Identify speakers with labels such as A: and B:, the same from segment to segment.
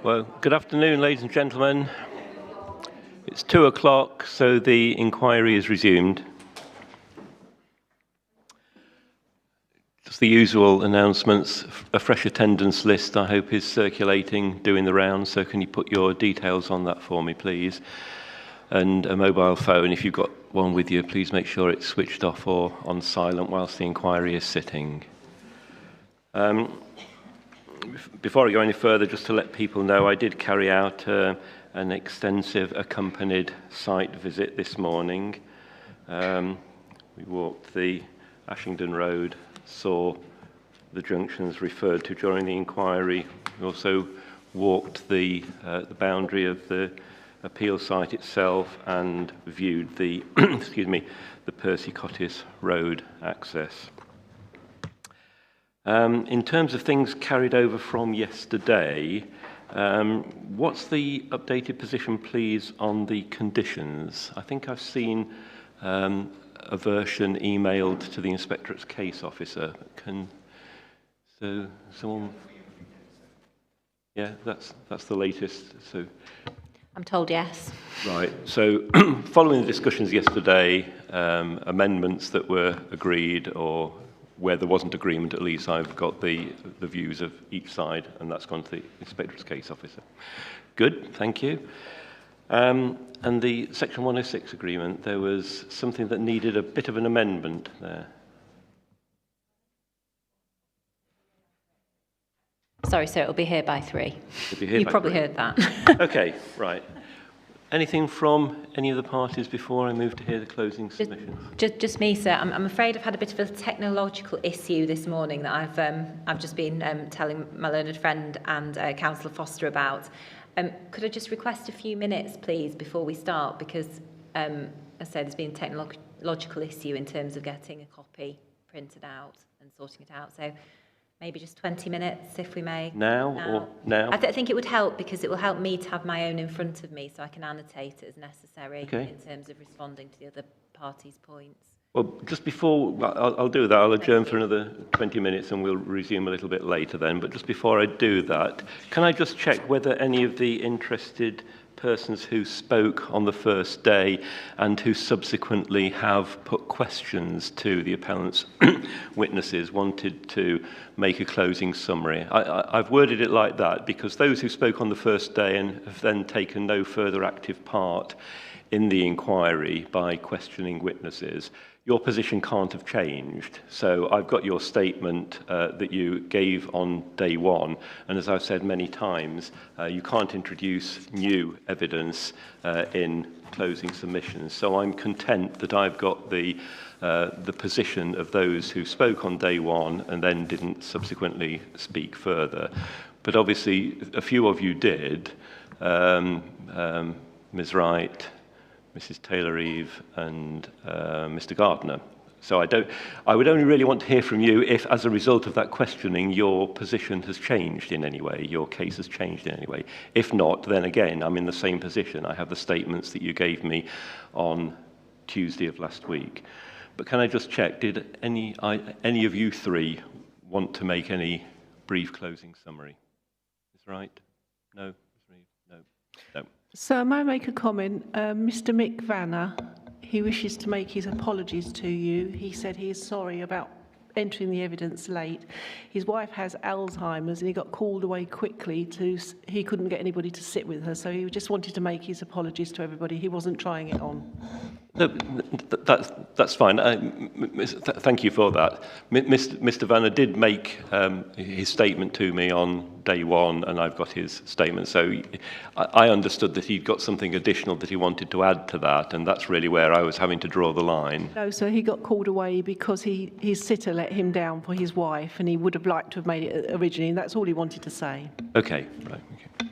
A: Well, good afternoon, ladies and gentlemen. It's 2 o'clock, so the inquiry is resumed. Just the usual announcements. A fresh attendance list, I hope, is circulating, doing the rounds, so can you put your details on that for me, please? And a mobile phone, if you've got one with you, please make sure it's switched off or on silent whilst the inquiry is sitting. Before I go any further, just to let people know, I did carry out an extensive accompanied site visit this morning. We walked the Ashington Road, saw the junctions referred to during the inquiry. We also walked the boundary of the appeal site itself and viewed the the Percy Cottis Road access. In terms of things carried over from yesterday, what's the updated position, please, on the conditions? I think I've seen a version emailed to the Inspectorate's case officer. So someone? Yeah, that's the latest. So
B: I'm told yes.
A: Right. So following the discussions yesterday, amendments that were agreed, or where there wasn't agreement, at least I've got the views of each side, and that's gone to the Inspectorate's case officer. Good, thank you. And the Section 106 agreement, there was something that needed a bit of an amendment there.
B: Sorry, sir, it'll be here by 3. You probably heard that.
A: Okay, right. Anything from any of the parties before I move to hear the closing submissions?
B: Just me, sir. I'm afraid I've had a bit of a technological issue this morning that I've just been telling my learned friend and Councillor Foster about. Could I just request a few minutes, please, before we start? Because, as I said, there's been a technological issue in terms of getting a copy printed out and sorting it out. So maybe just 20 minutes, if we may.
A: Now?
B: I think it would help, because it will help me to have my own in front of me so I can annotate it as necessary in terms of responding to the other parties' points.
A: Well, just before, I'll do that. I'll adjourn for another 20 minutes and we'll resume a little bit later then. But just before I do that, can I just check whether any of the interested persons who spoke on the first day and who subsequently have put questions to the appellant's witnesses wanted to make a closing summary? I've worded it like that because those who spoke on the first day and have then taken no further active part in the inquiry by questioning witnesses, your position can't have changed. So I've got your statement that you gave on day 1, and as I've said many times, you can't introduce new evidence in closing submissions. So I'm content that I've got the position of those who spoke on day 1 and then didn't subsequently speak further. But obviously, a few of you did. Ms. Wright, Mrs. Taylor-Eve and Mr. Gardner. So I would only really want to hear from you if, as a result of that questioning, your position has changed in any way, your case has changed in any way. If not, then again, I'm in the same position. I have the statements that you gave me on Tuesday of last week. But can I just check, did any of you three want to make any brief closing summary? Is that right? No? No? No.
C: So may I make a comment? Mr. Mick Vanner, he wishes to make his apologies to you. He said he is sorry about entering the evidence late. His wife has Alzheimer's and he got called away quickly he couldn't get anybody to sit with her, so he just wanted to make his apologies to everybody. He wasn't trying it on.
A: No, that's fine. Thank you for that. Mr. Vanner did make his statement to me on day 1, and I've got his statement. So I understood that he'd got something additional that he wanted to add to that, and that's really where I was having to draw the line.
C: No, so he got called away because his sitter let him down for his wife, and he would have liked to have made it originally, and that's all he wanted to say. Okay,
A: right. Okay.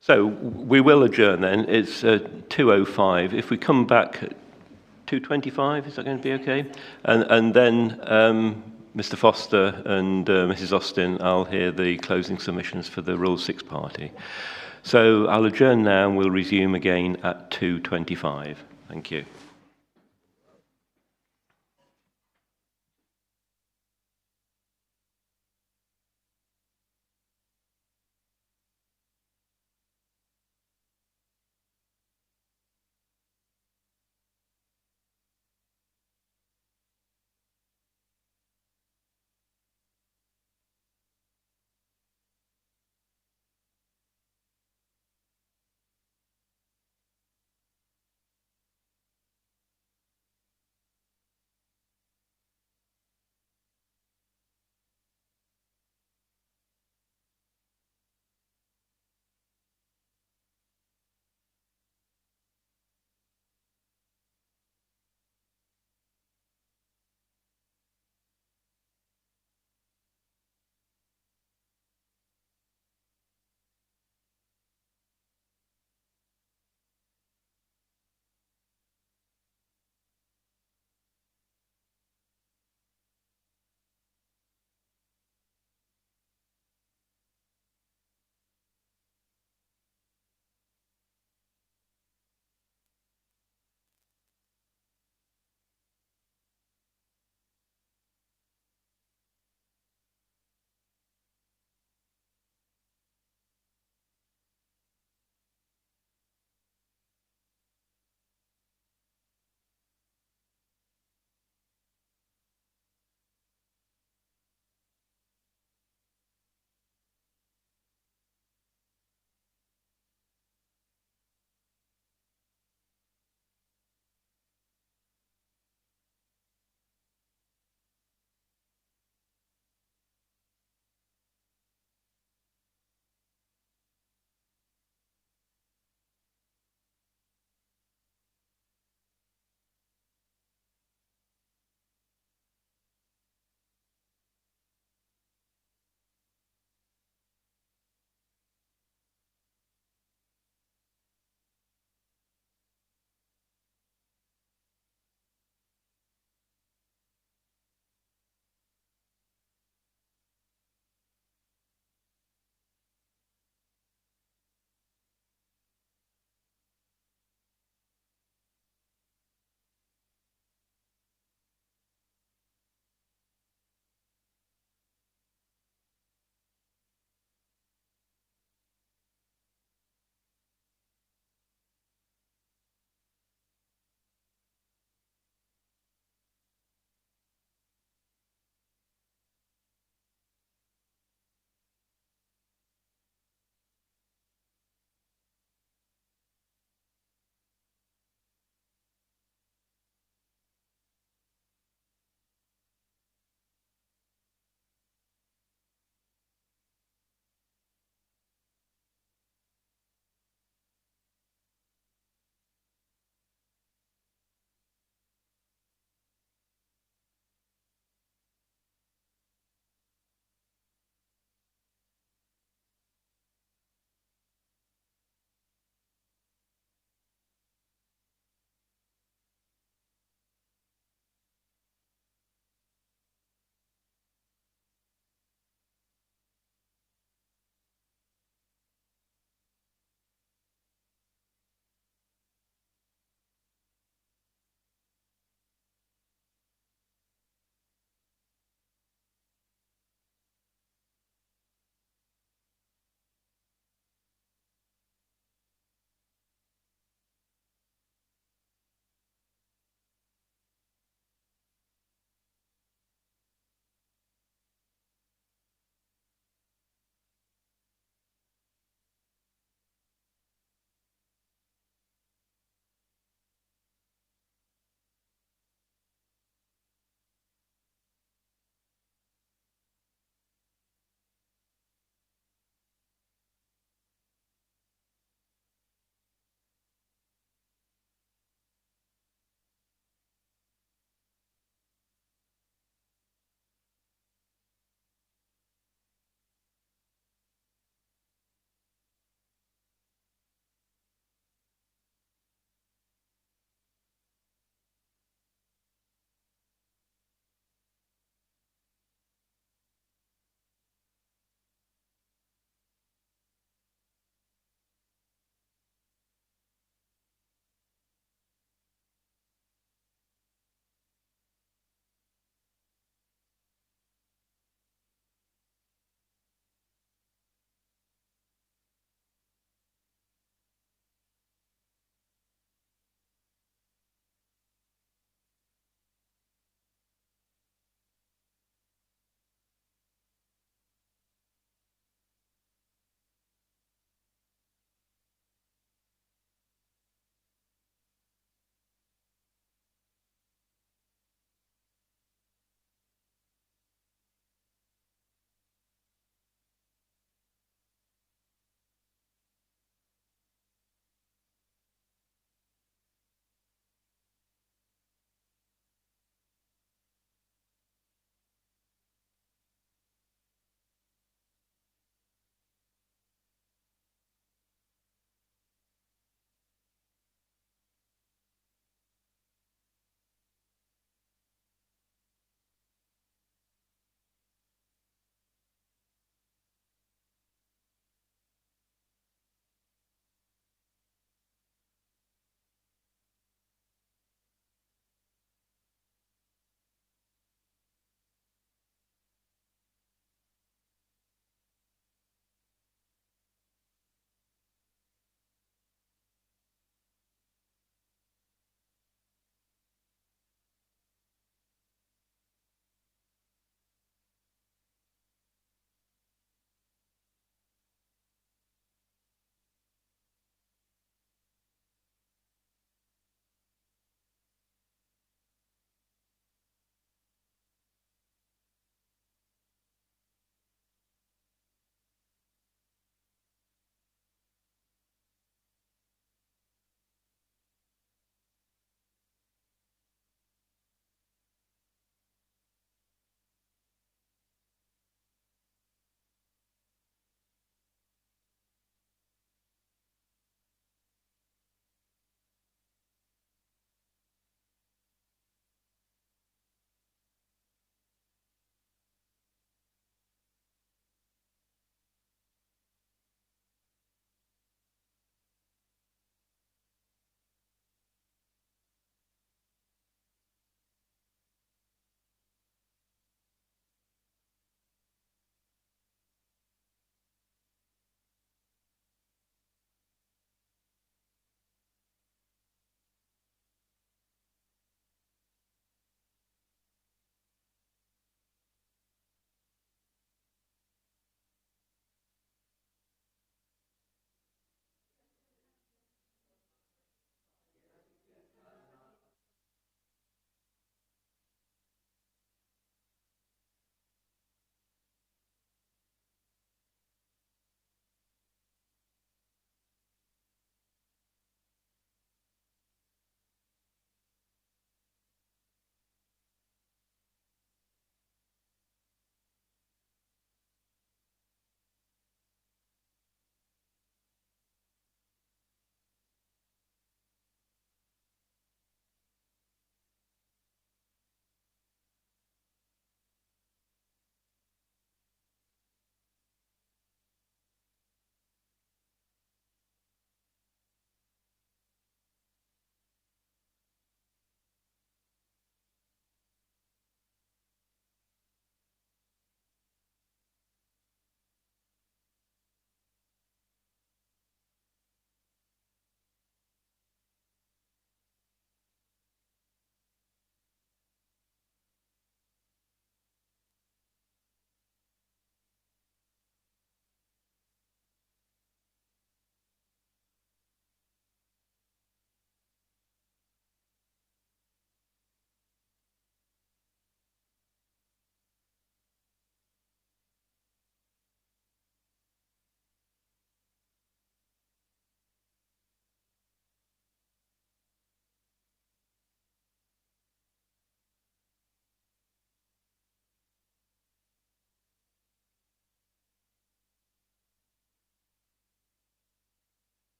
A: So we will adjourn then. It's 2:05. If we come back at 2:25, is that going to be okay? And then Mr. Foster and Mrs. Austin, I'll hear the closing submissions for the Rule 6 party. So I'll adjourn now and we'll resume again at 2:25. Thank you.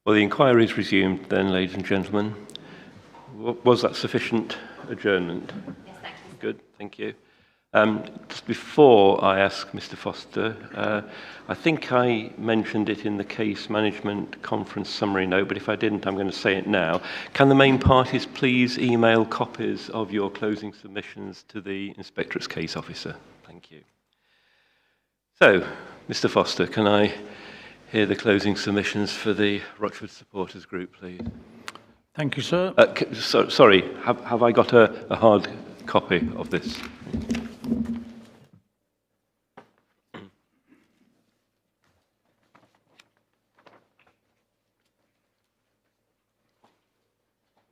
A: Well, the inquiry is resumed then, ladies and gentlemen. Was that sufficient adjournment?
B: Yes, thank you.
A: Good, thank you. Just before I ask Mr. Foster, I think I mentioned it in the case management conference summary note, but if I didn't, I'm going to say it now. Can the main parties please email copies of your closing submissions to the Inspectorate's case officer? Thank you. So, Mr. Foster, can I hear the closing submissions for the Rochford Supporters Group, please?
D: Thank you, sir.
A: Sorry, have I got a hard copy of this?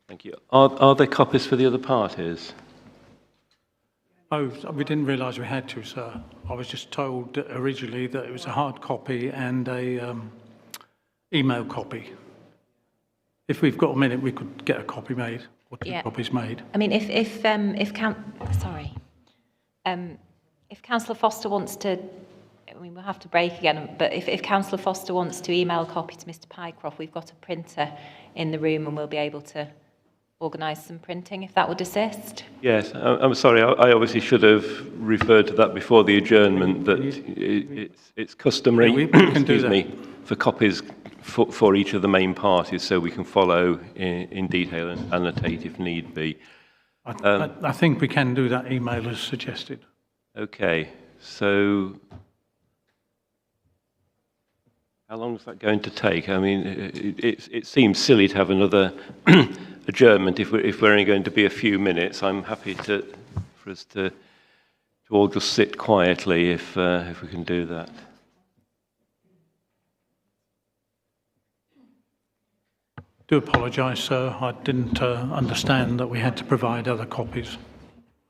A: Thank you. Are there copies for the other parties?
D: Oh, we didn't realise we had to, sir. I was just told originally that it was a hard copy and a email copy. If we've got a minute, we could get a copy made, or two copies made.
B: I mean, if Councillor Foster wants to, I mean, we'll have to break again, but if Councillor Foster wants to email a copy to Mr. Pycroft, we've got a printer in the room and we'll be able to organise some printing, if that would assist.
A: Yes, I'm sorry, I obviously should have referred to that before the adjournment, that it's customary,
D: we can do
A: excuse
D: that.
A: me, for copies for each of the main parties, so we can follow in detail and annotate if need be.
D: I think we can do that email as suggested.
A: Okay, so how long is that going to take? I mean, it seems silly to have another adjournment if we're only going to be a few minutes. I'm happy for us to all just sit quietly if we can do that.
D: Do apologise, sir. I didn't understand that we had to provide other copies.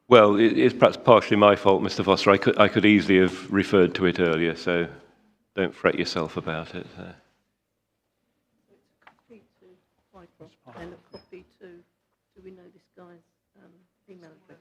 A: Well, it's perhaps partially my fault, Mr. Foster. I could easily have referred to it earlier, so don't fret yourself about it.
C: Copy to Mycroft and a copy to, do we know this guy's email address?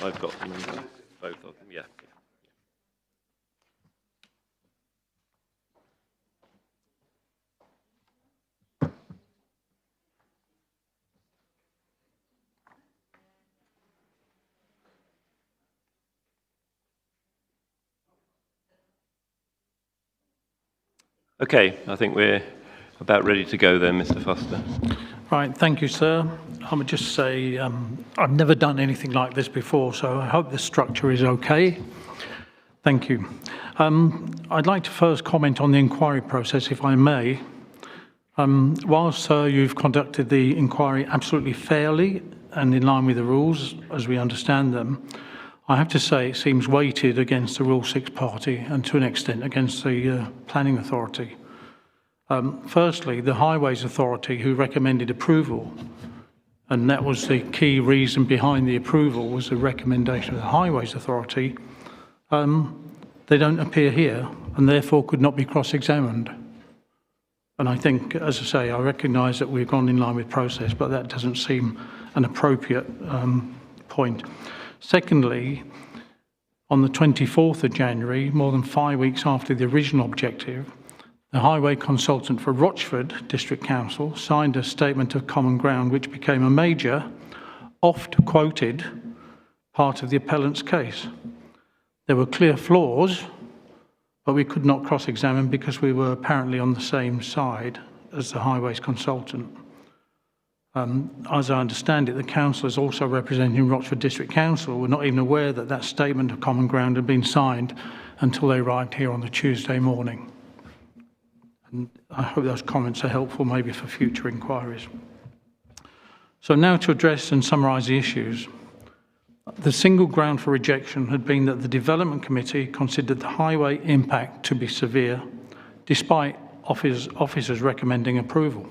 A: I've got them, both of them, yeah. Okay, I think we're about ready to go then, Mr. Foster.
D: Right, thank you, sir. I would just say I've never done anything like this before, so I hope the structure is okay. Thank you. I'd like to first comment on the inquiry process, if I may. Whilst, sir, you've conducted the inquiry absolutely fairly and in line with the rules, as we understand them, I have to say it seems weighted against the Rule 6 party and to an extent against the Planning Authority. Firstly, the Highways Authority, who recommended approval, and that was the key reason behind the approval, was the recommendation of the Highways Authority, they don't appear here and therefore could not be cross-examined. And I think, as I say, I recognise that we've gone in line with process, but that doesn't seem an appropriate point. Secondly, on the 24th of January, more than 5 weeks after the original objective, the highway consultant for Rochford District Council signed a statement of common ground which became a major, oft-quoted part of the appellant's case. There were clear flaws, but we could not cross-examine because we were apparently on the same side as the highways consultant. As I understand it, the councillors also representing Rochford District Council were not even aware that that statement of common ground had been signed until they arrived here on the Tuesday morning. And I hope those comments are helpful maybe for future inquiries. So now to address and summarise the issues. The single ground for rejection had been that the Development Committee considered the highway impact to be severe, despite officers recommending approval.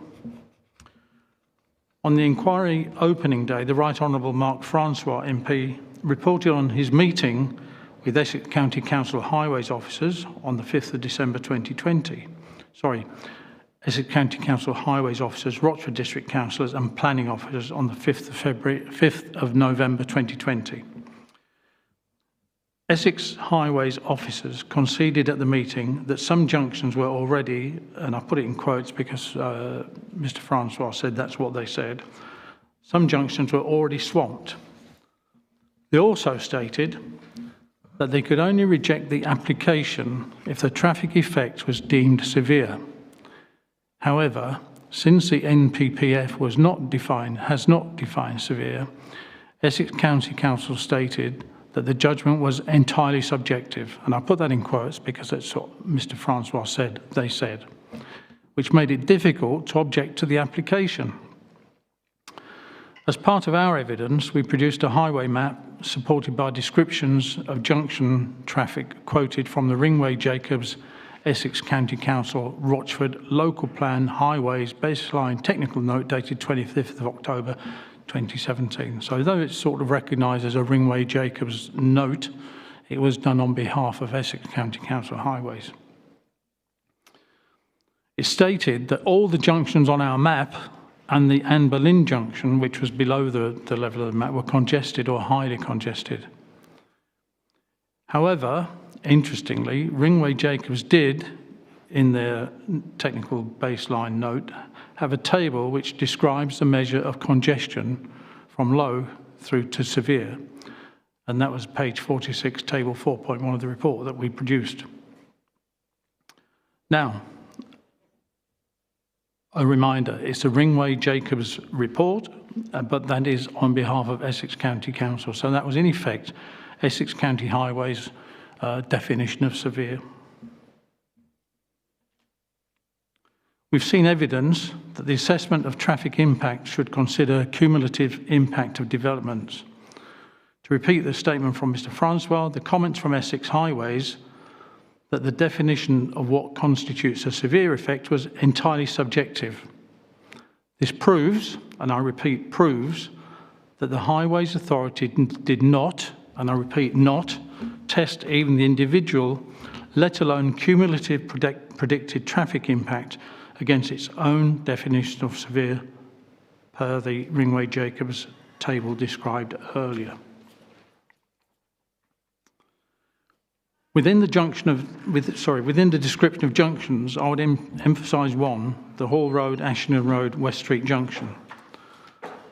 D: On the inquiry opening day, the Right Honourable Mark Francois MP reported on his meeting with Essex County Council Highways officers on the 5th of December 2020. Essex County Council Highways officers, Rochford District Councillors and Planning officers on the 5th of November 2020. Essex Highways officers conceded at the meeting that some junctions were already, and I put it in quotes because Mr. Francois said that's what they said, some junctions were already swamped. They also stated that they could only reject the application if the traffic effect was deemed severe. However, since the NPPF has not defined severe, Essex County Council stated that the judgment was entirely subjective, and I put that in quotes because that's what Mr. Francois said, they said, which made it difficult to object to the application. As part of our evidence, we produced a highway map supported by descriptions of junction traffic quoted from the Ringway Jacobs Essex County Council Rochford Local Plan Highways Baseline Technical Note dated 25th of October 2017. So though it's sort of recognised as a Ringway Jacobs note, it was done on behalf of Essex County Council Highways. It stated that all the junctions on our map and the Anne Boleyn junction, which was below the level of the map, were congested or highly congested. However, interestingly, Ringway Jacobs did, in their technical baseline note, have a table which describes the measure of congestion from low through to severe. And that was page 46, table 4.1 of the report that we produced. Now, a reminder, it's a Ringway Jacobs report, but that is on behalf of Essex County Council. So that was in effect Essex County Highways definition of severe. We've seen evidence that the assessment of traffic impact should consider cumulative impact of developments. To repeat the statement from Mr. Francois, the comments from Essex Highways that the definition of what constitutes a severe effect was entirely subjective. This proves, and I repeat, proves, that the Highways Authority did not, and I repeat, not, test even the individual, let alone cumulative predicted traffic impact against its own definition of severe per the Ringway Jacobs table described earlier. Within the description of junctions, I would emphasise one, the Hall Road, Ashton Road, West Street Junction.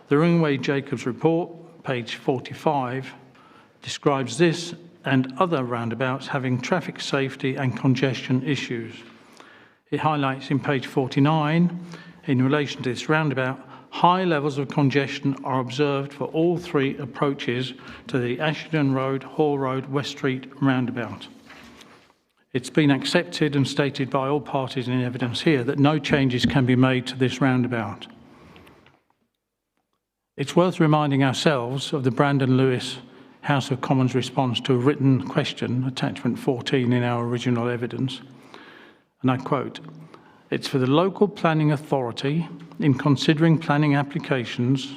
D: The Ringway-Jacobs report, page 45, describes this and other roundabouts having traffic safety and congestion issues. It highlights in page 49, in relation to this roundabout, high levels of congestion are observed for all three approaches to the Ashton Road, Hall Road, West Street roundabout. It's been accepted and stated by all parties in evidence here that no changes can be made to this roundabout. It's worth reminding ourselves of the Brandon Lewis House of Commons response to a written question, attachment 14 in our original evidence, and I quote, "It's for the local planning authority in considering planning applications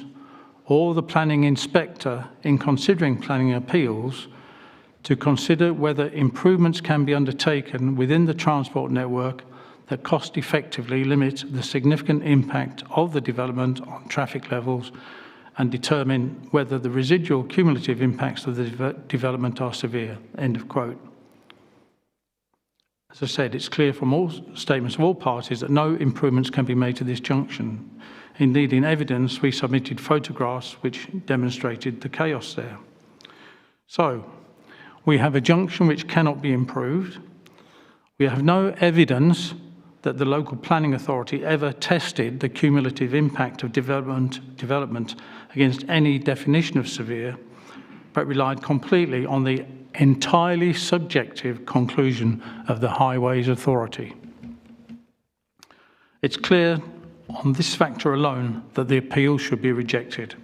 D: or the planning inspector in considering planning appeals to consider whether improvements can be undertaken within the transport network that cost effectively limit the significant impact of the development on traffic levels and determine whether the residual cumulative impacts of the development are severe." End of quote. As I said, it's clear from all statements of all parties that no improvements can be made to this junction. Indeed, in evidence, we submitted photographs which demonstrated the chaos there. So, we have a junction which cannot be improved. We have no evidence that the local planning authority ever tested the cumulative impact of development against any definition of severe, but relied completely on the entirely subjective conclusion of the Highways Authority. It's clear on this factor alone that the appeal should be rejected.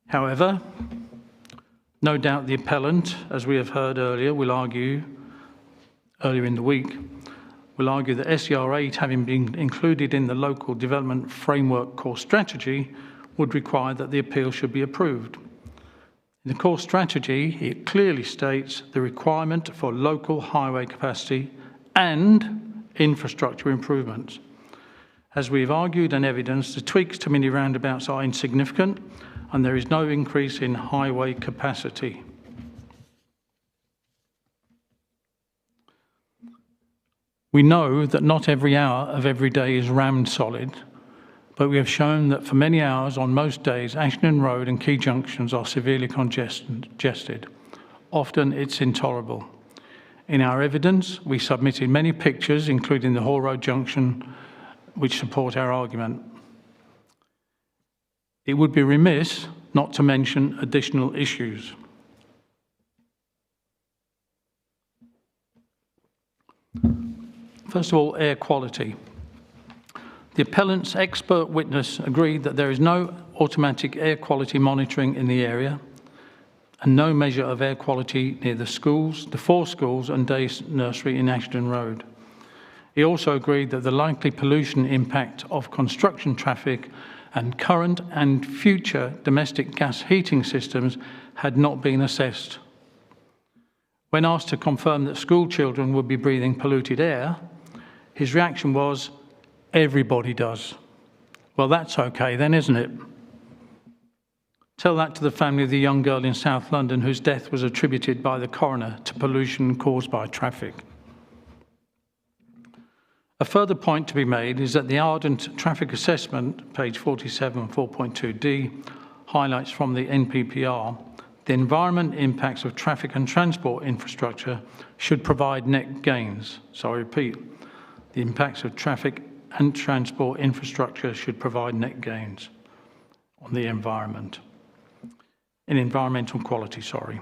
D: However, no doubt the appellant, as we have heard earlier, will argue, earlier in the week, will argue that SER 8, having been included in the Local Development Framework Core Strategy, would require that the appeal should be approved. In the core strategy, it clearly states the requirement for local highway capacity and infrastructure improvements. As we've argued and evidenced, the tweaks to mini roundabouts are insignificant and there is no increase in highway capacity. We know that not every hour of every day is rammed solid, but we have shown that for many hours on most days, Ashton Road and key junctions are severely congested. Often it's intolerable. In our evidence, we submitted many pictures, including the Hall Road junction, which support our argument. It would be remiss not to mention additional issues. First of all, air quality. The appellant's expert witness agreed that there is no automatic air quality monitoring in the area and no measure of air quality near the schools, the 4 schools and day nursery in Ashton Road. He also agreed that the likely pollution impact of construction traffic and current and future domestic gas heating systems had not been assessed. When asked to confirm that school children would be breathing polluted air, his reaction was, "Everybody does." Well, that's okay then, isn't it? Tell that to the family of the young girl in South London whose death was attributed by the coroner to pollution caused by traffic. A further point to be made is that the Ardent Traffic Assessment, page 47, 4.2d, highlights from the NPPR, the environment impacts of traffic and transport infrastructure should provide net gains. So I repeat, the impacts of traffic and transport infrastructure should provide net gains on the environment. In environmental quality, sorry.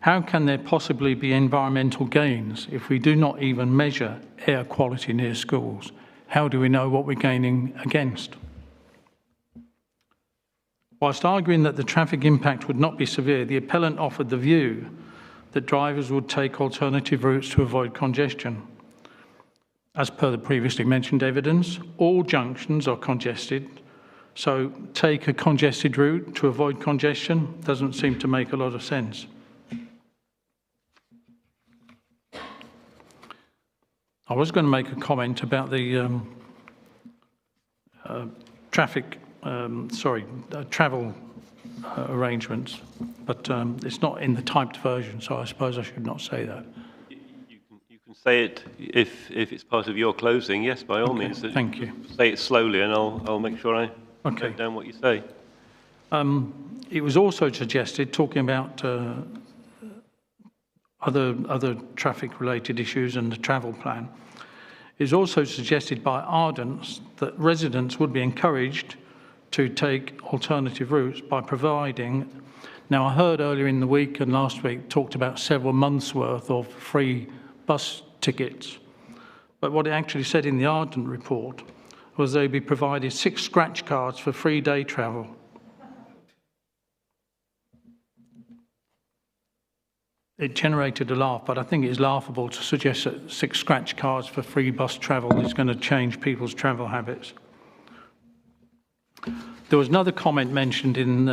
D: How can there possibly be environmental gains if we do not even measure air quality near schools? How do we know what we're gaining against? Whilst arguing that the traffic impact would not be severe, the appellant offered the view that drivers would take alternative routes to avoid congestion. As per the previously mentioned evidence, all junctions are congested, so take a congested route to avoid congestion doesn't seem to make a lot of sense. I was going to make a comment about the travel arrangements. But it's not in the typed version, so I suppose I should not say that.
A: You can say it if it's part of your closing, yes, by all means.
D: Thank you.
A: Say it slowly and I'll make sure I note down what you say.
D: It was also suggested, talking about other traffic-related issues and the travel plan, is also suggested by Ardents that residents would be encouraged to take alternative routes by providing. Now, I heard earlier in the week and last week talked about several months' worth of free bus tickets. But what it actually said in the Ardent report was they'd be provided 6 scratch cards for free day travel. It generated a laugh, but I think it's laughable to suggest that 6 scratch cards for free bus travel is going to change people's travel habits. There was another comment mentioned in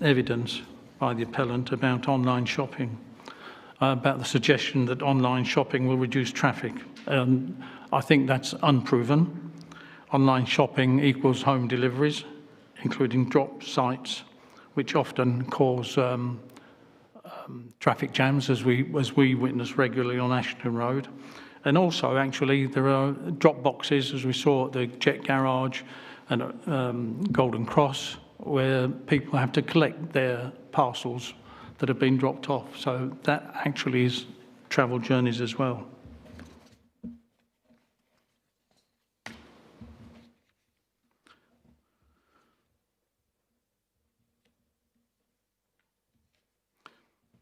D: evidence by the appellant about online shopping, about the suggestion that online shopping will reduce traffic. I think that's unproven. Online shopping equals home deliveries, including drop sites, which often cause traffic jams, as we witness regularly on Ashton Road. And also, actually, there are drop boxes, as we saw at the Jet Garage and Golden Cross, where people have to collect their parcels that have been dropped off. So that actually is travel journeys as well.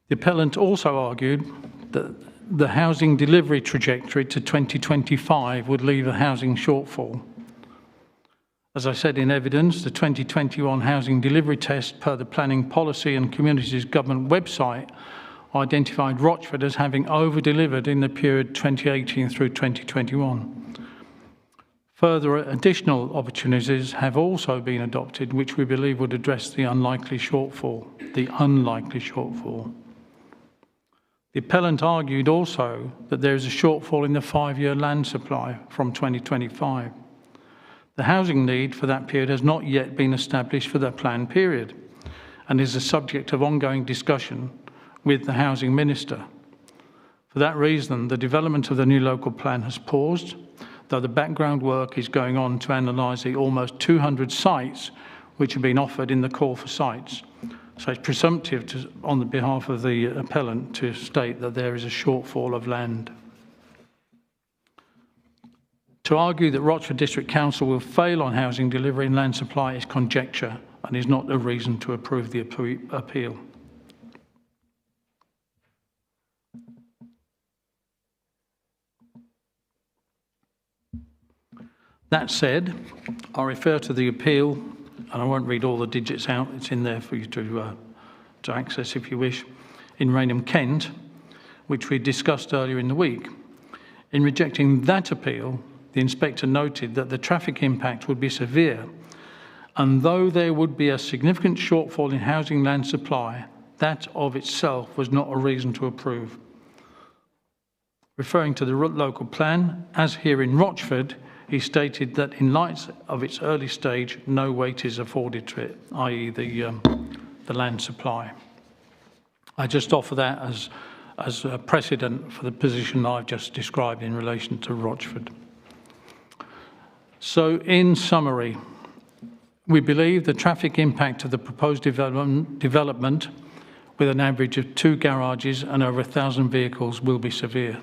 D: The appellant also argued that the housing delivery trajectory to 2025 would leave a housing shortfall. As I said in evidence, the 2021 housing delivery test per the Planning Policy and Communities Government website identified Rochford as having over-delivered in the period 2018 through 2021. Further additional opportunities have also been adopted, which we believe would address the unlikely shortfall. The appellant argued also that there is a shortfall in the 5-year land supply from 2025. The housing need for that period has not yet been established for the planned period and is the subject of ongoing discussion with the Housing Minister. For that reason, the development of the new local plan has paused, though the background work is going on to analyse the almost 200 sites which have been offered in the call for sites. So it's presumptive on the behalf of the appellant to state that there is a shortfall of land. To argue that Rochford District Council will fail on housing delivery and land supply is conjecture and is not a reason to approve the appeal. That said, I refer to the appeal, and I won't read all the digits out, it's in there for you to access if you wish, in Rainham, Kent, which we discussed earlier in the week. In rejecting that appeal, the inspector noted that the traffic impact would be severe, and though there would be a significant shortfall in housing land supply, that of itself was not a reason to approve. Referring to the local plan, as here in Rochford, he stated that in light of its early stage, no weight is afforded to it, i.e. the land supply. I just offer that as a precedent for the position I've just described in relation to Rochford. So in summary, we believe the traffic impact of the proposed development with an average of 2 garages and over 1,000 vehicles will be severe.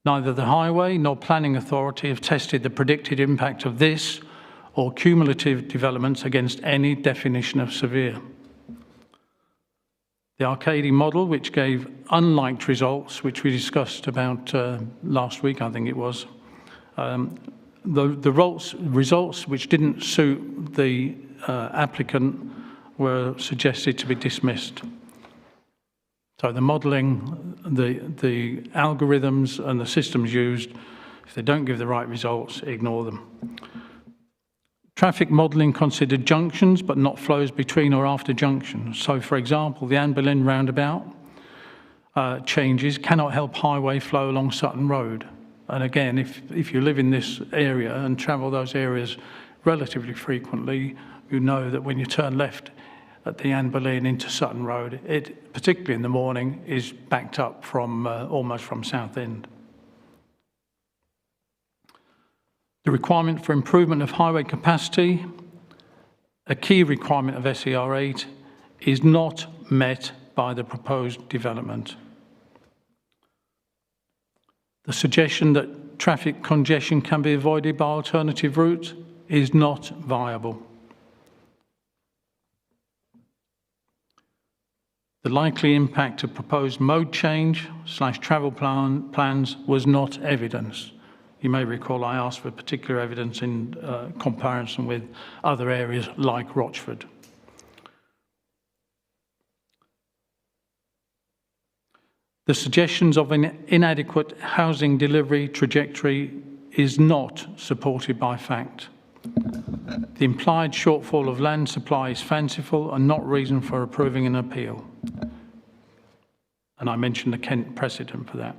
D: Neither the Highway nor Planning Authority have tested the predicted impact of this or cumulative developments against any definition of severe. The Arcady model, which gave unliked results, which we discussed about last week, I think it was, the results which didn't suit the applicant were suggested to be dismissed. So the modelling, the algorithms and the systems used, if they don't give the right results, ignore them. Traffic modelling considered junctions, but not flows between or after junctions. So, for example, the Anne Boleyn roundabout changes cannot help highway flow along Sutton Road. And again, if you live in this area and travel those areas relatively frequently, you know that when you turn left at the Anne Boleyn into Sutton Road, it, particularly in the morning, is backed up from almost from Southend. The requirement for improvement of highway capacity, a key requirement of SER 8, is not met by the proposed development. The suggestion that traffic congestion can be avoided by alternative routes is not viable. The likely impact of proposed mode change / travel plans was not evidenced. You may recall I asked for particular evidence in comparison with other areas like Rochford. The suggestions of an inadequate housing delivery trajectory is not supported by fact. The implied shortfall of land supply is fanciful and not reason for approving an appeal. And I mentioned the Kent precedent for that.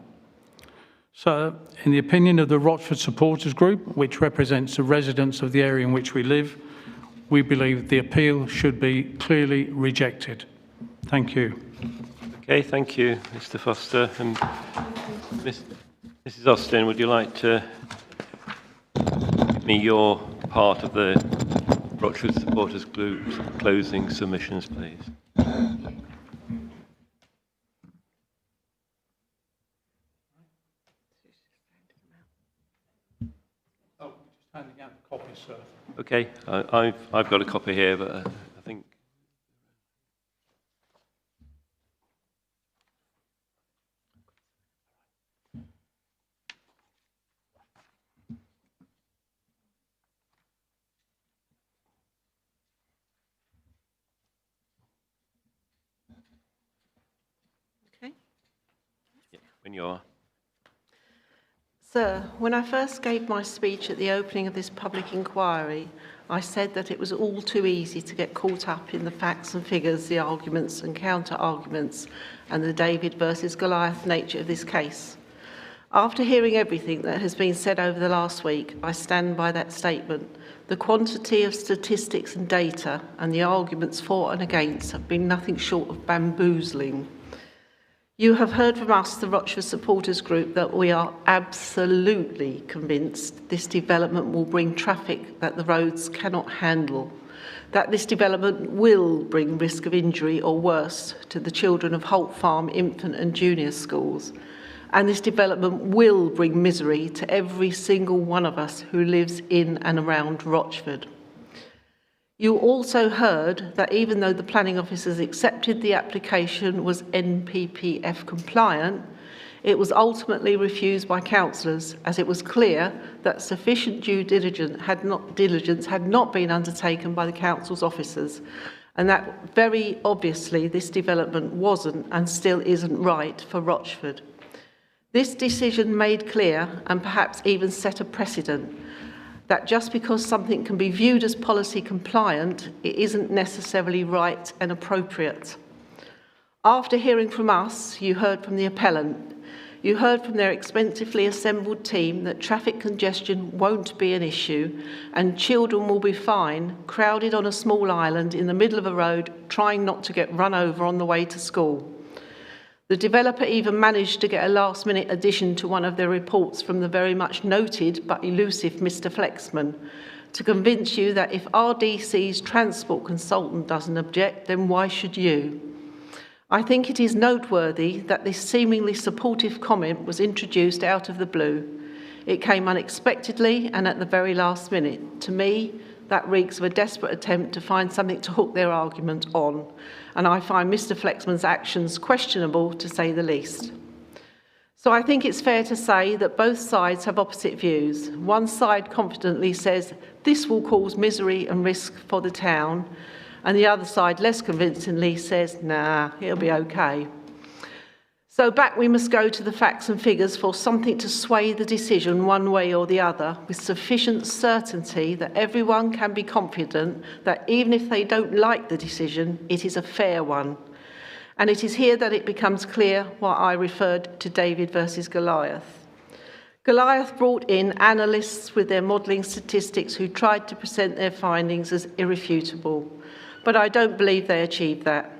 D: So, in the opinion of the Rochford Supporters Group, which represents the residents of the area in which we live, we believe the appeal should be clearly rejected. Thank you.
A: Okay, thank you, Mr. Foster. Mrs. Austin, would you like to give me your part of the Rochford Supporters Group's closing submissions, please?
D: Oh, just handing out the copies, sir.
A: Okay, I've got a copy here, but I think.
C: Okay.
A: Yeah, when you are.
C: Sir, when I first gave my speech at the opening of this public inquiry, I said that it was all too easy to get caught up in the facts and figures, the arguments and counter-arguments, and the David versus Goliath nature of this case. After hearing everything that has been said over the last week, I stand by that statement. The quantity of statistics and data and the arguments for and against have been nothing short of bamboozling. You have heard from us, the Rochford Supporters Group, that we are absolutely convinced this development will bring traffic that the roads cannot handle, that this development will bring risk of injury or worse to the children of Holt Farm infant and junior schools, and this development will bring misery to every single one of us who lives in and around Rochford. You also heard that even though the planning officers accepted the application was NPPF compliant, it was ultimately refused by councillors as it was clear that sufficient due diligence had not been undertaken by the council's officers, and that very obviously this development wasn't and still isn't right for Rochford. This decision made clear and perhaps even set a precedent that just because something can be viewed as policy compliant, it isn't necessarily right and appropriate. After hearing from us, you heard from the appellant. You heard from their expensively assembled team that traffic congestion won't be an issue and children will be fine, crowded on a small island in the middle of a road, trying not to get run over on the way to school. The developer even managed to get a last-minute addition to one of their reports from the very much noted but elusive Mr. Flexman to convince you that if RDC's transport consultant doesn't object, then why should you? I think it is noteworthy that this seemingly supportive comment was introduced out of the blue. It came unexpectedly and at the very last minute. To me, that reeks of a desperate attempt to find something to hook their argument on, and I find Mr. Flexman's actions questionable, to say the least. So I think it's fair to say that both sides have opposite views. One side confidently says this will cause misery and risk for the town, and the other side less convincingly says, nah, it'll be okay. So back we must go to the facts and figures for something to sway the decision one way or the other with sufficient certainty that everyone can be confident that even if they don't like the decision, it is a fair one. And it is here that it becomes clear why I referred to David versus Goliath. Goliath brought in analysts with their modelling statistics who tried to present their findings as irrefutable, but I don't believe they achieved that.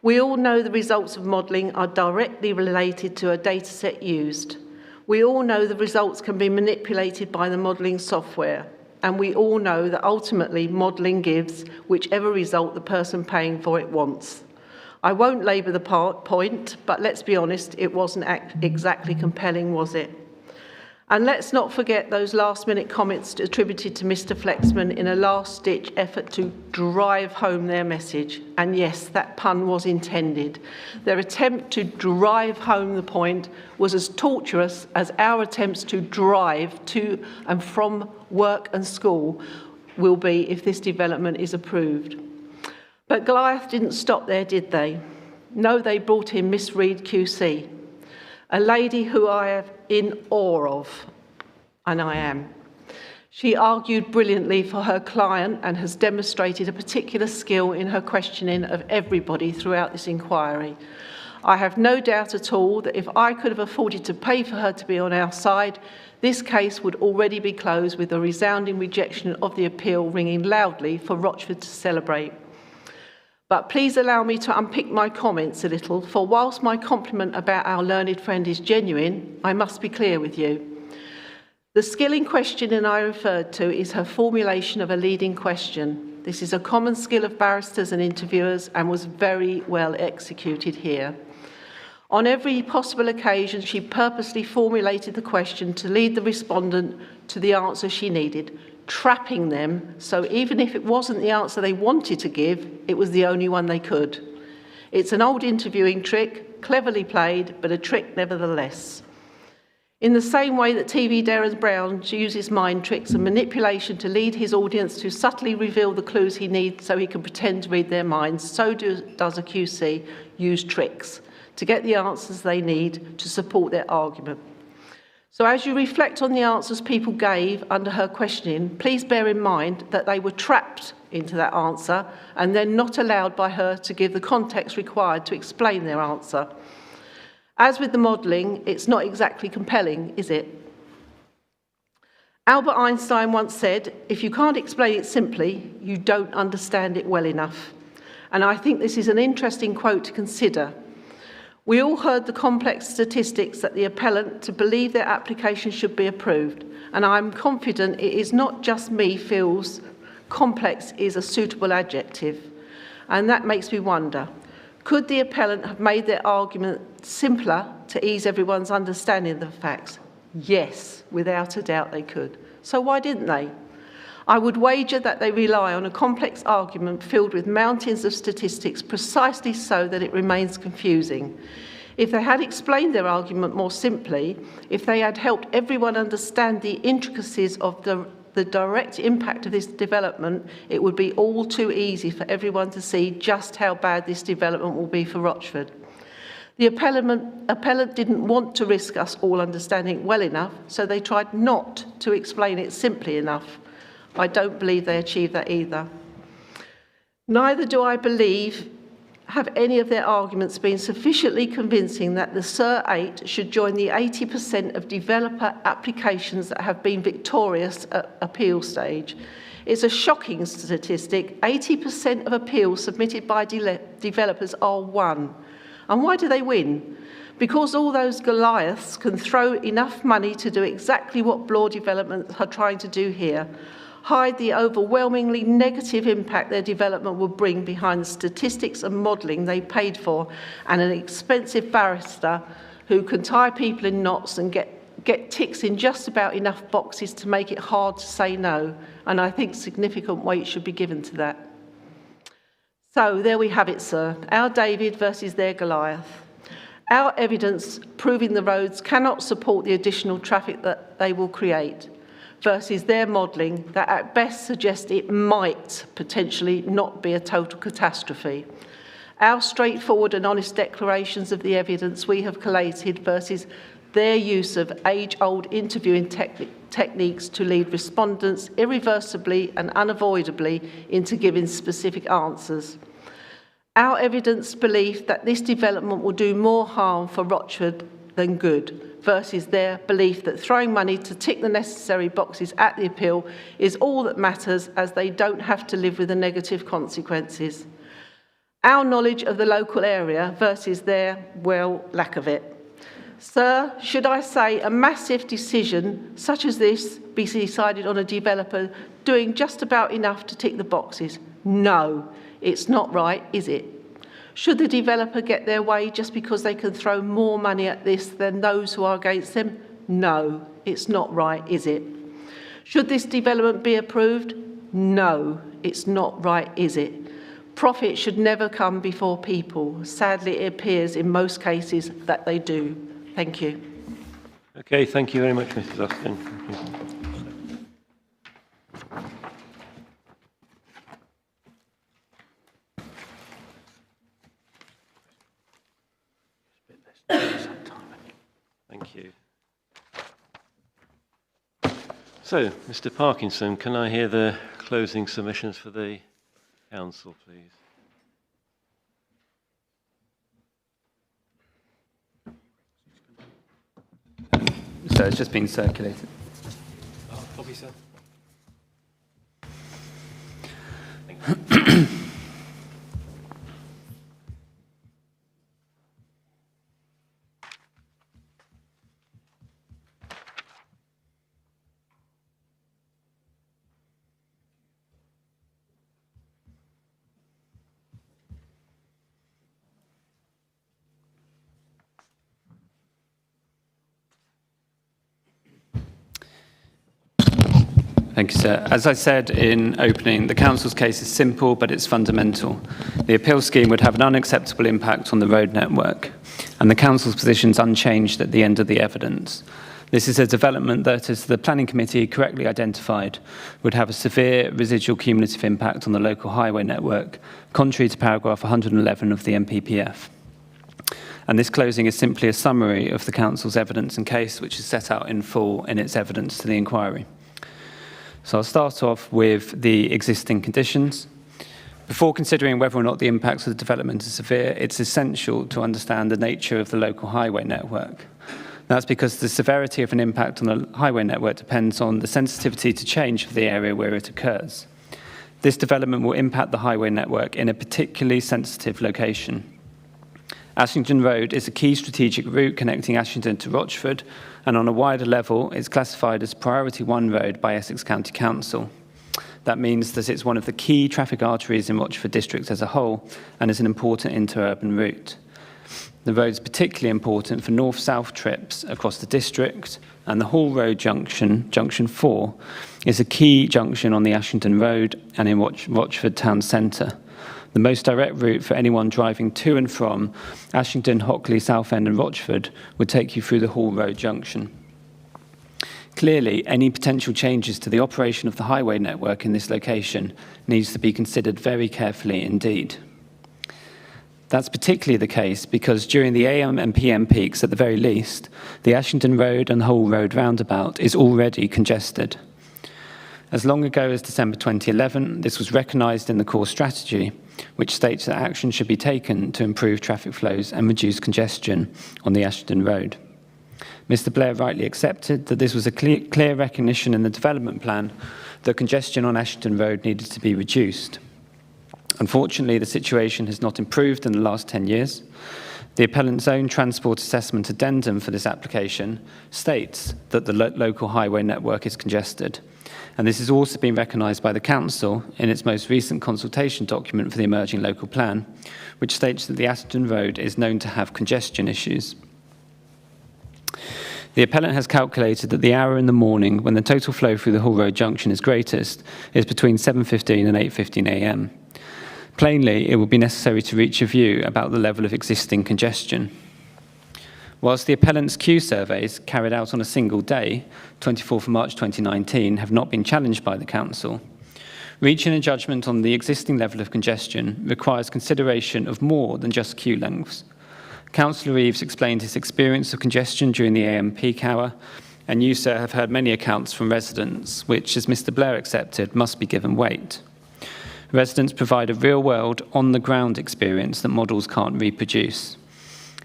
C: We all know the results of modelling are directly related to a dataset used. We all know the results can be manipulated by the modelling software, and we all know that ultimately modelling gives whichever result the person paying for it wants. I won't labour the point, but let's be honest, it wasn't exactly compelling, was it? And let's not forget those last-minute comments attributed to Mr. Flexman in a last-ditch effort to drive home their message. And yes, that pun was intended. Their attempt to drive home the point was as torturous as our attempts to drive to and from work and school will be if this development is approved. But Goliath didn't stop there, did they? No, they brought in Miss Reed QC, a lady who I am in awe of, and I am. She argued brilliantly for her client and has demonstrated a particular skill in her questioning of everybody throughout this inquiry. I have no doubt at all that if I could have afforded to pay for her to be on our side, this case would already be closed with a resounding rejection of the appeal ringing loudly for Rochford to celebrate. But please allow me to unpick my comments a little, for whilst my compliment about our learned friend is genuine, I must be clear with you. The skill in question I referred to is her formulation of a leading question. This is a common skill of barristers and interviewers and was very well executed here. On every possible occasion, she purposely formulated the question to lead the respondent to the answer she needed, trapping them, so even if it wasn't the answer they wanted to give, it was the only one they could. It's an old interviewing trick, cleverly played, but a trick nevertheless. In the same way that TV Darren Brown uses mind tricks and manipulation to lead his audience to subtly reveal the clues he needs so he can pretend to read their minds, so does a QC use tricks to get the answers they need to support their argument. So as you reflect on the answers people gave under her questioning, please bear in mind that they were trapped into that answer and then not allowed by her to give the context required to explain their answer. As with the modelling, it's not exactly compelling, is it? Albert Einstein once said, if you can't explain it simply, you don't understand it well enough. And I think this is an interesting quote to consider. We all heard the complex statistics that the appellant to believe their application should be approved, and I'm confident it is not just me feels complex is a suitable adjective, and that makes me wonder, could the appellant have made their argument simpler to ease everyone's understanding of the facts? Yes, without a doubt they could. So why didn't they? I would wager that they rely on a complex argument filled with mountains of statistics precisely so that it remains confusing. If they had explained their argument more simply, if they had helped everyone understand the intricacies of the direct impact of this development, it would be all too easy for everyone to see just how bad this development will be for Rochford. The appellant didn't want to risk us all understanding it well enough, so they tried not to explain it simply enough. I don't believe they achieved that either. Neither do I believe have any of their arguments been sufficiently convincing that the SIR 8 should join the 80% of developer applications that have been victorious at appeal stage. It's a shocking statistic. 80% of appeals submitted by developers are won. And why do they win? Because all those Goliaths can throw enough money to do exactly what Bloor developments are trying to do here, hide the overwhelmingly negative impact their development will bring behind the statistics and modelling they paid for, and an expensive barrister who can tie people in knots and get ticks in just about enough boxes to make it hard to say no. And I think significant weight should be given to that. So there we have it, sir. Our David versus their Goliath. Our evidence proving the roads cannot support the additional traffic that they will create, versus their modelling that at best suggests it might potentially not be a total catastrophe. Our straightforward and honest declarations of the evidence we have collated versus their use of age-old interviewing techniques to lead respondents irreversibly and unavoidably into giving specific answers. Our evidence belief that this development will do more harm for Rochford than good, versus their belief that throwing money to tick the necessary boxes at the appeal is all that matters, as they don't have to live with the negative consequences. Our knowledge of the local area versus their, well, lack of it. Sir, should I say a massive decision such as this be decided on a developer doing just about enough to tick the boxes? No, it's not right, is it? Should the developer get their way just because they can throw more money at this than those who are against them? No, it's not right, is it? Should this development be approved? No, it's not right, is it? Profit should never come before people. Sadly, it appears in most cases that they do. Thank you.
A: Okay, thank you very much, Mrs. Austin. Thank you. So, Mr. Parkinson, can I hear the closing submissions for the Council, please?
E: So it's just been circulated.
A: Bobby, sir.
E: Thank you, sir. As I said in opening, the Council's case is simple, but it's fundamental. The appeal scheme would have an unacceptable impact on the road network, and the Council's position is unchanged at the end of the evidence. This is a development that, as the Planning Committee correctly identified, would have a severe residual cumulative impact on the local highway network, contrary to paragraph 111 of the NPPF. And this closing is simply a summary of the Council's evidence and case, which is set out in full in its evidence to the inquiry. So I'll start off with the existing conditions. Before considering whether or not the impacts of the development are severe, it's essential to understand the nature of the local highway network. That's because the severity of an impact on the highway network depends on the sensitivity to change of the area where it occurs. This development will impact the highway network in a particularly sensitive location. Ashington Road is a key strategic route connecting Ashington to Rochford, and on a wider level, it's classified as Priority 1 road by Essex County Council. That means that it's one of the key traffic arteries in Rochford district as a whole, and is an important interurban route. The road is particularly important for north-south trips across the district, and the Hall Road junction, Junction 4, is a key junction on the Ashington Road and in Rochford town centre. The most direct route for anyone driving to and from Ashington, Hockley, Southend and Rochford would take you through the Hall Road junction. Clearly, any potential changes to the operation of the highway network in this location needs to be considered very carefully indeed. That's particularly the case because during the AM and PM peaks, at the very least, the Ashington Road and Hall Road roundabout is already congested. As long ago as December 2011, this was recognised in the core strategy, which states that action should be taken to improve traffic flows and reduce congestion on the Ashington Road. Mr. Blair rightly accepted that this was a clear recognition in the development plan that congestion on Ashington Road needed to be reduced. Unfortunately, the situation has not improved in the last 10 years. The appellant's own transport assessment addendum for this application states that the local highway network is congested. And this has also been recognised by the Council in its most recent consultation document for the emerging local plan, which states that the Ashington Road is known to have congestion issues. The appellant has calculated that the hour in the morning when the total flow through the Hall Road junction is greatest is between 7:15 and 8:15 a.m. Plainly, it will be necessary to reach a view about the level of existing congestion. Whilst the appellant's Q surveys carried out on a single day, 24th of March 2019, have not been challenged by the Council, reaching a judgment on the existing level of congestion requires consideration of more than just queue lengths. Councillor Reeves explained his experience of congestion during the AM peak hour, and you, sir, have heard many accounts from residents, which, as Mr. Blair accepted, must be given weight. Residents provide a real-world, on-the-ground experience that models can't reproduce.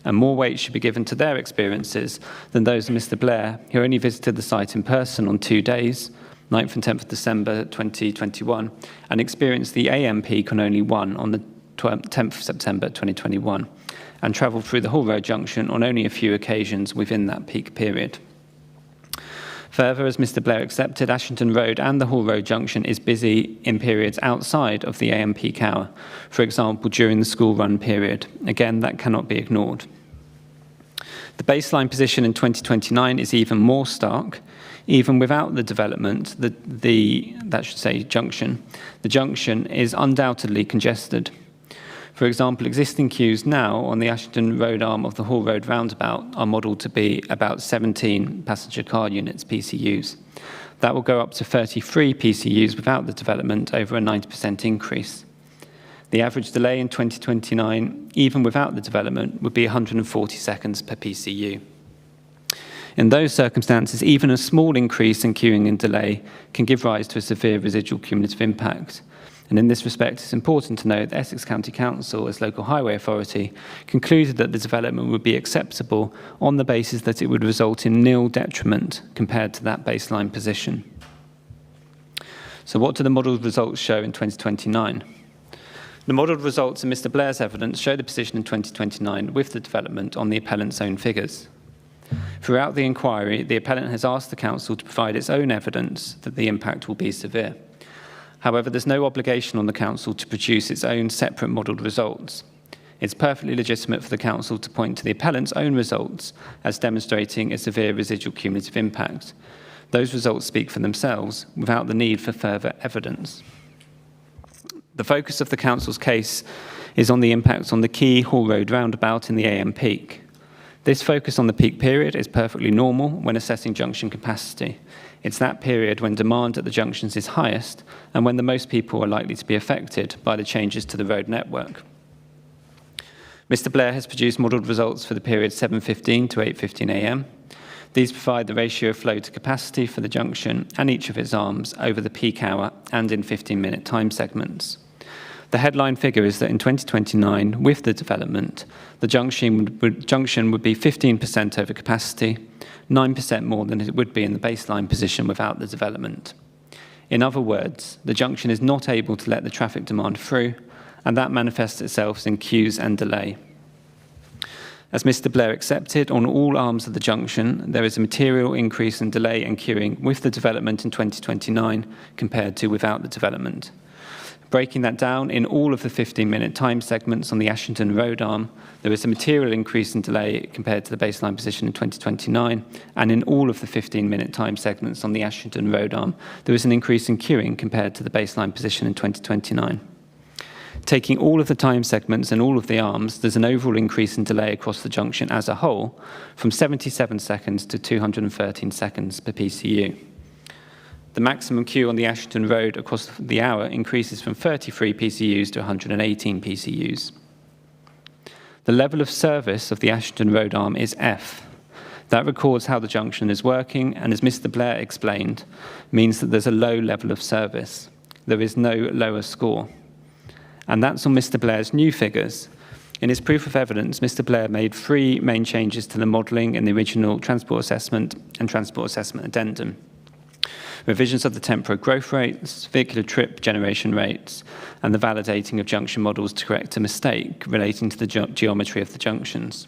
E: and more weight should be given to their experiences than those of Mr. Blair, who only visited the site in person on 2 days, 9th and 10th of December 2021, and experienced the AM peak on only one on the 10th of September 2021, and travelled through the Hall Road junction on only a few occasions within that peak period. Further, as Mr. Blair accepted, Ashington Road and the Hall Road junction is busy in periods outside of the AM peak hour, for example, during the school run period. Again, that cannot be ignored. The baseline position in 2029 is even more stark. Even without the development, the junction is undoubtedly congested. For example, existing queues now on the Ashington Road arm of the Hall Road roundabout are modelled to be about 17 passenger car units, PCUs. That will go up to 33 PCUs without the development, over a 90% increase. The average delay in 2029, even without the development, would be 140 seconds per PCU. In those circumstances, even a small increase in queuing and delay can give rise to a severe residual cumulative impact. And in this respect, it's important to note that Essex County Council, as local highway authority, concluded that the development would be acceptable on the basis that it would result in nil detriment compared to that baseline position. So what do the modelled results show in 2029? The modelled results in Mr. Blair's evidence show the position in 2029 with the development on the appellant's own figures. Throughout the inquiry, the appellant has asked the council to provide its own evidence that the impact will be severe. However, there's no obligation on the council to produce its own separate modelled results. It's perfectly legitimate for the council to point to the appellant's own results as demonstrating a severe residual cumulative impact. Those results speak for themselves without the need for further evidence. The focus of the council's case is on the impacts on the key Hall Road roundabout in the AM peak. This focus on the peak period is perfectly normal when assessing junction capacity. It's that period when demand at the junctions is highest and when the most people are likely to be affected by the changes to the road network. Mr. Blair has produced modelled results for the period 7:15 to 8:15 AM. These provide the ratio of flow to capacity for the junction and each of its arms over the peak hour and in 15-minute time segments. The headline figure is that in 2029, with the development, the junction would be 15% over capacity, 9% more than it would be in the baseline position without the development. In other words, the junction is not able to let the traffic demand through, and that manifests itself in queues and delay. As Mr. Blair accepted, on all arms of the junction, there is a material increase in delay and queuing with the development in 2029 compared to without the development. Breaking that down, in all of the 15-minute time segments on the Ashington Road arm, there is a material increase in delay compared to the baseline position in 2029, and in all of the 15-minute time segments on the Ashington Road arm, there is an increase in queuing compared to the baseline position in 2029. Taking all of the time segments and all of the arms, there's an overall increase in delay across the junction as a whole, from 77 seconds to 213 seconds per PCU. The maximum queue on the Ashington Road across the hour increases from 33 PCUs to 118 PCUs. The level of service of the Ashington Road arm is F. That records how the junction is working, and as Mr. Blair explained, means that there's a low level of service. There is no lower score. And that's on Mr. Blair's new figures. In his proof of evidence, Mr. Blair made 3 main changes to the modelling in the original transport assessment and transport assessment addendum. Revisions of the temporary growth rates, vehicular trip generation rates, and the validating of junction models to correct a mistake relating to the geometry of the junctions.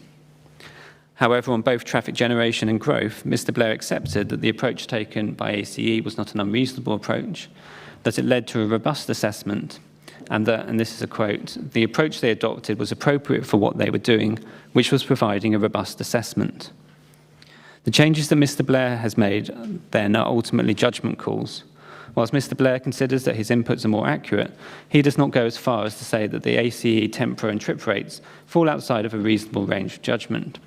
E: However, on both traffic generation and growth, Mr. Blair accepted that the approach taken by ACE was not an unreasonable approach, that it led to a robust assessment, and that, and this is a quote, the approach they adopted was appropriate for what they were doing, which was providing a robust assessment. The changes that Mr. Blair has made then are ultimately judgment calls. Whilst Mr. Blair considers that his inputs are more accurate, he does not go as far as to say that the ACE temporal and trip rates fall outside of a reasonable range of judgment.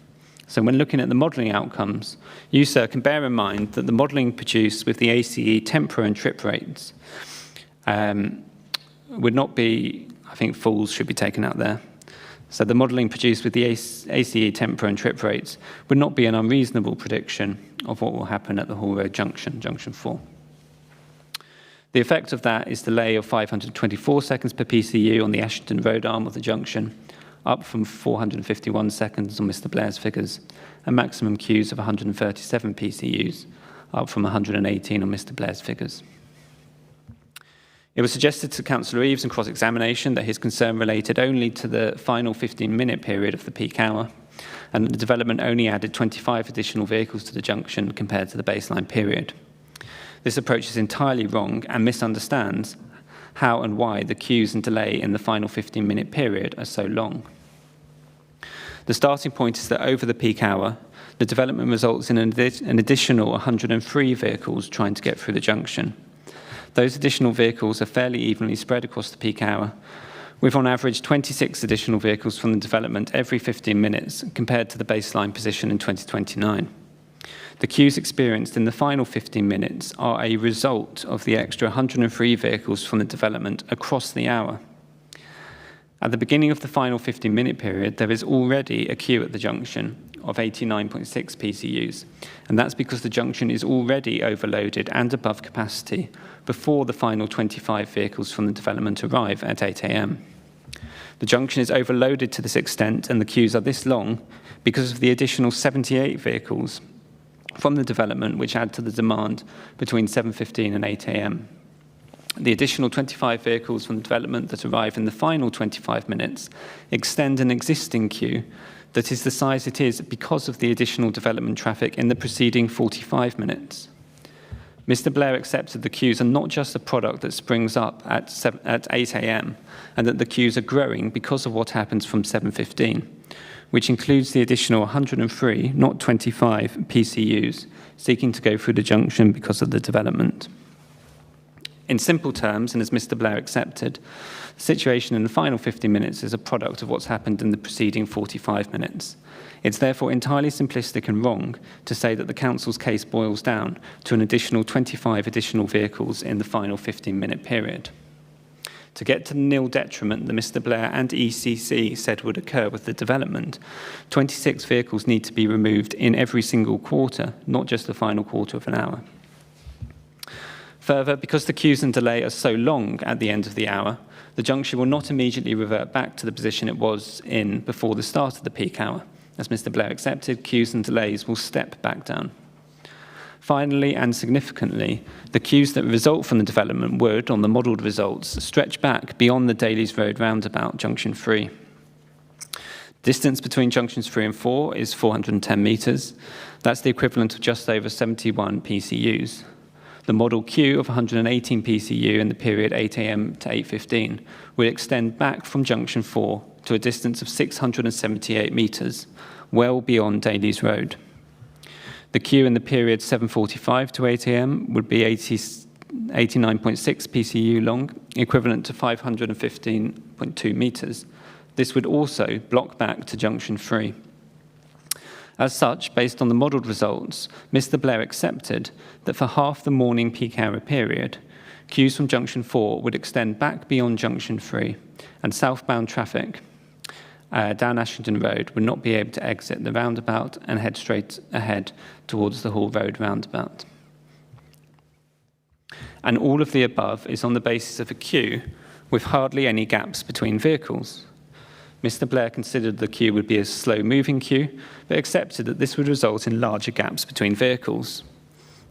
E: So when looking at the modelling outcomes, you, sir, can bear in mind that the modelling produced with the ACE temporal and trip rates would not be, I think falls should be taken out there. So the modelling produced with the ACE temporal and trip rates would not be an unreasonable prediction of what will happen at the Hall Road junction, junction 4. The effect of that is delay of 524 seconds per PCU on the Ashington Road arm of the junction, up from 451 seconds on Mr. Blair's figures, and maximum queues of 137 PCUs, up from 118 on Mr. Blair's figures. It was suggested to Councillor Eaves in cross-examination that his concern related only to the final 15-minute period of the peak hour, and that the development only added 25 additional vehicles to the junction compared to the baseline period. This approach is entirely wrong and misunderstands how and why the queues and delay in the final 15-minute period are so long. The starting point is that over the peak hour, the development results in an additional 103 vehicles trying to get through the junction. Those additional vehicles are fairly evenly spread across the peak hour, with on average 26 additional vehicles from the development every 15 minutes compared to the baseline position in 2029. The queues experienced in the final 15 minutes are a result of the extra 103 vehicles from the development across the hour. At the beginning of the final 15-minute period, there is already a queue at the junction of 89.6 PCUs, and that's because the junction is already overloaded and above capacity before the final 25 vehicles from the development arrive at 8 a.m. The junction is overloaded to this extent and the queues are this long because of the additional 78 vehicles from the development which add to the demand between 7:15 and 8 a.m. The additional 25 vehicles from the development that arrive in the final 25 minutes extend an existing queue that is the size it is because of the additional development traffic in the preceding 45 minutes. Mr. Blair accepted the queues are not just a product that springs up at 8 a.m. and that the queues are growing because of what happens from 7:15, which includes the additional 103, not 25, PCUs seeking to go through the junction because of the development. In simple terms, and as Mr. Blair accepted, the situation in the final 50 minutes is a product of what's happened in the preceding 45 minutes. It's therefore entirely simplistic and wrong to say that the council's case boils down to an additional 25 additional vehicles in the final 15-minute period. To get to the nil detriment that Mr. Blair and ECC said would occur with the development, 26 vehicles need to be removed in every single quarter, not just the final quarter of an hour. Further, because the queues and delay are so long at the end of the hour, the junction will not immediately revert back to the position it was in before the start of the peak hour. As Mr. Blair accepted, queues and delays will step back down. Finally, and significantly, the queues that result from the development would, on the modelled results, stretch back beyond the Dailies Road roundabout, Junction 3. Distance between Junctions 3 and 4 is 410 metres. That's the equivalent of just over 71 PCUs. The model queue of 118 PCU in the period 8 a.m. to 8:15 will extend back from Junction 4 to a distance of 678 metres, well beyond Dailies Road. The queue in the period 7:45 to 8 a.m. would be 89.6 PCU long, equivalent to 515.2 metres. This would also block back to Junction 3. As such, based on the modelled results, Mr. Blair accepted that for half the morning peak hour period, queues from Junction 4 would extend back beyond Junction 3, and southbound traffic down Ashington Road would not be able to exit the roundabout and head straight ahead towards the Hall Road roundabout. And all of the above is on the basis of a queue with hardly any gaps between vehicles. Mr. Blair considered the queue would be a slow-moving queue, but accepted that this would result in larger gaps between vehicles.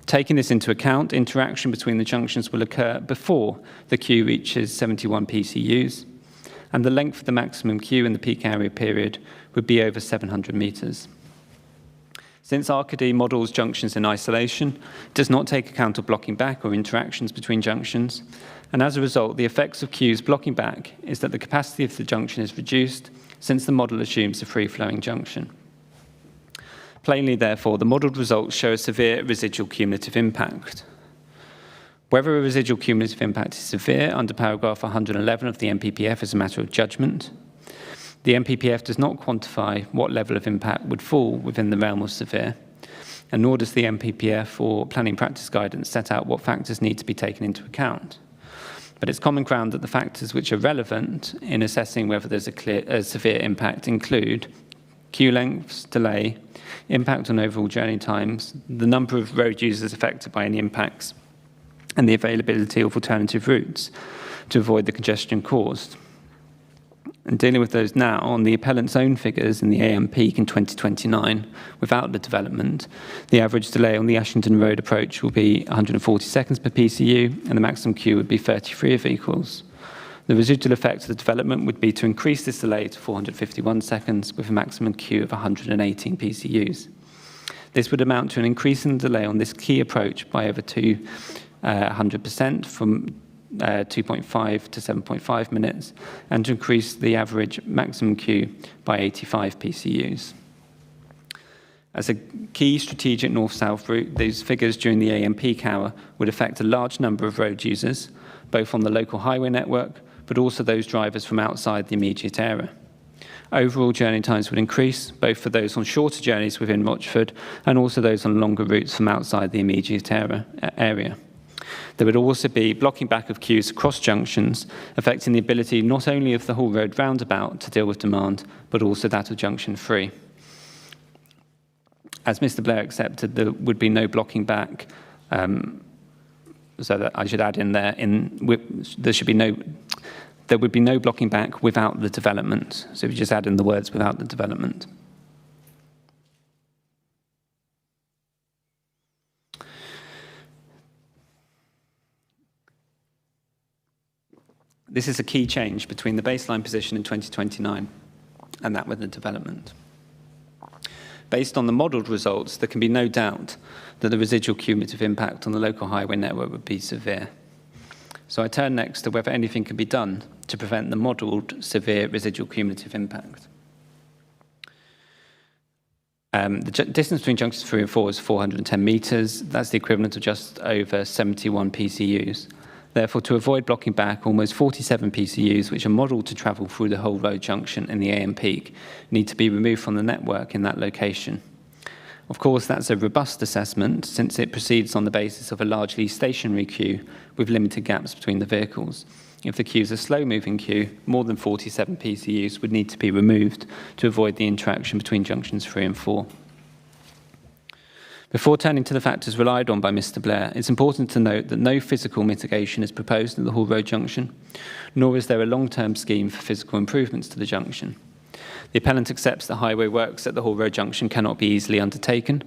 E: Taking this into account, interaction between the junctions will occur before the queue reaches 71 PCUs, and the length of the maximum queue in the peak area period would be over 700 metres. Since RDC models junctions in isolation, it does not take account of blocking back or interactions between junctions, and as a result, the effects of queues blocking back is that the capacity of the junction is reduced, since the model assumes a free-flowing junction. Plainly, therefore, the modelled results show a severe residual cumulative impact. Whether a residual cumulative impact is severe under paragraph 111 of the MPPF is a matter of judgment. The MPPF does not quantify what level of impact would fall within the realm of severe, and nor does the MPPF or planning practice guidance set out what factors need to be taken into account. But it's common ground that the factors which are relevant in assessing whether there's a severe impact include queue lengths, delay, impact on overall journey times, the number of road users affected by any impacts, and the availability of alternative routes to avoid the congestion caused. And dealing with those now, on the appellant's own figures in the AM peak in 2029, without the development, the average delay on the Ashington Road approach will be 140 seconds per PCU, and the maximum queue would be 33 vehicles. The residual effect of the development would be to increase this delay to 451 seconds with a maximum queue of 118 PCUs. This would amount to an increase in the delay on this key approach by over 200% from 2.5 to 7.5 minutes, and to increase the average maximum queue by 85 PCUs. As a key strategic north-south route, these figures during the AM peak hour would affect a large number of road users, both on the local highway network, but also those drivers from outside the immediate area. Overall journey times would increase, both for those on shorter journeys within Rochford and also those on longer routes from outside the immediate area. There would also be blocking back of queues across junctions, affecting the ability not only of the Hall Road roundabout to deal with demand, but also that of Junction 3. As Mr Blair accepted, there would be no blocking back, so that I should add in there, there would be no blocking back without the development. So we just add in the words without the development. This is a key change between the baseline position in 2029 and that with the development. Based on the modelled results, there can be no doubt that the residual cumulative impact on the local highway network would be severe. So I turn next to whether anything can be done to prevent the modelled severe residual cumulative impact. The distance between junctions 3 and 4 is 410 metres. That's the equivalent of just over 71 PCUs. Therefore, to avoid blocking back, almost 47 PCUs, which are modelled to travel through the whole road junction in the AM peak, need to be removed from the network in that location. Of course, that's a robust assessment, since it proceeds on the basis of a largely stationary queue with limited gaps between the vehicles. If the queue is a slow-moving queue, more than 47 PCUs would need to be removed to avoid the interaction between junctions 3 and 4. Before turning to the factors relied on by Mr Blair, it's important to note that no physical mitigation is proposed at the Hall Road junction, nor is there a long-term scheme for physical improvements to the junction. The appellant accepts that highway works at the Hall Road junction cannot be easily undertaken.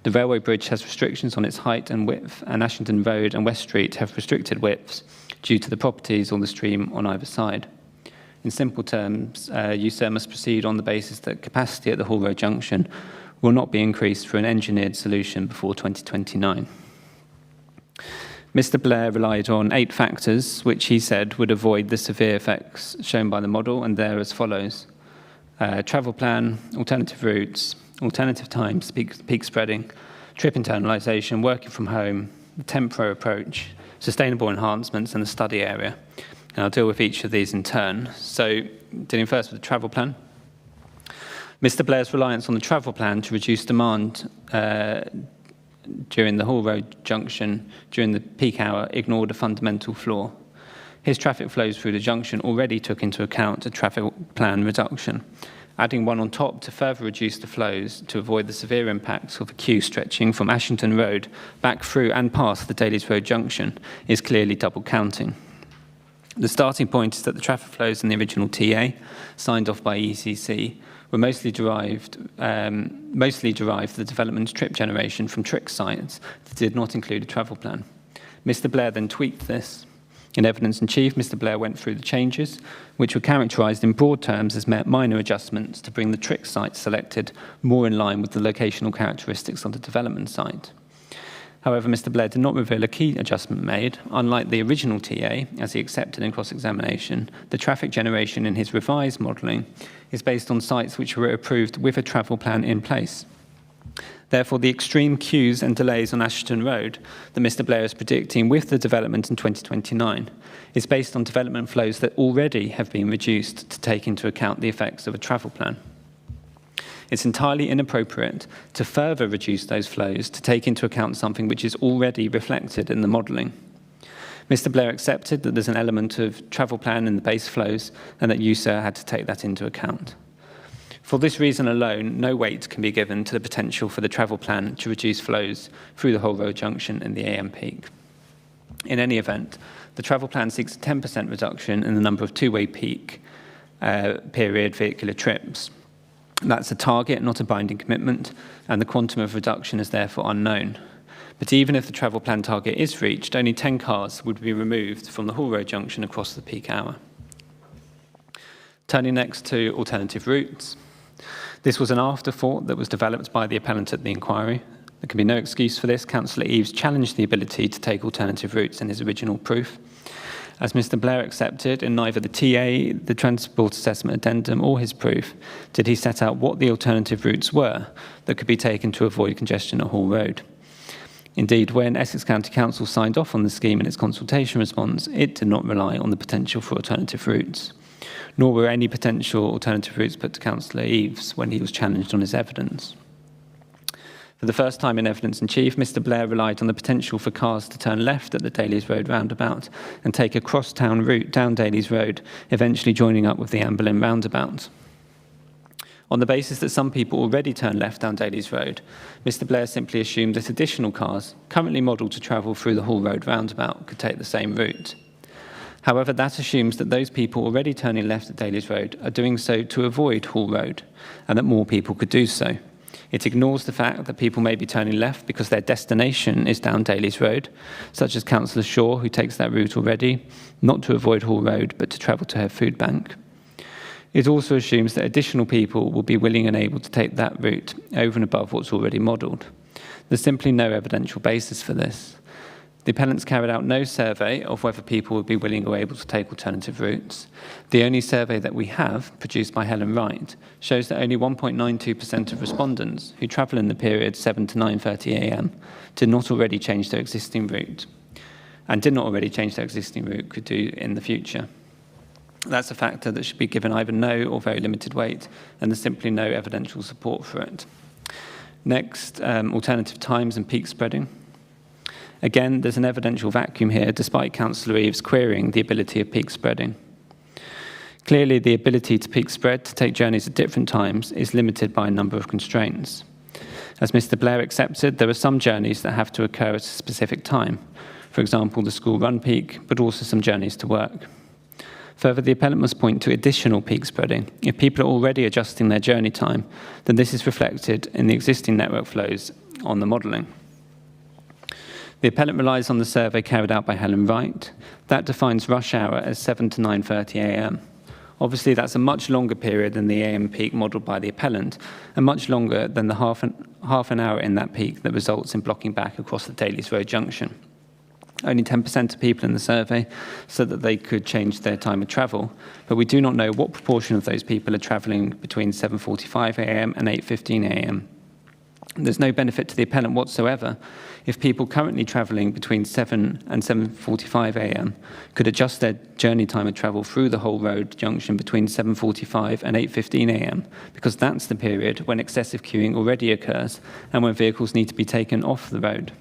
E: The railway bridge has restrictions on its height and width, and Ashington Road and West Street have restricted widths due to the properties on the stream on either side. In simple terms, you, sir, must proceed on the basis that capacity at the Hall Road junction will not be increased through an engineered solution before 2029. Mr Blair relied on 8 factors, which he said would avoid the severe effects shown by the model, and they're as follows. Travel plan, alternative routes, alternative times, peak spreading, trip internalisation, working from home, the tempo approach, sustainable enhancements, and the study area. And I'll deal with each of these in turn. So, dealing first with the travel plan. Mr Blair's reliance on the travel plan to reduce demand during the Hall Road junction during the peak hour ignored a fundamental flaw. His traffic flows through the junction already took into account a traffic plan reduction. Adding one on top to further reduce the flows to avoid the severe impacts of a queue stretching from Ashington Road back through and past the Dailies Road junction is clearly double counting. The starting point is that the traffic flows in the original TA, signed off by ECC, were mostly derived the development trip generation from trick sites that did not include a travel plan. Mr Blair then tweaked this. In evidence in chief, Mr Blair went through the changes, which were characterised in broad terms as minor adjustments to bring the trick site selected more in line with the locational characteristics of the development site. However, Mr Blair did not reveal a key adjustment made. Unlike the original TA, as he accepted in cross-examination, the traffic generation in his revised modelling is based on sites which were approved with a travel plan in place. Therefore, the extreme queues and delays on Ashington Road that Mr Blair is predicting with the development in 2029 is based on development flows that already have been reduced to take into account the effects of a travel plan. It's entirely inappropriate to further reduce those flows to take into account something which is already reflected in the modelling. Mr Blair accepted that there's an element of travel plan in the base flows and that you, sir, had to take that into account. For this reason alone, no weight can be given to the potential for the travel plan to reduce flows through the whole road junction in the AM peak. In any event, the travel plan seeks a 10% reduction in the number of two-way peak period vehicular trips. That's a target, not a binding commitment, and the quantum of reduction is therefore unknown. But even if the travel plan target is reached, only 10 cars would be removed from the Hall Road junction across the peak hour. Turning next to alternative routes. This was an afterthought that was developed by the appellant at the inquiry. There can be no excuse for this. Councillor Eaves challenged the ability to take alternative routes in his original proof. As Mr Blair accepted, in neither the TA, the Transport Assessment Addendum or his proof did he set out what the alternative routes were that could be taken to avoid congestion at Hall Road. Indeed, when Essex County Council signed off on the scheme in its consultation response, it did not rely on the potential for alternative routes, nor were any potential alternative routes put to Councillor Eaves when he was challenged on his evidence. For the first time in evidence in chief, Mr Blair relied on the potential for cars to turn left at the Dailies Road roundabout and take a cross-town route down Dailies Road, eventually joining up with the Anne Boleyn roundabout. On the basis that some people already turn left down Dailies Road, Mr Blair simply assumed that additional cars, currently modelled to travel through the Hall Road roundabout, could take the same route. However, that assumes that those people already turning left at Dailies Road are doing so to avoid Hall Road, and that more people could do so. It ignores the fact that people may be turning left because their destination is down Dailies Road, such as Councillor Shaw, who takes that route already, not to avoid Hall Road, but to travel to her food bank. It also assumes that additional people will be willing and able to take that route over and above what's already modelled. There's simply no evidential basis for this. The appellants carried out no survey of whether people would be willing or able to take alternative routes. The only survey that we have, produced by Helen Wright, shows that only 1.92% of respondents who travel in the period 7 to 9:30 a.m. did not already change their existing route, and did not already change their existing route could do in the future. That's a factor that should be given either no or very limited weight, and there's simply no evidential support for it. Next, alternative times and peak spreading. Again, there's an evidential vacuum here, despite Councillor Eaves querying the ability of peak spreading. Clearly, the ability to peak spread to take journeys at different times is limited by a number of constraints. As Mr Blair accepted, there are some journeys that have to occur at a specific time, for example, the school run peak, but also some journeys to work. Further, the appellant must point to additional peak spreading. If people are already adjusting their journey time, then this is reflected in the existing network flows on the modelling. The appellant relies on the survey carried out by Helen Wright. That defines rush hour as 7 to 9:30 a.m. Obviously, that's a much longer period than the AM peak modelled by the appellant, and much longer than the half an hour in that peak that results in blocking back across the Dailies Road junction. Only 10% of people in the survey said that they could change their time of travel, but we do not know what proportion of those people are travelling between 7:45 a.m. and 8:15 a.m. There's no benefit to the appellant whatsoever if people currently travelling between 7 and 7:45 a.m. could adjust their journey time of travel through the Hall Road junction between 7:45 and 8:15 a.m. because that's the period when excessive queuing already occurs and when vehicles need to be taken off the road.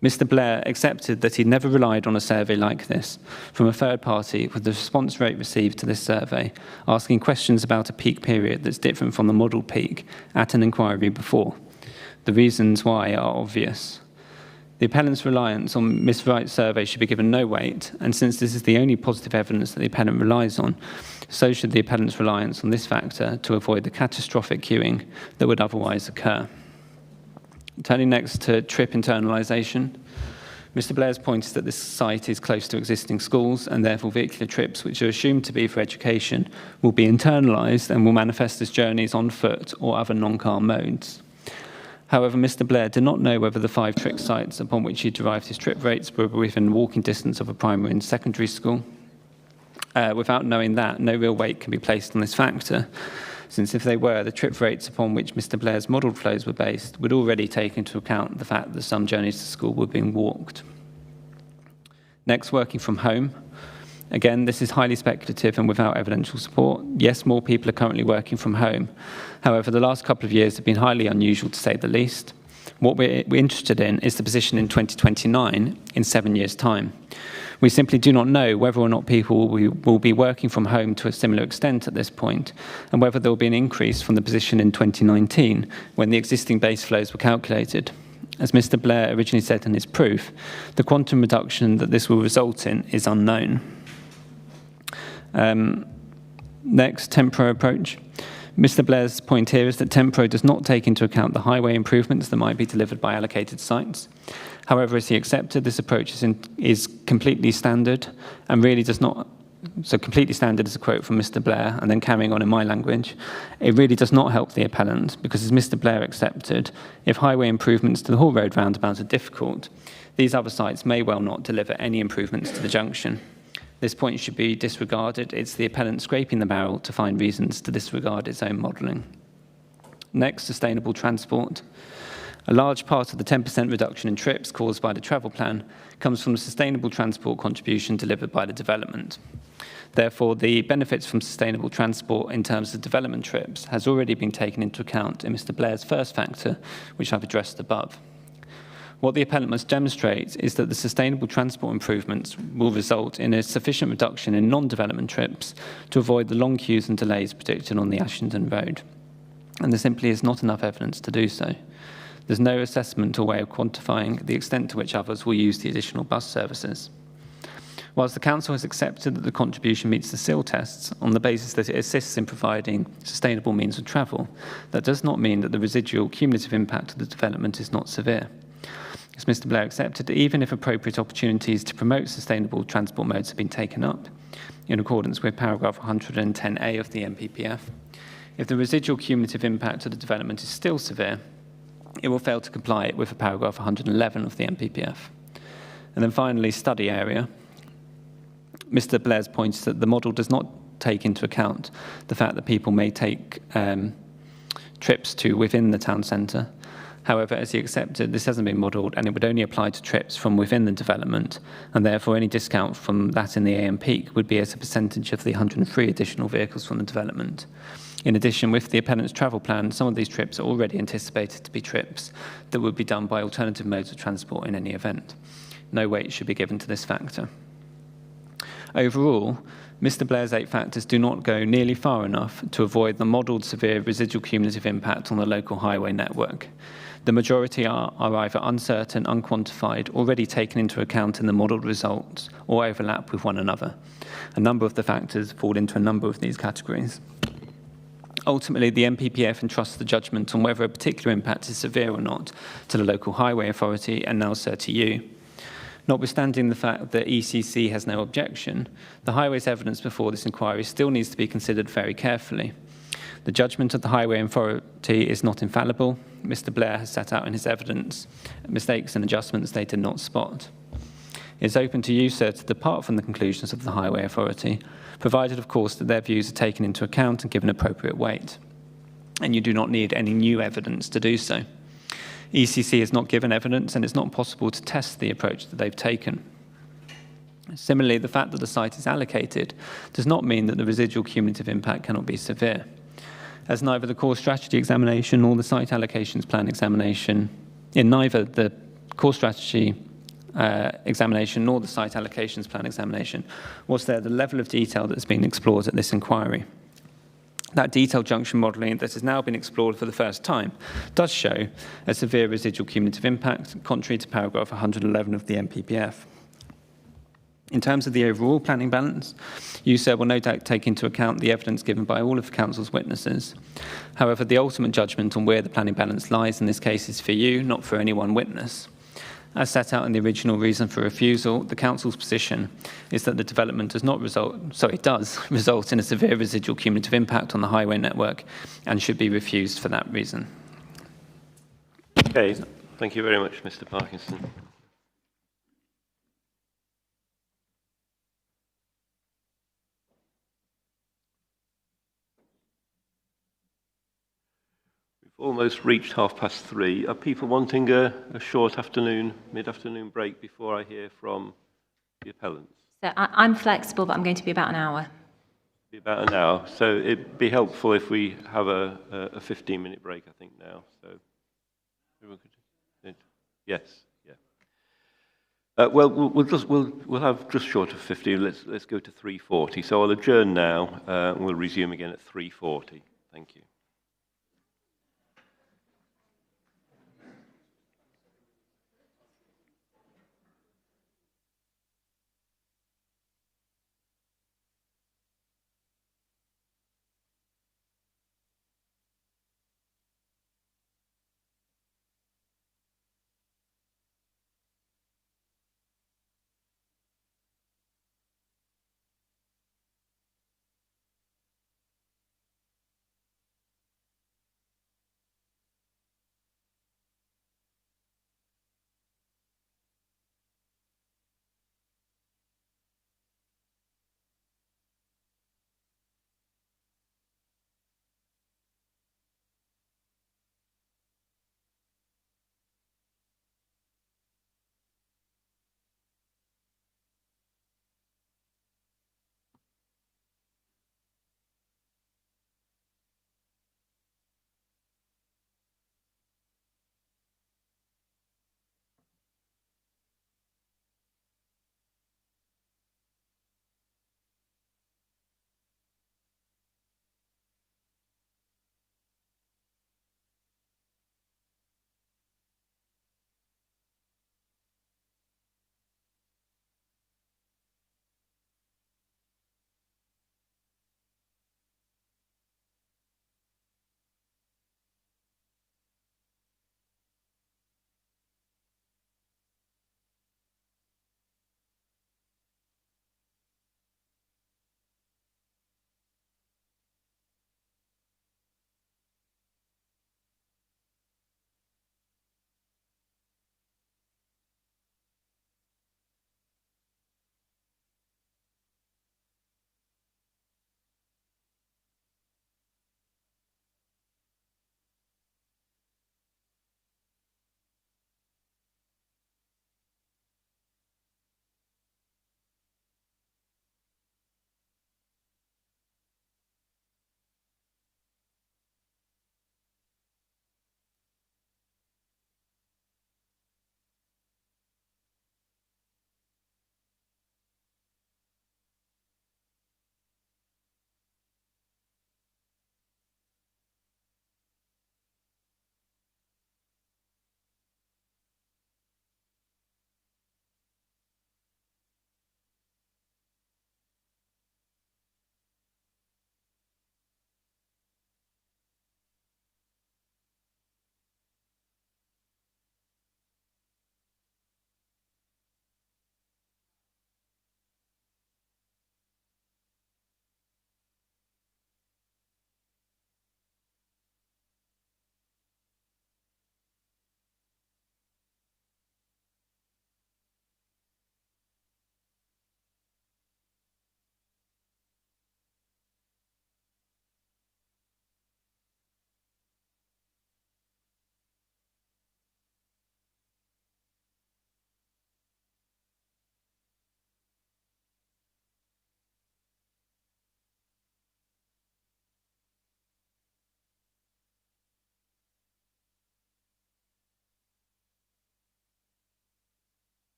E: Mr Blair accepted that he'd never relied on a survey like this from a third party with the response rate received to this survey, asking questions about a peak period that's different from the model peak at an inquiry before. The reasons why are obvious. The appellant's reliance on Ms Wright's survey should be given no weight, and since this is the only positive evidence that the appellant relies on, so should the appellant's reliance on this factor to avoid the catastrophic queuing that would otherwise occur. Turning next to trip internalisation. Mr Blair's point is that this site is close to existing schools and therefore vehicular trips, which are assumed to be for education, will be internalised and will manifest as journeys on foot or other non-car modes. However, Mr Blair did not know whether the 5 trick sites upon which he derived his trip rates were within walking distance of a primary and secondary school. Without knowing that, no real weight can be placed on this factor, since if they were, the trip rates upon which Mr Blair's modelled flows were based would already take into account the fact that some journeys to school were being walked. Next, working from home. Again, this is highly speculative and without evidential support. Yes, more people are currently working from home. However, the last couple of years have been highly unusual, to say the least. What we're interested in is the position in 2029, in 7 years' time. We simply do not know whether or not people will be working from home to a similar extent at this point, and whether there will be an increase from the position in 2019, when the existing base flows were calculated. As Mr Blair originally said in his proof, the quantum reduction that this will result in is unknown. Next, Tempro approach. Mr. Blair's point here is that Tempro does not take into account the highway improvements that might be delivered by allocated sites. However, as he accepted, this approach is completely standard and really does not, so completely standard is a quote from Mr. Blair, and then carrying on in my language, it really does not help the appellant because as Mr. Blair accepted, if highway improvements to the Hall Road roundabout are difficult, these other sites may well not deliver any improvements to the junction. This point should be disregarded. It's the appellant scraping the barrel to find reasons to disregard its own modelling. Next, sustainable transport. A large part of the 10% reduction in trips caused by the travel plan comes from the sustainable transport contribution delivered by the development. Therefore, the benefits from sustainable transport in terms of development trips has already been taken into account in Mr. Blair's first factor, which I've addressed above. What the appellant must demonstrate is that the sustainable transport improvements will result in a sufficient reduction in non-development trips to avoid the long queues and delays predicted on the Ashenden Road. And there simply is not enough evidence to do so. There's no assessment or way of quantifying the extent to which others will use the additional bus services. Whilst the Council has accepted that the contribution meets the SIL tests on the basis that it assists in providing sustainable means of travel, that does not mean that the residual cumulative impact of the development is not severe. As Mr. Blair accepted, even if appropriate opportunities to promote sustainable transport modes have been taken up, in accordance with paragraph 110A of the MPPF, if the residual cumulative impact of the development is still severe, it will fail to comply with paragraph 111 of the MPPF. And then finally, study area. Mr. Blair's point is that the model does not take into account the fact that people may take trips to within the town centre. However, as he accepted, this hasn't been modelled and it would only apply to trips from within the development, and therefore any discount from that in the AM peak would be as a percentage of the 103 additional vehicles from the development. In addition, with the appellant's travel plan, some of these trips are already anticipated to be trips that would be done by alternative modes of transport in any event. No weight should be given to this factor. Overall, Mr. Blair's 8 factors do not go nearly far enough to avoid the modelled severe residual cumulative impact on the local highway network. The majority are either uncertain, unquantified, already taken into account in the modelled results, or overlap with one another. A number of the factors fall into a number of these categories. Ultimately, the MPPF entrusts the judgment on whether a particular impact is severe or not to the local highway authority, and now, sir, to you. Notwithstanding the fact that ECC has no objection, the highways evidence before this inquiry still needs to be considered very carefully. The judgment of the highway authority is not infallible. Mr. Blair has set out in his evidence mistakes and adjustments they did not spot. It is open to you, sir, to depart from the conclusions of the highway authority, provided, of course, that their views are taken into account and given appropriate weight. And you do not need any new evidence to do so. ECC has not given evidence, and it's not possible to test the approach that they've taken. Similarly, the fact that the site is allocated does not mean that the residual cumulative impact cannot be severe, as neither the core strategy examination nor the site allocations plan examination, in neither the core strategy examination nor the site allocations plan examination, was there the level of detail that has been explored at this inquiry. That detailed junction modelling that has now been explored for the first time does show a severe residual cumulative impact, contrary to paragraph 111 of the MPPF. In terms of the overall planning balance, you, sir, will no doubt take into account the evidence given by all of the Council's witnesses. However, the ultimate judgment on where the planning balance lies in this case is for you, not for any one witness. As set out in the original reason for refusal, the Council's position is that the development does result in a severe residual cumulative impact on the highway network and should be refused for that reason.
A: Okay, thank you very much, Mr. Parkinson. Almost reached 3:30. Are people wanting a short afternoon, mid-afternoon break before I hear from the appellants?
B: So I'm flexible, but I'm going to be about an hour.
A: Be about an hour. So it'd be helpful if we have a 15-minute break, I think, now. So everyone could, yes, yeah. Well, we'll have just short of 15. Let's go to 3:40. So I'll adjourn now, and we'll resume again at 3:40. Thank you.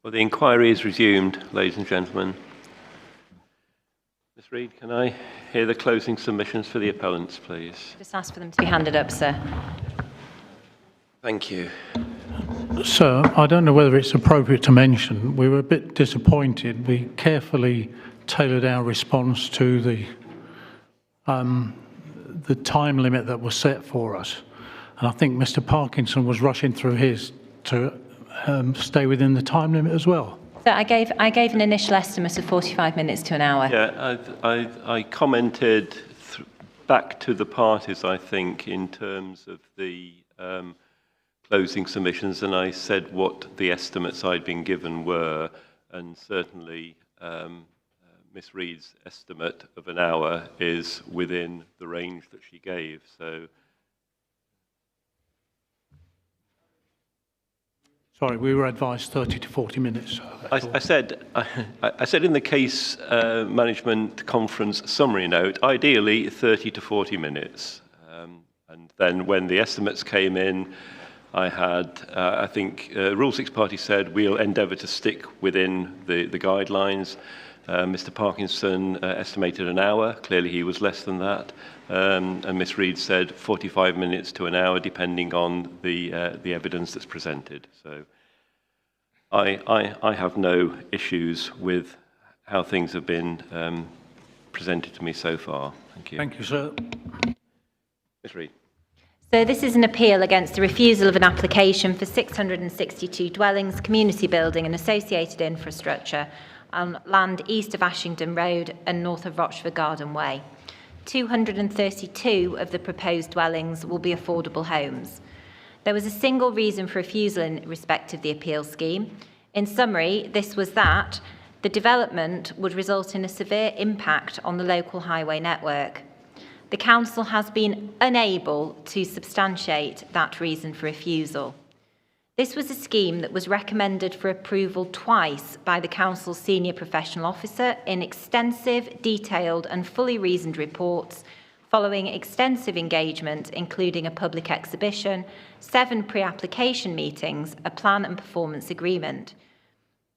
A: Well, the inquiry is resumed, ladies and gentlemen. Ms Reid, can I hear the closing submissions for the appellants, please?
B: Just ask for them to be handed up, sir.
A: Thank you.
D: Sir, I don't know whether it's appropriate to mention, we were a bit disappointed. We carefully tailored our response to the time limit that was set for us. And I think Mr Parkinson was rushing through his to stay within the time limit as well.
B: So I gave an initial estimate of 45 minutes to an hour.
A: Yeah, I commented back to the parties, I think, in terms of the closing submissions, and I said what the estimates I'd been given were, and certainly Miss Reid's estimate of an hour is within the range that she gave. So,
D: sorry, we were advised 30 to 40 minutes.
A: I said in the case management conference summary note, ideally 30 to 40 minutes, and then when the estimates came in, I had, I think, Rule 6 party said we'll endeavour to stick within the guidelines. Mr Parkinson estimated an hour. Clearly he was less than that. And Miss Reid said 45 minutes to an hour, depending on the evidence that's presented. So I have no issues with how things have been presented to me so far. Thank you.
D: Thank you, sir.
A: Ms Reid.
B: So this is an appeal against the refusal of an application for 662 dwellings, community building and associated infrastructure on land east of Ashington Road and north of Rochford Garden Way. 232 of the proposed dwellings will be affordable homes. There was a single reason for refusal in respect of the appeal scheme. In summary, this was that the development would result in a severe impact on the local highway network. The council has been unable to substantiate that reason for refusal. This was a scheme that was recommended for approval twice by the council's senior professional officer in extensive, detailed and fully reasoned reports following extensive engagement, including a public exhibition, 7 pre-application meetings, a plan and performance agreement.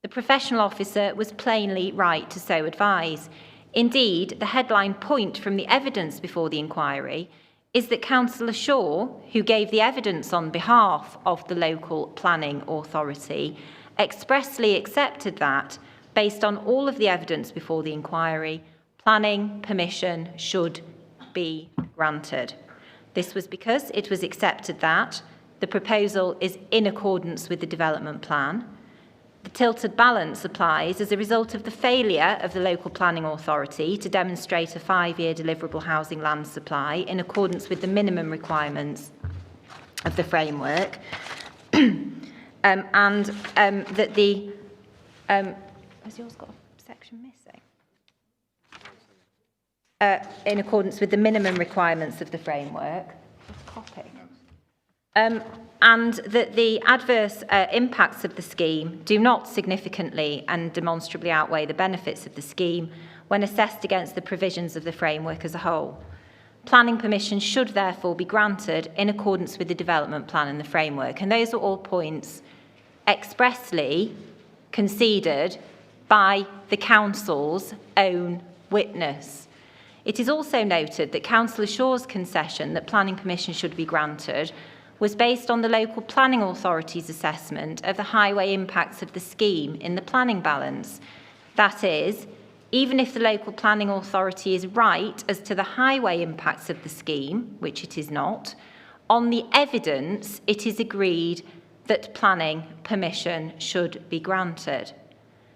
B: The professional officer was plainly right to so advise. Indeed, the headline point from the evidence before the inquiry is that Councillor Shaw, who gave the evidence on behalf of the local planning authority, expressly accepted that, based on all of the evidence before the inquiry, planning permission should be granted. This was because it was accepted that the proposal is in accordance with the development plan. The tilted balance applies as a result of the failure of the local planning authority to demonstrate a 5-year deliverable housing land supply in accordance with the minimum requirements of the framework, and that the has yours got a section missing? In accordance with the minimum requirements of the framework. Copy. And that the adverse impacts of the scheme do not significantly and demonstrably outweigh the benefits of the scheme when assessed against the provisions of the framework as a whole. Planning permission should therefore be granted in accordance with the development plan and the framework. And those are all points expressly conceded by the council's own witness. It is also noted that Councillor Shaw's concession that planning permission should be granted was based on the local planning authority's assessment of the highway impacts of the scheme in the planning balance. That is, even if the local planning authority is right as to the highway impacts of the scheme, which it is not, on the evidence it is agreed that planning permission should be granted.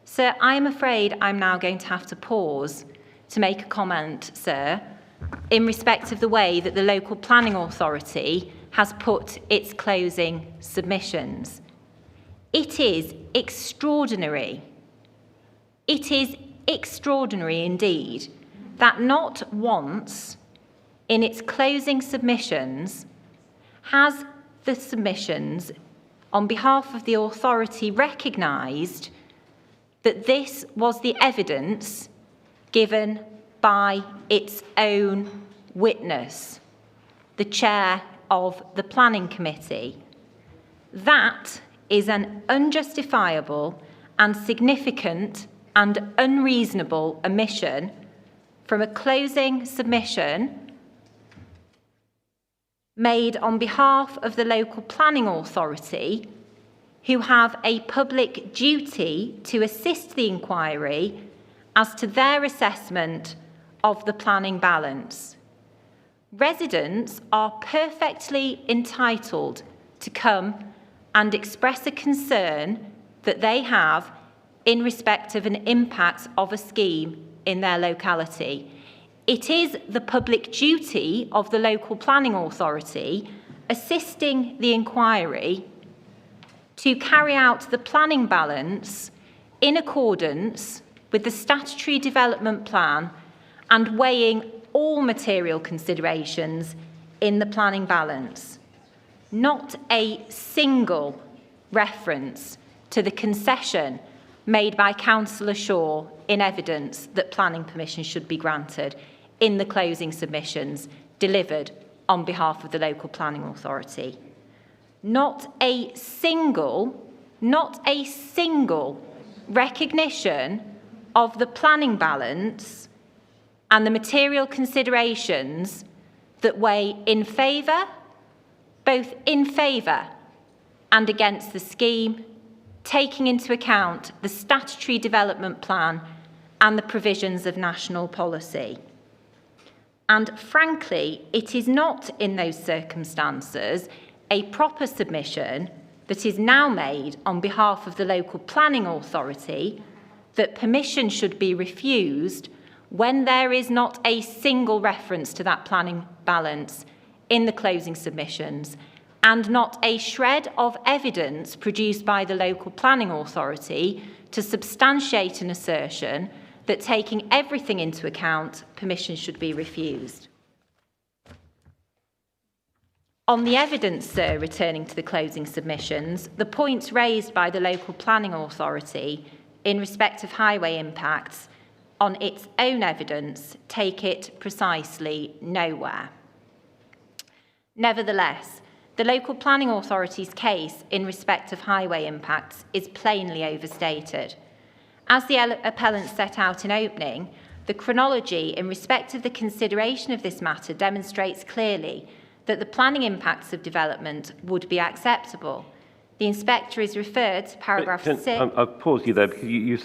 B: Sir, I am afraid I'm now going to have to pause to make a comment, sir, in respect of the way that the local planning authority has put its closing submissions. It is extraordinary. It is extraordinary indeed that not once in its closing submissions has the submissions on behalf of the authority recognised that this was the evidence given by its own witness, the chair of the planning committee. That is an unjustifiable and significant and unreasonable omission from a closing submission made on behalf of the local planning authority, who have a public duty to assist the inquiry as to their assessment of the planning balance. Residents are perfectly entitled to come and express a concern that they have in respect of an impact of a scheme in their locality. It is the public duty of the local planning authority assisting the inquiry to carry out the planning balance in accordance with the statutory development plan and weighing all material considerations in the planning balance. Not a single reference to the concession made by Councillor Shaw in evidence that planning permission should be granted in the closing submissions delivered on behalf of the local planning authority. Not a single recognition of the planning balance and the material considerations that weigh in favour, both in favour and against the scheme, taking into account the statutory development plan and the provisions of national policy. And frankly, it is not in those circumstances a proper submission that is now made on behalf of the local planning authority that permission should be refused when there is not a single reference to that planning balance in the closing submissions and not a shred of evidence produced by the local planning authority to substantiate an assertion that, taking everything into account, permission should be refused. On the evidence, sir, returning to the closing submissions, the points raised by the local planning authority in respect of highway impacts on its own evidence take it precisely nowhere. Nevertheless, the local planning authority's case in respect of highway impacts is plainly overstated. As the appellants set out in opening, the chronology in respect of the consideration of this matter demonstrates clearly that the planning impacts of development would be acceptable. The inspector is referred to paragraph 6.
A: I've paused you there because you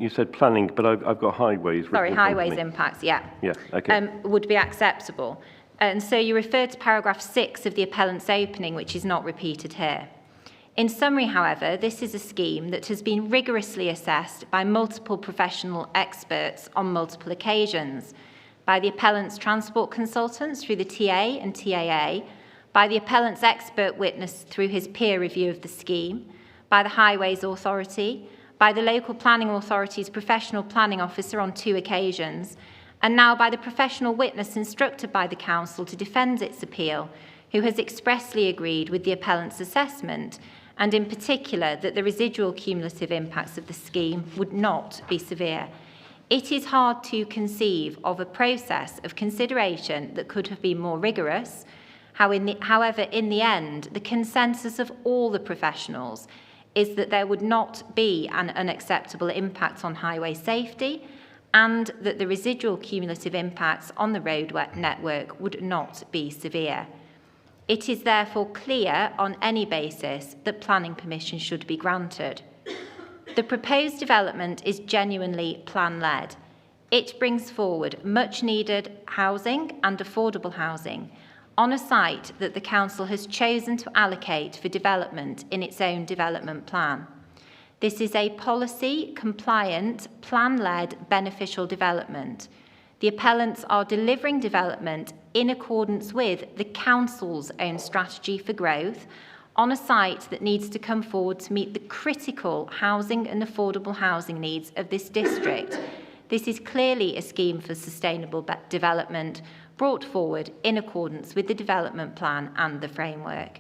A: said planning, but I've got highways.
B: Sorry, highways impacts, yeah.
A: Yeah, okay.
B: Would be acceptable. And so you referred to paragraph 6 of the appellant's opening, which is not repeated here. In summary, however, this is a scheme that has been rigorously assessed by multiple professional experts on multiple occasions, by the appellant's transport consultants through the TA and TAA, by the appellant's expert witness through his peer review of the scheme, by the Highways Authority, by the local planning authority's professional planning officer on 2 occasions, and now by the professional witness instructed by the council to defend its appeal, who has expressly agreed with the appellant's assessment, and in particular that the residual cumulative impacts of the scheme would not be severe. It is hard to conceive of a process of consideration that could have been more rigorous. However, in the end, the consensus of all the professionals is that there would not be an unacceptable impact on highway safety and that the residual cumulative impacts on the road network would not be severe. It is therefore clear on any basis that planning permission should be granted. The proposed development is genuinely plan-led. It brings forward much-needed housing and affordable housing on a site that the council has chosen to allocate for development in its own development plan. This is a policy-compliant, plan-led, beneficial development. The appellants are delivering development in accordance with the council's own strategy for growth on a site that needs to come forward to meet the critical housing and affordable housing needs of this district. This is clearly a scheme for sustainable development brought forward in accordance with the development plan and the framework.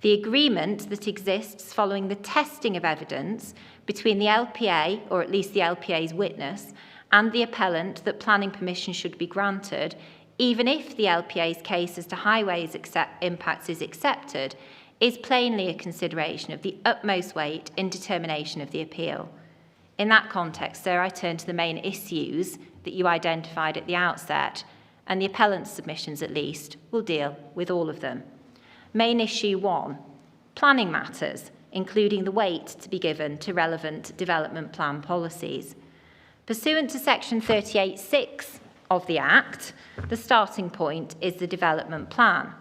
B: The agreement that exists following the testing of evidence between the LPA, or at least the LPA's witness, and the appellant that planning permission should be granted, even if the LPA's case as to highways impacts is accepted, is plainly a consideration of the utmost weight in determination of the appeal. In that context, sir, I turn to the main issues that you identified at the outset, and the appellant's submissions, at least, will deal with all of them. Main issue 1, planning matters, including the weight to be given to relevant development plan policies. Pursuant to section 38(6) of the Act, the starting point is the development plan.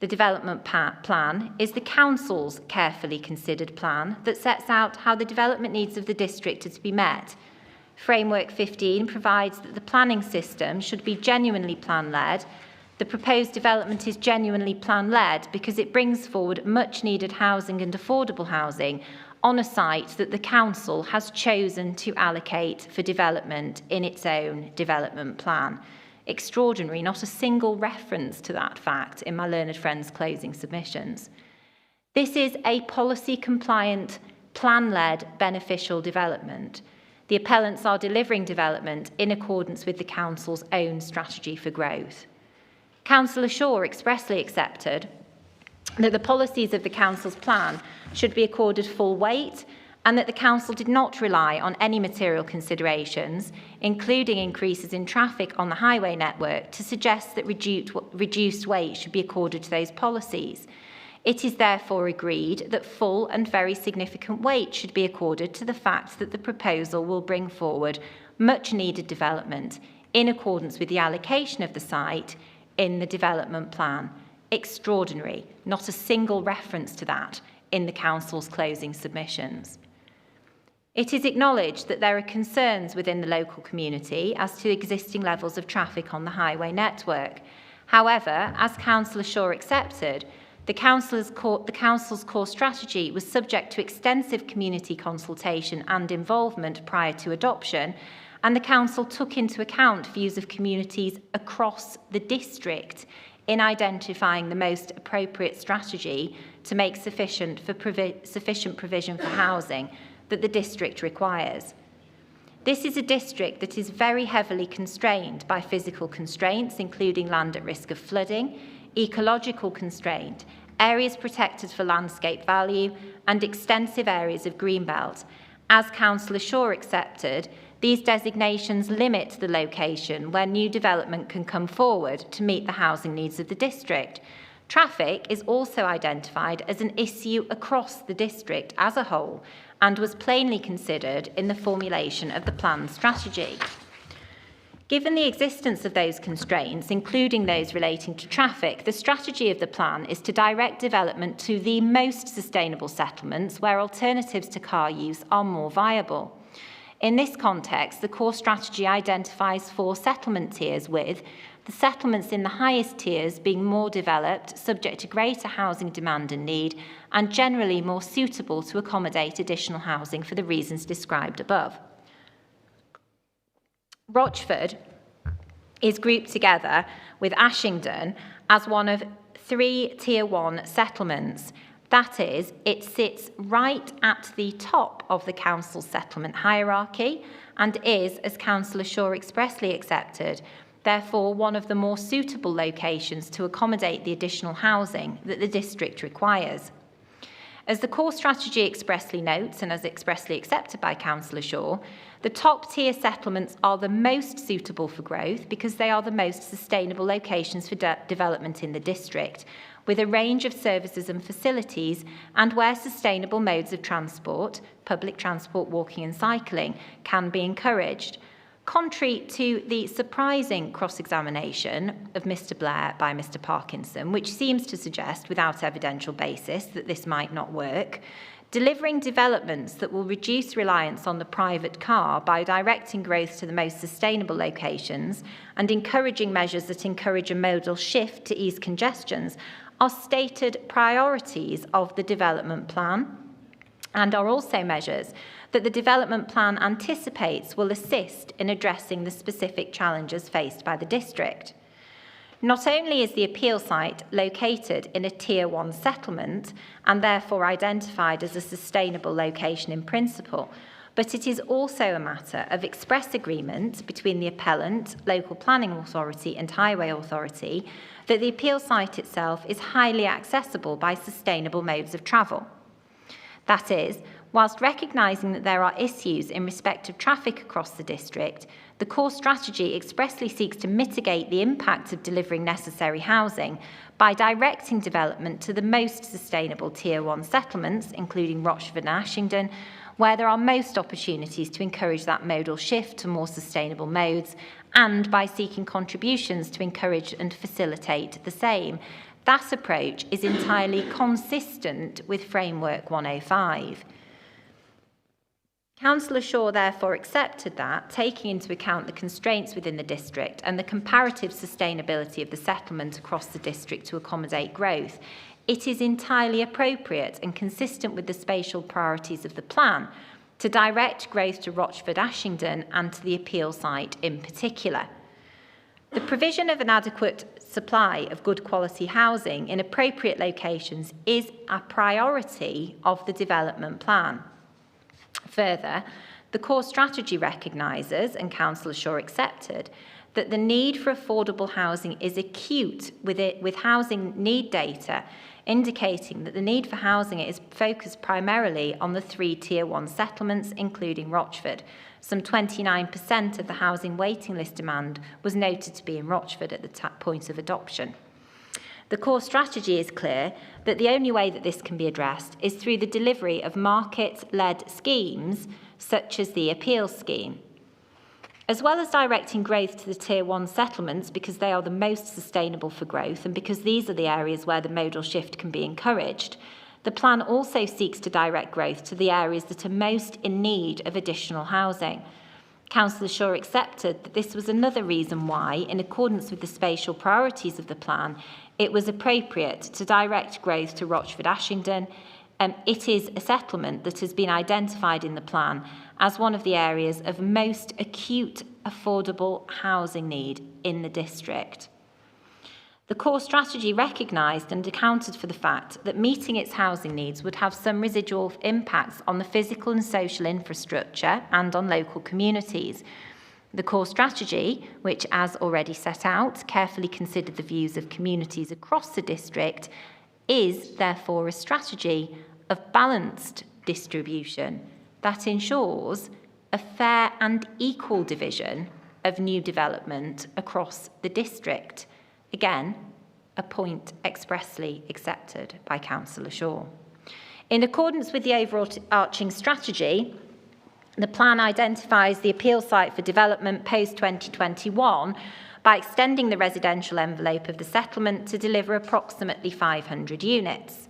B: The development plan is the council's carefully considered plan that sets out how the development needs of the district are to be met. Framework 15 provides that the planning system should be genuinely plan-led. The proposed development is genuinely plan-led because it brings forward much-needed housing and affordable housing on a site that the council has chosen to allocate for development in its own development plan. Extraordinary, not a single reference to that fact in my learned friend's closing submissions. This is a policy-compliant, plan-led, beneficial development. The appellants are delivering development in accordance with the council's own strategy for growth. Councillor Shaw expressly accepted that the policies of the council's plan should be accorded full weight and that the council did not rely on any material considerations, including increases in traffic on the highway network, to suggest that reduced weight should be accorded to those policies. It is therefore agreed that full and very significant weight should be accorded to the fact that the proposal will bring forward much needed development in accordance with the allocation of the site in the development plan. Extraordinary, not a single reference to that in the council's closing submissions. It is acknowledged that there are concerns within the local community as to existing levels of traffic on the highway network. However, as Councillor Shaw accepted, the council's core strategy was subject to extensive community consultation and involvement prior to adoption, and the council took into account views of communities across the district in identifying the most appropriate strategy to make sufficient provision for housing that the district requires. This is a district that is very heavily constrained by physical constraints, including land at risk of flooding, ecological constraint, areas protected for landscape value, and extensive areas of greenbelt. As Councillor Shaw accepted, these designations limit the location where new development can come forward to meet the housing needs of the district. Traffic is also identified as an issue across the district as a whole and was plainly considered in the formulation of the plan strategy. Given the existence of those constraints, including those relating to traffic, the strategy of the plan is to direct development to the most sustainable settlements where alternatives to car use are more viable. In this context, the core strategy identifies 4 settlement tiers, with the settlements in the highest tiers being more developed, subject to greater housing demand and need, and generally more suitable to accommodate additional housing for the reasons described above. Rochford is grouped together with Ashington as one of 3 Tier 1 settlements. That is, it sits right at the top of the council's settlement hierarchy and is, as Councillor Shaw expressly accepted, therefore one of the more suitable locations to accommodate the additional housing that the district requires. As the core strategy expressly notes, and as expressly accepted by Councillor Shaw, the top tier settlements are the most suitable for growth because they are the most sustainable locations for development in the district, with a range of services and facilities, and where sustainable modes of transport, public transport, walking and cycling, can be encouraged. Contrary to the surprising cross-examination of Mr. Blair by Mr. Parkinson, which seems to suggest, without evidential basis, that this might not work, delivering developments that will reduce reliance on the private car by directing growth to the most sustainable locations and encouraging measures that encourage a modal shift to ease congestions are stated priorities of the development plan and are also measures that the development plan anticipates will assist in addressing the specific challenges faced by the district. Not only is the appeal site located in a Tier 1 settlement and therefore identified as a sustainable location in principle, but it is also a matter of express agreement between the appellant, local planning authority and highway authority that the appeal site itself is highly accessible by sustainable modes of travel. That is, Whilst recognising that there are issues in respect of traffic across the district, the core strategy expressly seeks to mitigate the impact of delivering necessary housing by directing development to the most sustainable Tier 1 settlements, including Rochford and Ashington, where there are most opportunities to encourage that modal shift to more sustainable modes, and by seeking contributions to encourage and facilitate the same. That approach is entirely consistent with Framework 105. Councillor Shaw therefore accepted that, taking into account the constraints within the district and the comparative sustainability of the settlement across the district to accommodate growth, it is entirely appropriate and consistent with the spatial priorities of the plan to direct growth to Rochford Ashington and to the appeal site in particular. The provision of an adequate supply of good quality housing in appropriate locations is a priority of the development plan. Further, the core strategy recognises, and Councillor Shaw accepted, that the need for affordable housing is acute with housing need data indicating that the need for housing is focused primarily on the 3 Tier 1 settlements, including Rochford. Some 29% of the housing waiting list demand was noted to be in Rochford at the point of adoption. The core strategy is clear that the only way that this can be addressed is through the delivery of market-led schemes such as the appeal scheme. As well as directing growth to the Tier 1 settlements because they are the most sustainable for growth and because these are the areas where the modal shift can be encouraged, the plan also seeks to direct growth to the areas that are most in need of additional housing. Councillor Shaw accepted that this was another reason why, in accordance with the spatial priorities of the plan, it was appropriate to direct growth to Rochford Ashington. It is a settlement that has been identified in the plan as one of the areas of most acute affordable housing need in the district. The core strategy recognised and accounted for the fact that meeting its housing needs would have some residual impacts on the physical and social infrastructure and on local communities. The core strategy, which, as already set out, carefully considered the views of communities across the district, is therefore a strategy of balanced distribution that ensures a fair and equal division of new development across the district. Again, a point expressly accepted by Councillor Shaw. In accordance with the overarching strategy, the plan identifies the appeal site for development post-2021 by extending the residential envelope of the settlement to deliver approximately 500 units.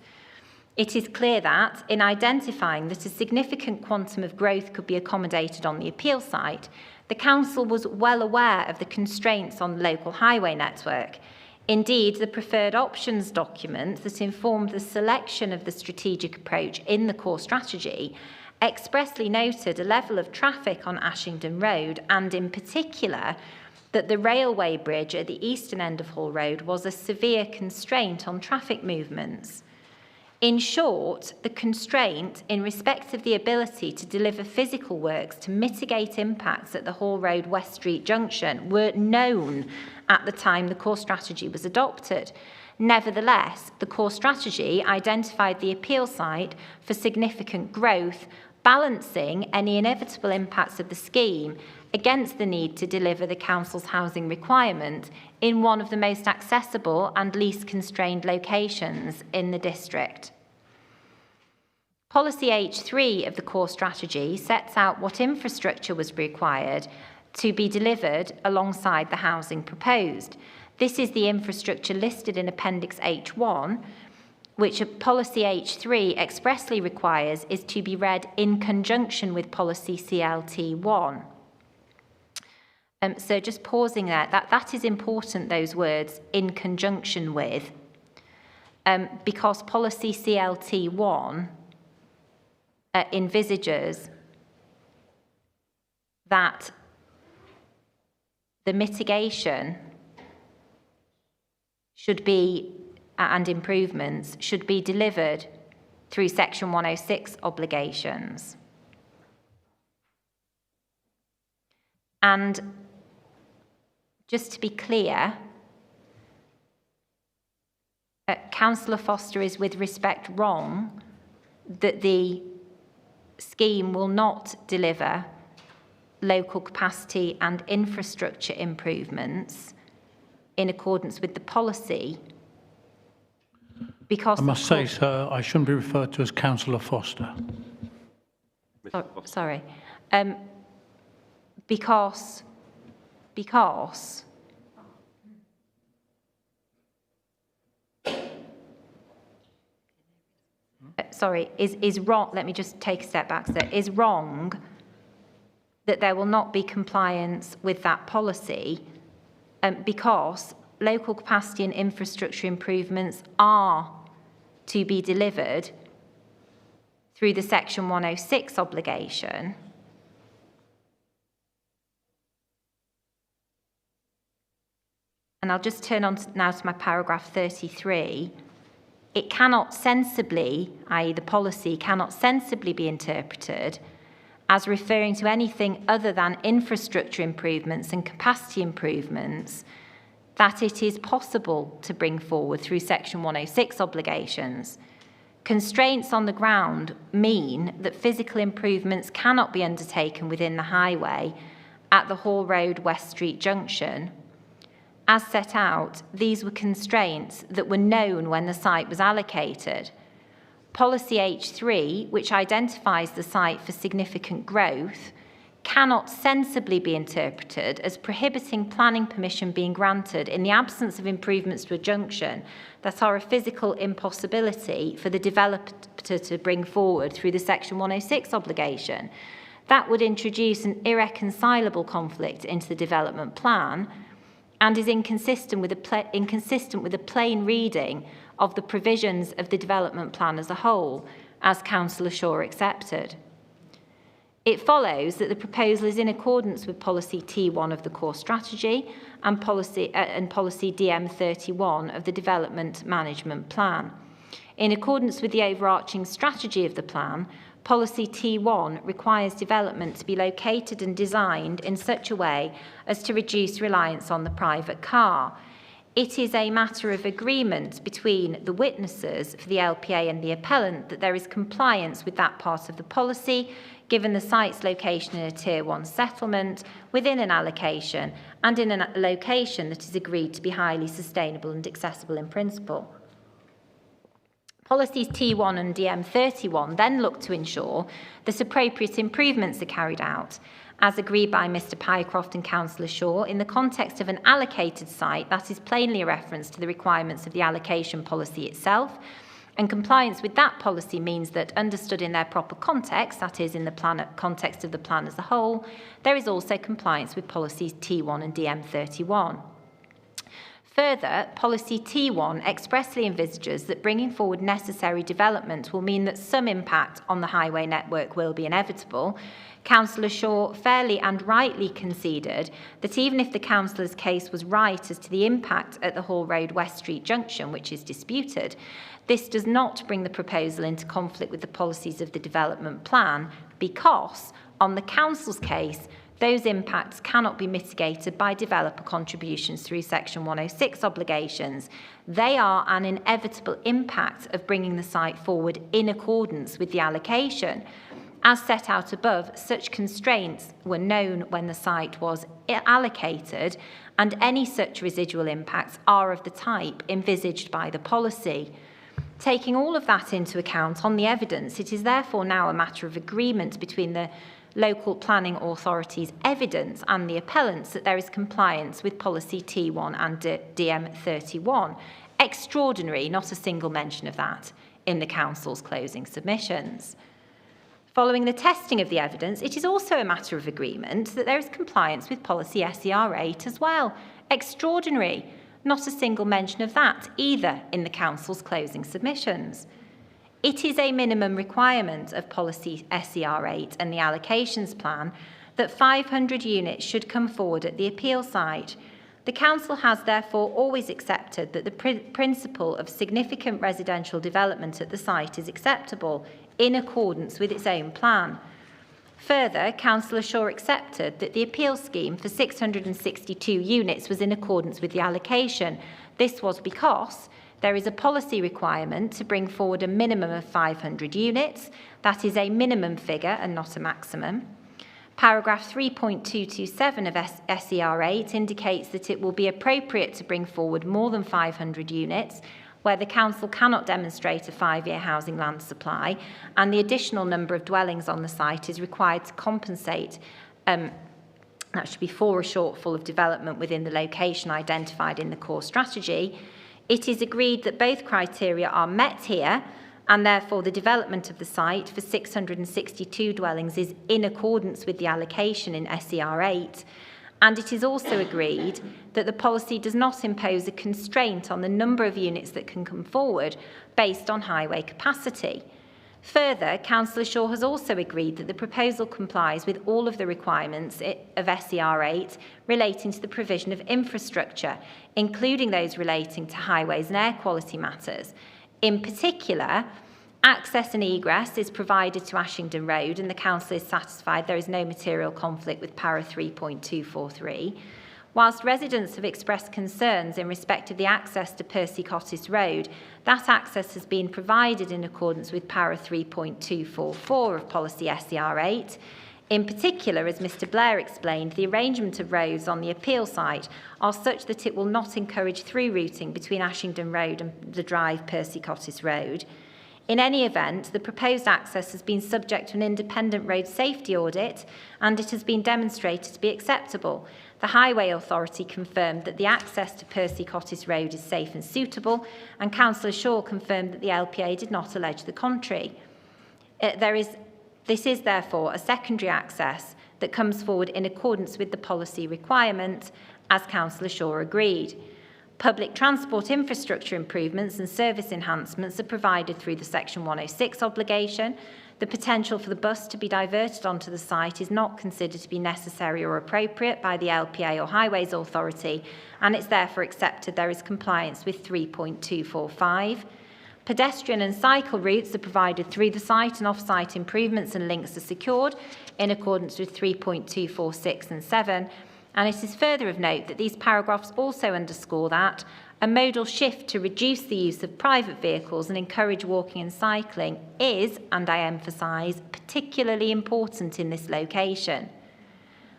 B: It is clear that, in identifying that a significant quantum of growth could be accommodated on the appeal site, the Council was well aware of the constraints on the local highway network. Indeed, the preferred options document that informed the selection of the strategic approach in the core strategy expressly noted a level of traffic on Ashington Road and, in particular, that the railway bridge at the eastern end of Hall Road was a severe constraint on traffic movements. In short, the constraint in respect of the ability to deliver physical works to mitigate impacts at the Hall Road West Street junction were known at the time the core strategy was adopted. Nevertheless, the core strategy identified the appeal site for significant growth, balancing any inevitable impacts of the scheme against the need to deliver the Council's housing requirement in one of the most accessible and least constrained locations in the district. Policy H3 of the core strategy sets out what infrastructure was required to be delivered alongside the housing proposed. This is the infrastructure listed in Appendix H1, which Policy H3 expressly requires is to be read in conjunction with Policy CLT1. So just pausing there, that is important, those words, in conjunction with, because Policy CLT1 envisages that the mitigation should be, and improvements, should be delivered through Section 106 obligations. And just to be clear, Councillor Foster is with respect wrong that the scheme will not deliver local capacity and infrastructure improvements in accordance with the policy, because...
D: I must say, sir, I shouldn't be referred to as Councillor Foster.
B: Oh, sorry. Because sorry, is wrong, let me just take a step back, sir, is wrong that there will not be compliance with that policy because local capacity and infrastructure improvements are to be delivered through the Section 106 obligation. And I'll just turn on now to my paragraph 33. It cannot sensibly, i.e. the policy, cannot sensibly be interpreted as referring to anything other than infrastructure improvements and capacity improvements that it is possible to bring forward through Section 106 obligations. Constraints on the ground mean that physical improvements cannot be undertaken within the highway at the Hall Road West Street junction. As set out, these were constraints that were known when the site was allocated. Policy H3, which identifies the site for significant growth, cannot sensibly be interpreted as prohibiting planning permission being granted in the absence of improvements to a junction that are a physical impossibility for the developer to bring forward through the Section 106 obligation. That would introduce an irreconcilable conflict into the development plan and is inconsistent with a plain reading of the provisions of the development plan as a whole, as Councillor Shaw accepted. It follows that the proposal is in accordance with Policy T1 of the core strategy and Policy DM31 of the development management plan. In accordance with the overarching strategy of the plan, Policy T1 requires development to be located and designed in such a way as to reduce reliance on the private car. It is a matter of agreement between the witnesses for the LPA and the appellant that there is compliance with that part of the policy, given the site's location in a Tier 1 settlement, within an allocation, and in a location that is agreed to be highly sustainable and accessible in principle. Policies T1 and DM31 then look to ensure that appropriate improvements are carried out, as agreed by Mr Pycroft and Councillor Shaw, in the context of an allocated site that is plainly a reference to the requirements of the allocation policy itself, and compliance with that policy means that, understood in their proper context, that is in the context of the plan as a whole, there is also compliance with policies T1 and DM31. Further, Policy T1 expressly envisages that bringing forward necessary development will mean that some impact on the highway network will be inevitable. Councillor Shaw fairly and rightly conceded that even if the councillor's case was right as to the impact at the Hall Road West Street junction, which is disputed, this does not bring the proposal into conflict with the policies of the development plan because, on the council's case, those impacts cannot be mitigated by developer contributions through Section 106 obligations. They are an inevitable impact of bringing the site forward in accordance with the allocation. As set out above, such constraints were known when the site was allocated, and any such residual impacts are of the type envisaged by the policy. Taking all of that into account on the evidence, it is therefore now a matter of agreement between the local planning authority's evidence and the appellants that there is compliance with policy T1 and DM31. Extraordinary, not a single mention of that in the council's closing submissions. Following the testing of the evidence, it is also a matter of agreement that there is compliance with policy SER 8 as well. Extraordinary, not a single mention of that either in the council's closing submissions. It is a minimum requirement of policy SER 8 and the allocations plan that 500 units should come forward at the appeal site. The council has therefore always accepted that the principle of significant residential development at the site is acceptable in accordance with its own plan. Further, Councillor Shaw accepted that the appeal scheme for 662 units was in accordance with the allocation. This was because There is a policy requirement to bring forward a minimum of 500 units. That is a minimum figure and not a maximum. Paragraph 3.227 of SER 8 indicates that it will be appropriate to bring forward more than 500 units where the council cannot demonstrate a 5-year housing land supply and the additional number of dwellings on the site is required to compensate. That should be for a shortfall of development within the location identified in the core strategy. It is agreed that both criteria are met here, and therefore the development of the site for 662 dwellings is in accordance with the allocation in SER 8. And it is also agreed that the policy does not impose a constraint on the number of units that can come forward based on highway capacity. Further, Councillor Shaw has also agreed that the proposal complies with all of the requirements of SER 8 relating to the provision of infrastructure, including those relating to highways and air quality matters. In particular, access and egress is provided to Ashington Road and the Council is satisfied there is no material conflict with Para 3.243. Whilst residents have expressed concerns in respect of the access to Percy Cottage Road, that access has been provided in accordance with Para 3.244 of Policy SER 8. In particular, as Mr Blair explained, the arrangement of roads on the appeal site are such that it will not encourage through routing between Ashington Road and the Drive Percy Cottage Road. In any event, the proposed access has been subject to an independent road safety audit and it has been demonstrated to be acceptable. The Highway Authority confirmed that the access to Percy Cottage Road is safe and suitable, and Councillor Shaw confirmed that the LPA did not allege the contrary. This is therefore a secondary access that comes forward in accordance with the policy requirement, as Councillor Shaw agreed. Public transport infrastructure improvements and service enhancements are provided through the Section 106 obligation. The potential for the bus to be diverted onto the site is not considered to be necessary or appropriate by the LPA or Highways Authority, and it's therefore accepted there is compliance with 3.245. Pedestrian and cycle routes are provided through the site and off-site improvements and links are secured in accordance with 3.246 and 7. And it is further of note that these paragraphs also underscore that a modal shift to reduce the use of private vehicles and encourage walking and cycling is, and I emphasise, particularly important in this location.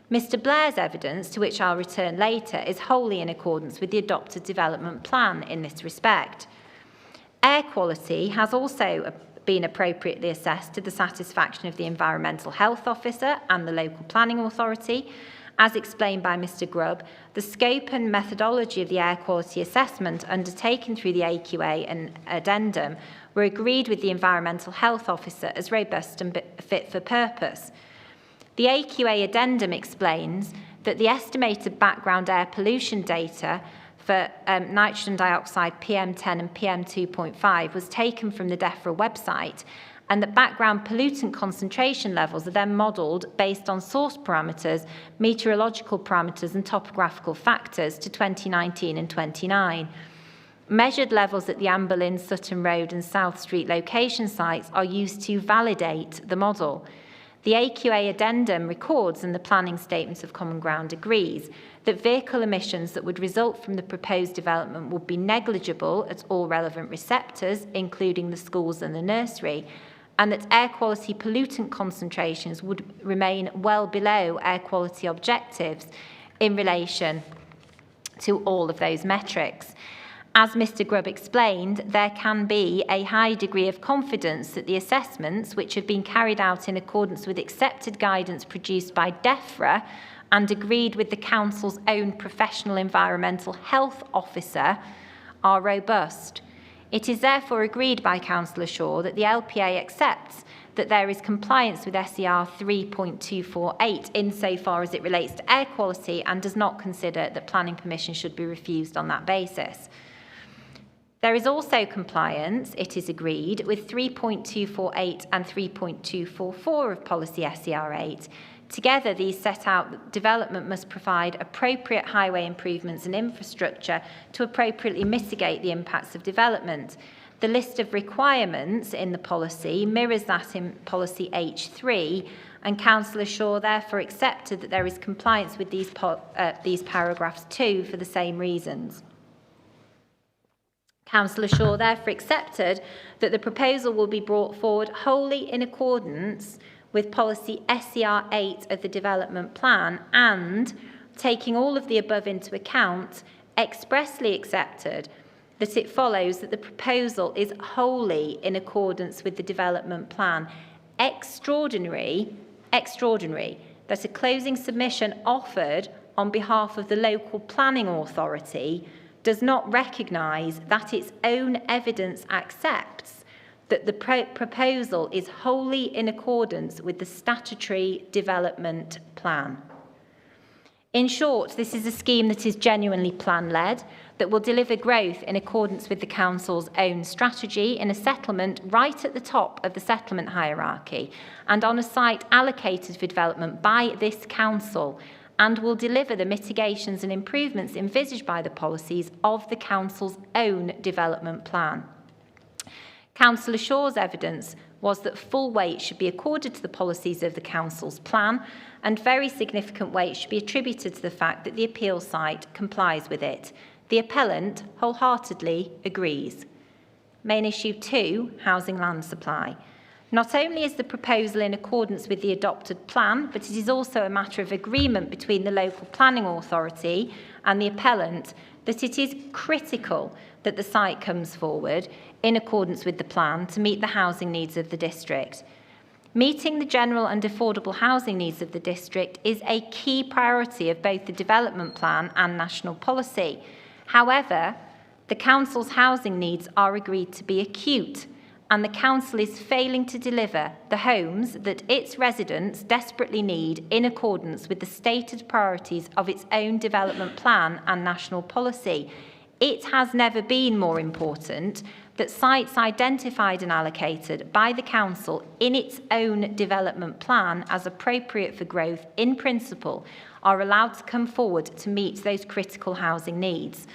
B: Mr Blair's evidence, to which I'll return later, is wholly in accordance with the adopted development plan in this respect. Air quality has also been appropriately assessed to the satisfaction of the Environmental Health Officer and the Local Planning Authority. As explained by Mr Grubb, the scope and methodology of the air quality assessment undertaken through the AQA and addendum were agreed with the Environmental Health Officer as robust and fit for purpose. The AQA addendum explains that the estimated background air pollution data for nitrogen dioxide PM10 and PM2.5 was taken from the DEFRA website, and that background pollutant concentration levels are then modelled based on source parameters, meteorological parameters and topographical factors to 2019 and 29. Measured levels at the Amber Lynn, Sutton Road and South Street location sites are used to validate the model. The AQA addendum records, and the planning statement of common ground agrees, that vehicle emissions that would result from the proposed development would be negligible at all relevant receptors, including the schools and the nursery, and that air quality pollutant concentrations would remain well below air quality objectives in relation to all of those metrics. As Mr Grubb explained, there can be a high degree of confidence that the assessments, which have been carried out in accordance with accepted guidance produced by DEFRA and agreed with the Council's own professional environmental health officer, are robust. It is therefore agreed by Councillor Shaw that the LPA accepts that there is compliance with SER 3.248 insofar as it relates to air quality and does not consider that planning permission should be refused on that basis. There is also compliance, it is agreed, with 3.248 and 3.244 of Policy SER 8. Together, these set out that development must provide appropriate highway improvements and infrastructure to appropriately mitigate the impacts of development. The list of requirements in the policy mirrors that in Policy H3, and Councillor Shaw therefore accepted that there is compliance with these paragraphs too for the same reasons. Councillor Shaw therefore accepted that the proposal will be brought forward wholly in accordance with policy SCR 8 of the development plan and, taking all of the above into account, expressly accepted that it follows that the proposal is wholly in accordance with the development plan. Extraordinary that a closing submission offered on behalf of the local planning authority does not recognise that its own evidence accepts that the proposal is wholly in accordance with the statutory development plan. In short, this is a scheme that is genuinely plan-led, that will deliver growth in accordance with the Council's own strategy in a settlement right at the top of the settlement hierarchy and on a site allocated for development by this Council, and will deliver the mitigations and improvements envisaged by the policies of the Council's own development plan. Councillor Shaw's evidence was that full weight should be accorded to the policies of the Council's plan, and very significant weight should be attributed to the fact that the appeal site complies with it. The appellant wholeheartedly agrees. Main issue 2, housing land supply. Not only is the proposal in accordance with the adopted plan, but it is also a matter of agreement between the local planning authority and the appellant that it is critical that the site comes forward in accordance with the plan to meet the housing needs of the district. Meeting the general and affordable housing needs of the district is a key priority of both the development plan and national policy. However, the Council's housing needs are agreed to be acute, and the Council is failing to deliver the homes that its residents desperately need in accordance with the stated priorities of its own development plan and national policy. It has never been more important that sites identified and allocated by the Council in its own development plan as appropriate for growth in principle are allowed to come forward to meet those critical housing needs.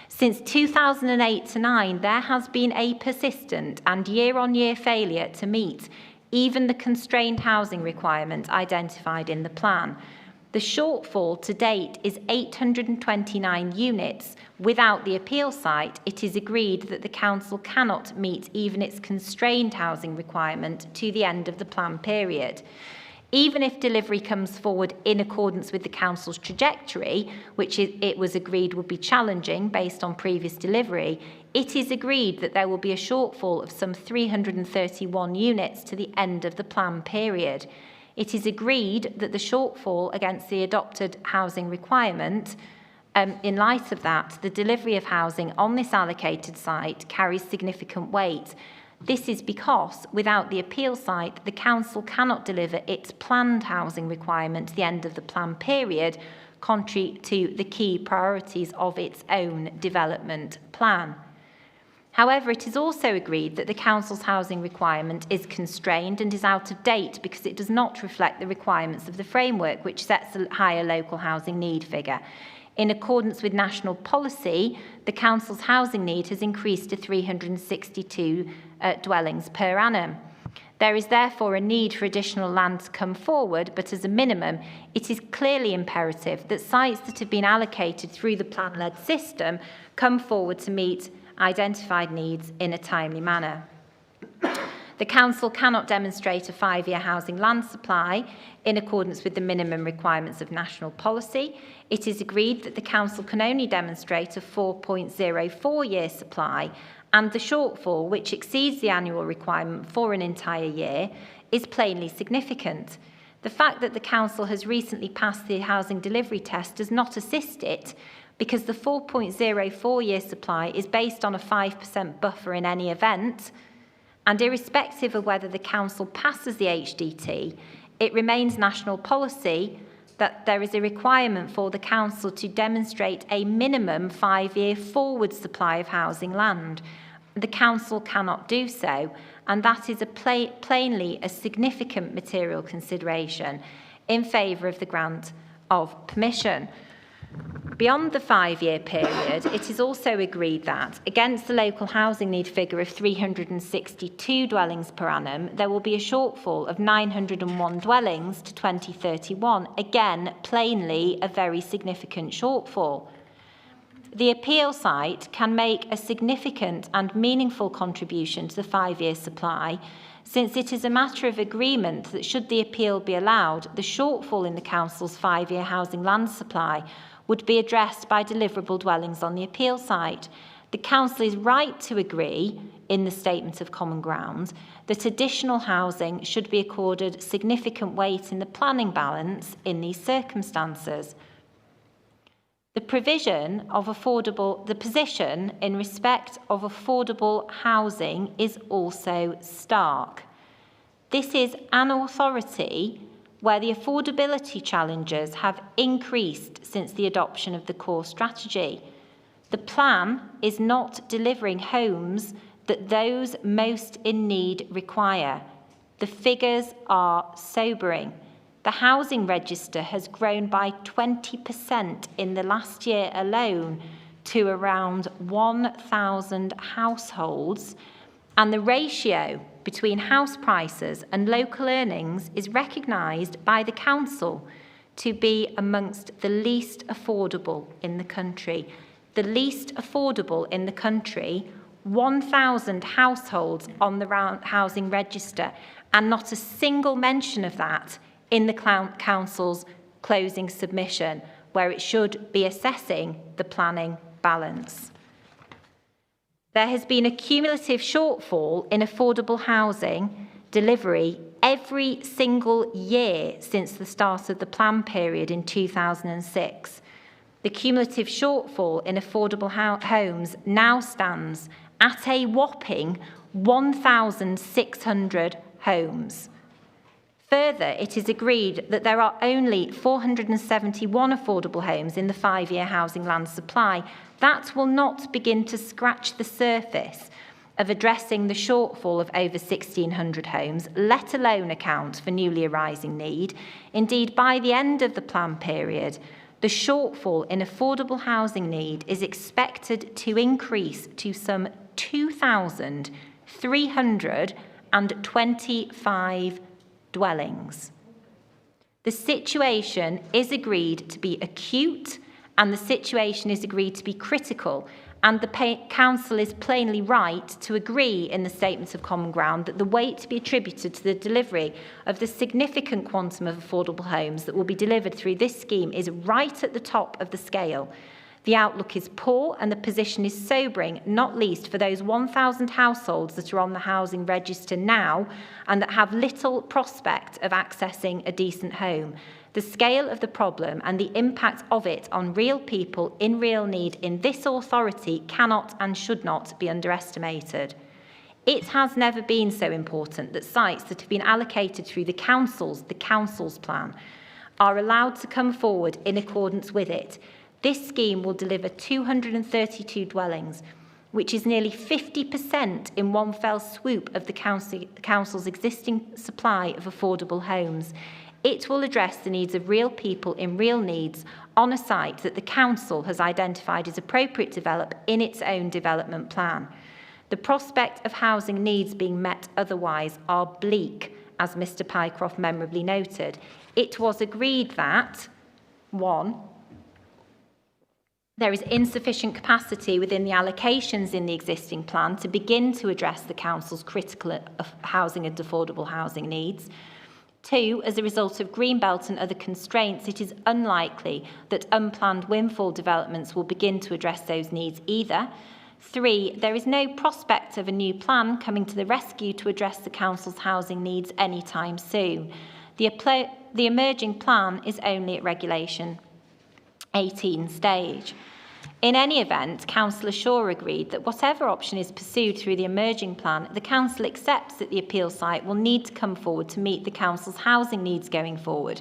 B: Since 2008-9, there has been a persistent and year-on-year failure to meet even the constrained housing requirement identified in the plan. The shortfall to date is 829 units. Without the appeal site, it is agreed that the Council cannot meet even its constrained housing requirement to the end of the plan period. Even if delivery comes forward in accordance with the Council's trajectory, which it was agreed would be challenging based on previous delivery, it is agreed that there will be a shortfall of some 331 units to the end of the plan period. It is agreed that the shortfall against the adopted housing requirement, in light of that, the delivery of housing on this allocated site carries significant weight. This is because, without the appeal site, the Council cannot deliver its planned housing requirement to the end of the plan period, contrary to the key priorities of its own development plan. However, it is also agreed that the Council's housing requirement is constrained and is out of date because it does not reflect the requirements of the framework, which sets a higher local housing need figure. In accordance with national policy, the Council's housing need has increased to 362 dwellings per annum. There is therefore a need for additional land to come forward, but as a minimum, it is clearly imperative that sites that have been allocated through the plan-led system come forward to meet identified needs in a timely manner. The Council cannot demonstrate a 5-year housing land supply in accordance with the minimum requirements of national policy. It is agreed that the Council can only demonstrate a 4.04-year supply, and the shortfall, which exceeds the annual requirement for an entire year, is plainly significant. The fact that the Council has recently passed the housing delivery test does not assist it, because the 4.04-year supply is based on a 5% buffer in any event, and irrespective of whether the Council passes the HDT, it remains national policy that there is a requirement for the Council to demonstrate a minimum 5-year forward supply of housing land. The Council cannot do so, and that is plainly a significant material consideration in favour of the grant of permission. Beyond the 5-year period, it is also agreed that, against the local housing need figure of 362 dwellings per annum, there will be a shortfall of 901 dwellings to 2031. Again, plainly a very significant shortfall. The appeal site can make a significant and meaningful contribution to the 5-year supply, since it is a matter of agreement that should the appeal be allowed, the shortfall in the Council's 5-year housing land supply would be addressed by deliverable dwellings on the appeal site. The Council is right to agree, in the Statement of Common Ground, that additional housing should be accorded significant weight in the planning balance in these circumstances. The position in respect of affordable housing is also stark. This is an authority where the affordability challenges have increased since the adoption of the core strategy. The plan is not delivering homes that those most in need require. The figures are sobering. The housing register has grown by 20% in the last year alone to around 1,000 households, and the ratio between house prices and local earnings is recognised by the Council to be amongst the least affordable in the country. The least affordable in the country, 1,000 households on the housing register, and not a single mention of that in the Council's closing submission, where it should be assessing the planning balance. There has been a cumulative shortfall in affordable housing delivery every single year since the start of the plan period in 2006. The cumulative shortfall in affordable homes now stands at a whopping 1,600 homes. Further, it is agreed that there are only 471 affordable homes in the 5-year housing land supply. That will not begin to scratch the surface of addressing the shortfall of over 1,600 homes, let alone account for newly arising need. Indeed, by the end of the plan period, the shortfall in affordable housing need is expected to increase to some 2,325 dwellings. The situation is agreed to be acute, and the situation is agreed to be critical, and the Council is plainly right to agree in the Statement of Common Ground that the weight to be attributed to the delivery of the significant quantum of affordable homes that will be delivered through this scheme is right at the top of the scale. The outlook is poor and the position is sobering, not least for those 1,000 households that are on the housing register now and that have little prospect of accessing a decent home. The scale of the problem and the impact of it on real people in real need in this authority cannot and should not be underestimated. It has never been so important that sites that have been allocated through the Council's plan, are allowed to come forward in accordance with it. This scheme will deliver 232 dwellings, which is nearly 50% in one fell swoop of the Council's existing supply of affordable homes. It will address the needs of real people in real needs on a site that the Council has identified as appropriate to develop in its own development plan. The prospect of housing needs being met otherwise are bleak, as Mr Pycroft memorably noted. It was agreed that, 1, there is insufficient capacity within the allocations in the existing plan to begin to address the Council's critical housing and affordable housing needs. 2, as a result of Greenbelt and other constraints, it is unlikely that unplanned windfall developments will begin to address those needs either. 3, there is no prospect of a new plan coming to the rescue to address the Council's housing needs anytime soon. The emerging plan is only at Regulation 18 stage. In any event, Councillor Shaw agreed that whatever option is pursued through the emerging plan, the Council accepts that the appeal site will need to come forward to meet the Council's housing needs going forward.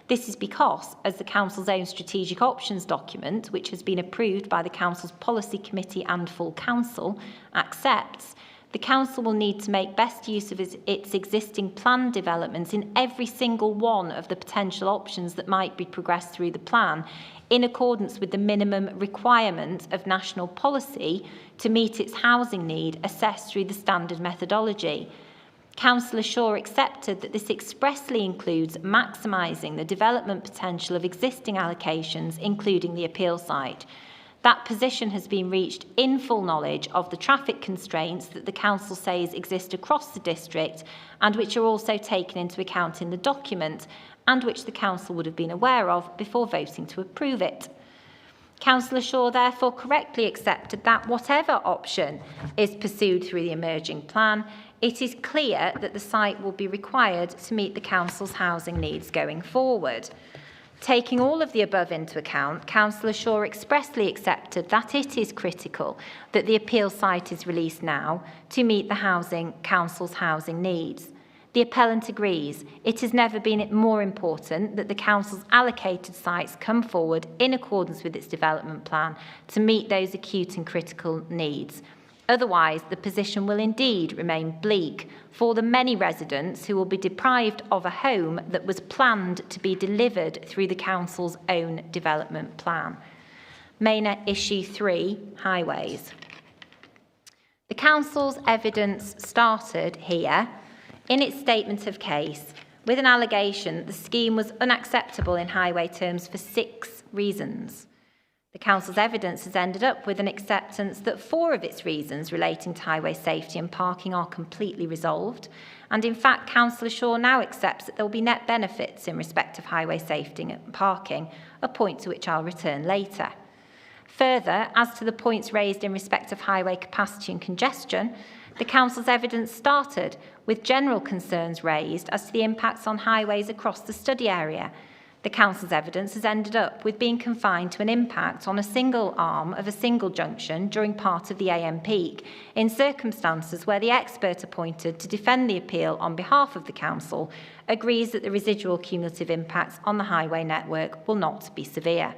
B: This is because, as the Council's own strategic options document, which has been approved by the Council's Policy Committee and full Council, accepts, the Council will need to make best use of its existing plan developments in every single one of the potential options that might be progressed through the plan, in accordance with the minimum requirement of national policy to meet its housing need assessed through the standard methodology. Councillor Shaw accepted that this expressly includes maximising the development potential of existing allocations, including the appeal site. That position has been reached in full knowledge of the traffic constraints that the council says exist across the district and which are also taken into account in the document and which the council would have been aware of before voting to approve it. Councillor Shaw therefore correctly accepted that whatever option is pursued through the emerging plan, it is clear that the site will be required to meet the council's housing needs going forward. Taking all of the above into account, Councillor Shaw expressly accepted that it is critical that the appeal site is released now to meet the council's housing needs. The appellant agrees it has never been more important that the council's allocated sites come forward in accordance with its development plan to meet those acute and critical needs. Otherwise, the position will indeed remain bleak for the many residents who will be deprived of a home that was planned to be delivered through the council's own development plan. Main issue 3, highways. The council's evidence started here in its statement of case with an allegation that the scheme was unacceptable in highway terms for 6 reasons. The council's evidence has ended up with an acceptance that 4 of its reasons relating to highway safety and parking are completely resolved, and in fact Councillor Shaw now accepts that there will be net benefits in respect of highway safety and parking, a point to which I'll return later. Further, as to the points raised in respect of highway capacity and congestion, the council's evidence started with general concerns raised as to the impacts on highways across the study area. The council's evidence has ended up with being confined to an impact on a single arm of a single junction during part of the AM peak, in circumstances where the expert appointed to defend the appeal on behalf of the council agrees that the residual cumulative impacts on the highway network will not be severe.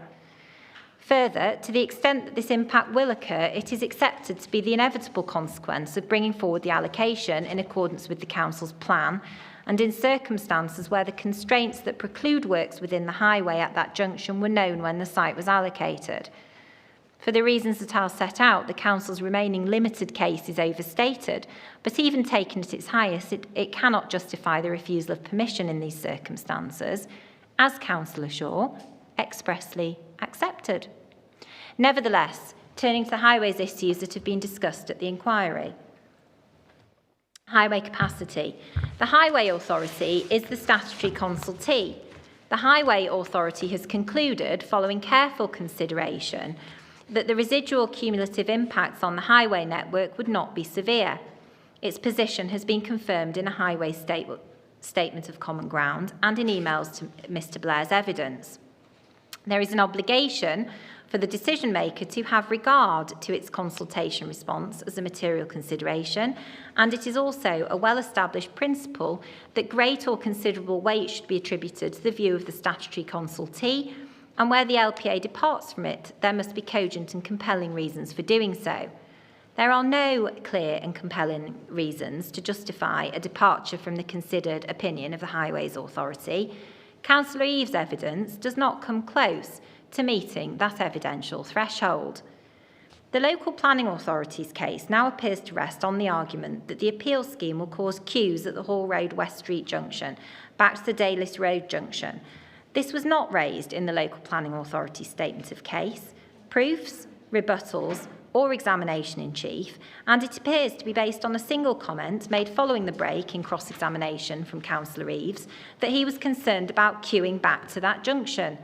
B: Further, to the extent that this impact will occur, it is accepted to be the inevitable consequence of bringing forward the allocation in accordance with the council's plan, and in circumstances where the constraints that preclude works within the highway at that junction were known when the site was allocated. For the reasons that I'll set out, the council's remaining limited case is overstated, but even taken at its highest, it cannot justify the refusal of permission in these circumstances, as Councillor Shaw expressly accepted. Nevertheless, turning to the highways issues that have been discussed at the inquiry. Highway capacity. The Highway Authority is the statutory consultee. The Highway Authority has concluded, following careful consideration, that the residual cumulative impacts on the highway network would not be severe. Its position has been confirmed in a highway statement of common ground and in emails to Mr. Blair's evidence. There is an obligation for the decision maker to have regard to its consultation response as a material consideration, and it is also a well-established principle that great or considerable weight should be attributed to the view of the statutory consultee, and where the LPA departs from it, there must be cogent and compelling reasons for doing so. There are no clear and compelling reasons to justify a departure from the considered opinion of the Highways Authority. Councillor Eves' evidence does not come close to meeting that evidential threshold. The Local Planning Authority's case now appears to rest on the argument that the appeal scheme will cause queues at the Hall Road West Street junction, back to the Day6 Road junction. This was not raised in the Local Planning Authority's statement of case, proofs, rebuttals, or examination in chief, and it appears to be based on a single comment made following the break in cross-examination from Councillor Eves that he was concerned about queuing back to that junction.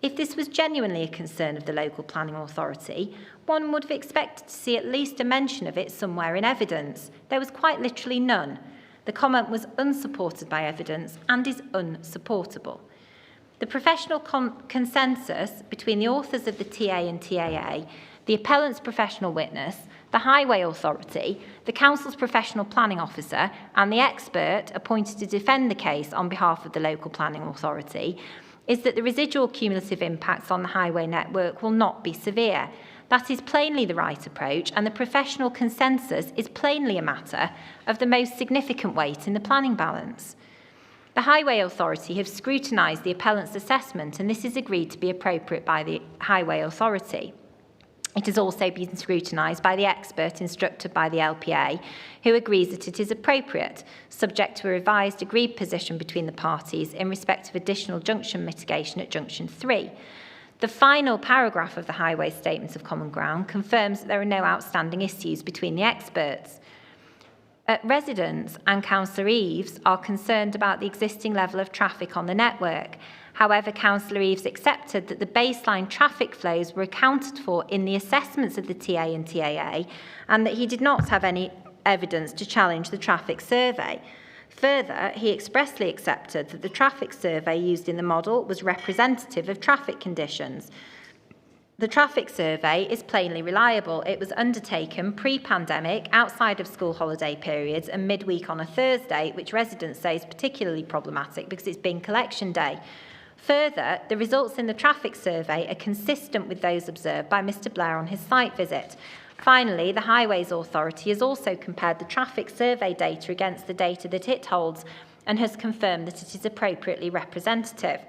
B: If this was genuinely a concern of the Local Planning Authority, one would have expected to see at least a mention of it somewhere in evidence. There was quite literally none. The comment was unsupported by evidence and is unsupportable. The professional consensus between the authors of the TA and TAA, the appellant's professional witness, the Highway Authority, the Council's professional planning officer, and the expert appointed to defend the case on behalf of the Local Planning Authority is that the residual cumulative impacts on the highway network will not be severe. That is plainly the right approach, and the professional consensus is plainly a matter of the most significant weight in the planning balance. The Highway Authority have scrutinised the appellant's assessment, and this is agreed to be appropriate by the Highway Authority. It has also been scrutinised by the expert instructed by the LPA, who agrees that it is appropriate, subject to a revised agreed position between the parties in respect of additional junction mitigation at Junction 3. The final paragraph of the Highway Statement of Common Ground confirms that there are no outstanding issues between the experts. Residents and Councillor Eaves are concerned about the existing level of traffic on the network. However, Councillor Eaves accepted that the baseline traffic flows were accounted for in the assessments of the TA and TAA, and that he did not have any evidence to challenge the traffic survey. Further, he expressly accepted that the traffic survey used in the model was representative of traffic conditions. The traffic survey is plainly reliable. It was undertaken pre-pandemic, outside of school holiday periods and midweek on a Thursday, which residents say is particularly problematic because it's bin collection day. Further, the results in the traffic survey are consistent with those observed by Mr Blair on his site visit. Finally, the Highways Authority has also compared the traffic survey data against the data that it holds and has confirmed that it is appropriately representative.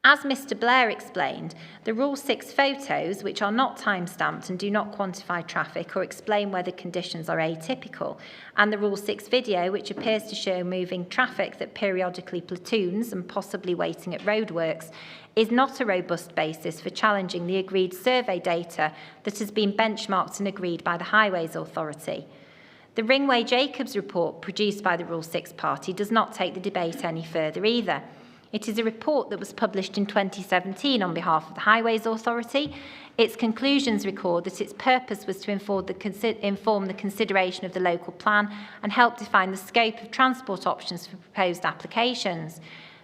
B: As Mr Blair explained, the Rule 6 photos, which are not time-stamped and do not quantify traffic or explain whether conditions are atypical, and the Rule 6 video, which appears to show moving traffic that periodically platoons and possibly waiting at roadworks, is not a robust basis for challenging the agreed survey data that has been benchmarked and agreed by the Highways Authority. The Ringway-Jacobs report produced by the Rule 6 party does not take the debate any further either. It is a report that was published in 2017 on behalf of the Highways Authority. Its conclusions record that its purpose was to inform the consideration of the local plan and help define the scope of transport options for proposed applications.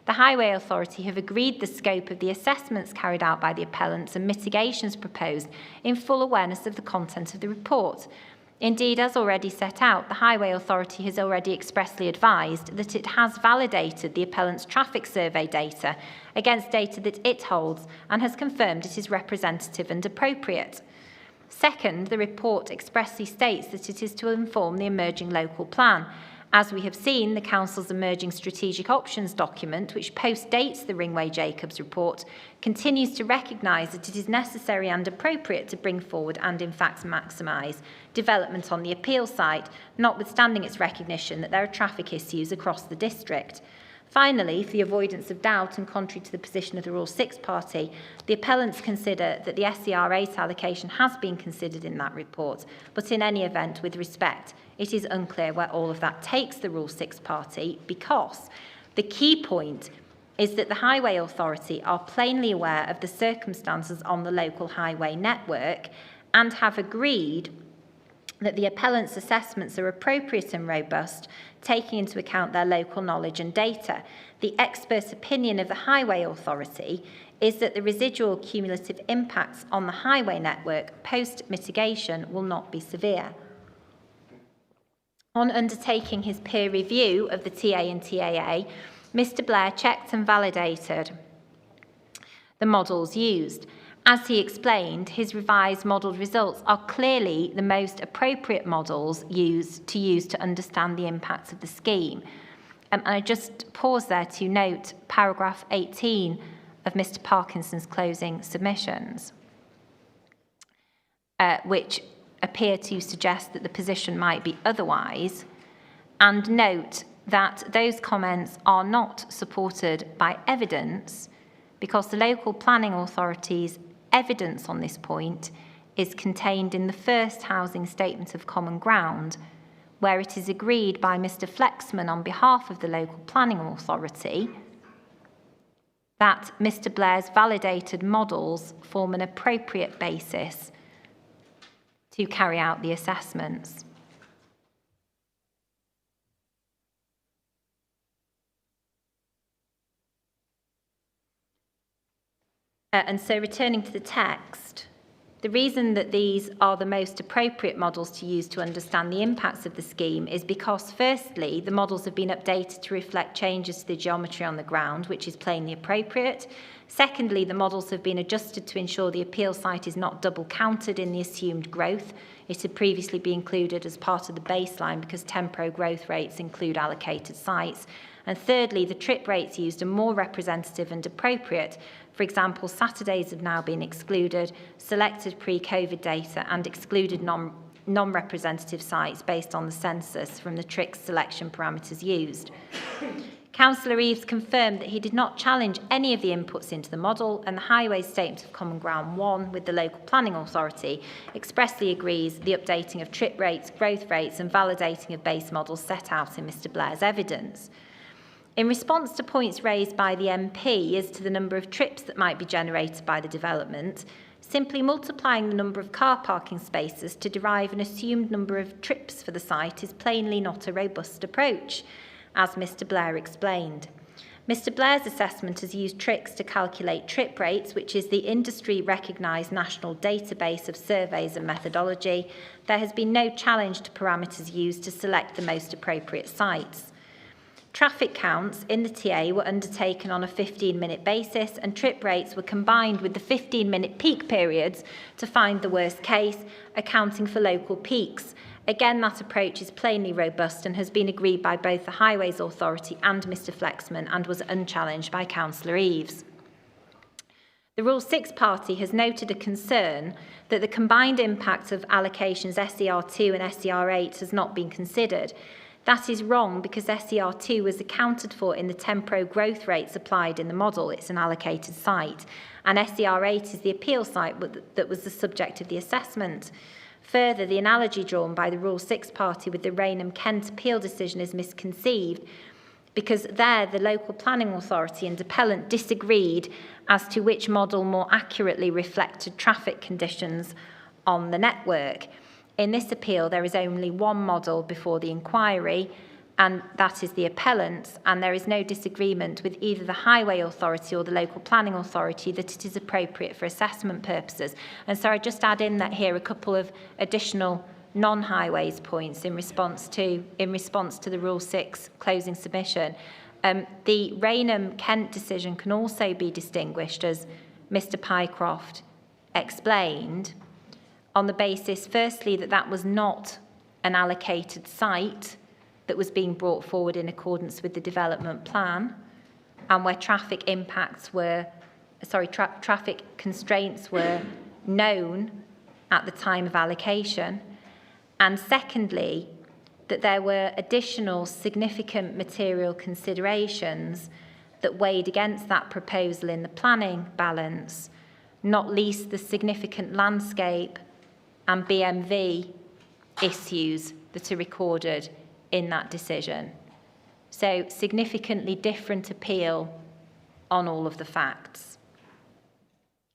B: The Highway Authority have agreed the scope of the assessments carried out by the appellants and mitigations proposed in full awareness of the content of the report. Indeed, as already set out, the Highway Authority has already expressly advised that it has validated the appellant's traffic survey data against data that it holds and has confirmed it is representative and appropriate. Second, the report expressly states that it is to inform the emerging local plan. As we have seen, the Council's emerging strategic options document, which postdates the Ringway-Jacobs report, continues to recognise that it is necessary and appropriate to bring forward and in fact maximise development on the appeal site, notwithstanding its recognition that there are traffic issues across the district. Finally, for the avoidance of doubt and contrary to the position of the Rule 6 party, the appellants consider that the SCR8 allocation has been considered in that report, but in any event, with respect, it is unclear where all of that takes the Rule 6 party, because the key point is that the Highway Authority are plainly aware of the circumstances on the local highway network and have agreed that the appellants' assessments are appropriate and robust, taking into account their local knowledge and data. The expert opinion of the Highway Authority is that the residual cumulative impacts on the highway network post-mitigation will not be severe. On undertaking his peer review of the TA and TAA, Mr Blair checked and validated the models used. As he explained, his revised modelled results are clearly the most appropriate models used to understand the impact of the scheme. And I just pause there to note paragraph 18 of Mr Parkinson's closing submissions, which appear to suggest that the position might be otherwise, and note that those comments are not supported by evidence because the local planning authority's evidence on this point is contained in the first Housing Statement of Common Ground, where it is agreed by Mr Flexman on behalf of the local planning authority that Mr Blair's validated models form an appropriate basis to carry out the assessments. And so returning to the text, the reason that these are the most appropriate models to use to understand the impacts of the scheme is because, firstly, the models have been updated to reflect changes to the geometry on the ground, which is plainly appropriate. Secondly, the models have been adjusted to ensure the appeal site is not double counted in the assumed growth. It had previously been included as part of the baseline because tempo growth rates include allocated sites. And thirdly, the trip rates used are more representative and appropriate. For example, Saturdays have now been excluded, selected pre-COVID data and excluded non-representative sites based on the census from the TRIX selection parameters used. Councillor Eaves confirmed that he did not challenge any of the inputs into the model, and the Highways Statement of Common Ground 1 with the Local Planning Authority expressly agrees the updating of trip rates, growth rates and validating of base models set out in Mr Blair's evidence. In response to points raised by the MP as to the number of trips that might be generated by the development, simply multiplying the number of car parking spaces to derive an assumed number of trips for the site is plainly not a robust approach, as Mr Blair explained. Mr Blair's assessment has used tricks to calculate trip rates, which is the industry-recognised national database of surveys and methodology. There has been no challenge to parameters used to select the most appropriate sites. Traffic counts in the TA were undertaken on a 15-minute basis, and trip rates were combined with the 15-minute peak periods to find the worst case, accounting for local peaks. Again, that approach is plainly robust and has been agreed by both the Highways Authority and Mr Flexman and was unchallenged by Councillor Eaves. The Rule 6 party has noted a concern that the combined impact of allocations SER2 and SER8 has not been considered. That is wrong because SER2 was accounted for in the tempo growth rates applied in the model. It's an allocated site. And SER8 is the appeal site that was the subject of the assessment. Further, the analogy drawn by the Rule 6 party with the Rainham-Kent appeal decision is misconceived because there the local planning authority and appellant disagreed as to which model more accurately reflected traffic conditions on the network. In this appeal, there is only one model before the inquiry, and that is the appellants, and there is no disagreement with either the Highway Authority or the Local Planning Authority that it is appropriate for assessment purposes. And so I just add in that here a couple of additional non-highways points in response to the Rule 6 closing submission. The Rainham-Kent decision can also be distinguished, as Mr Pycroft explained, on the basis, firstly, that that was not an allocated site that was being brought forward in accordance with the development plan, and where traffic constraints were known at the time of allocation. And secondly, that there were additional significant material considerations that weighed against that proposal in the planning balance, not least the significant landscape and BMV issues that are recorded in that decision. So significantly different appeal on all of the facts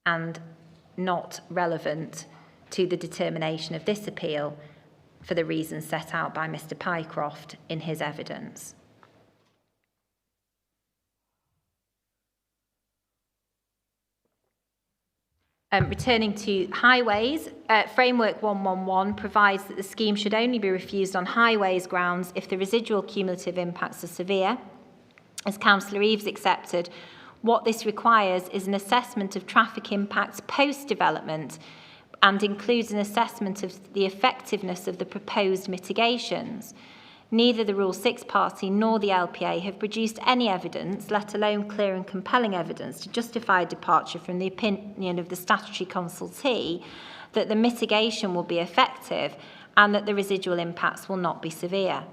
B: and not relevant to the determination of this appeal for the reasons set out by Mr Pycroft in his evidence. Returning to highways, Framework 111 provides that the scheme should only be refused on highways grounds if the residual cumulative impacts are severe. As Councillor Eaves accepted, what this requires is an assessment of traffic impacts post-development and includes an assessment of the effectiveness of the proposed mitigations. Neither the Rule 6 party nor the LPA have produced any evidence, let alone clear and compelling evidence, to justify a departure from the opinion of the statutory consultee that the mitigation will be effective and that the residual impacts will not be severe.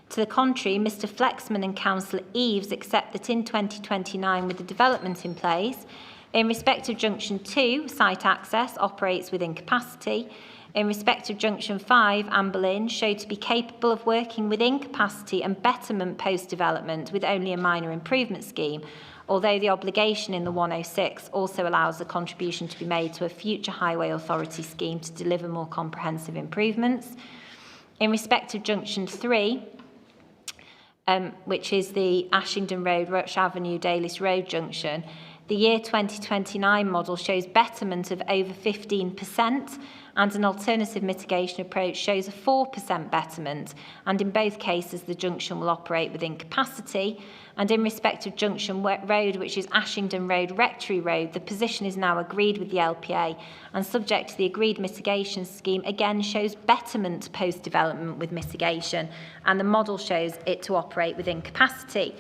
B: To the contrary, Mr Flexman and Councillor Eaves accept that in 2029, with the development in place, in respect of Junction 2, site access operates within capacity. In respect of Junction 5, Anne Boleyn showed to be capable of working within capacity and betterment post-development with only a minor improvement scheme, although the obligation in the 106 also allows a contribution to be made to a future Highway Authority scheme to deliver more comprehensive improvements. In respect of Junction 3, which is the Ashington Road, Rush Avenue, Dalis Road junction, the year 2029 model shows betterment of over 15%, and an alternative mitigation approach shows a 4% betterment, and in both cases the junction will operate within capacity. And in respect of Junction Road, which is Ashington Road, Rectory Road, the position is now agreed with the LPA, and subject to the agreed mitigation scheme, again shows betterment post-development with mitigation, and the model shows it to operate within capacity.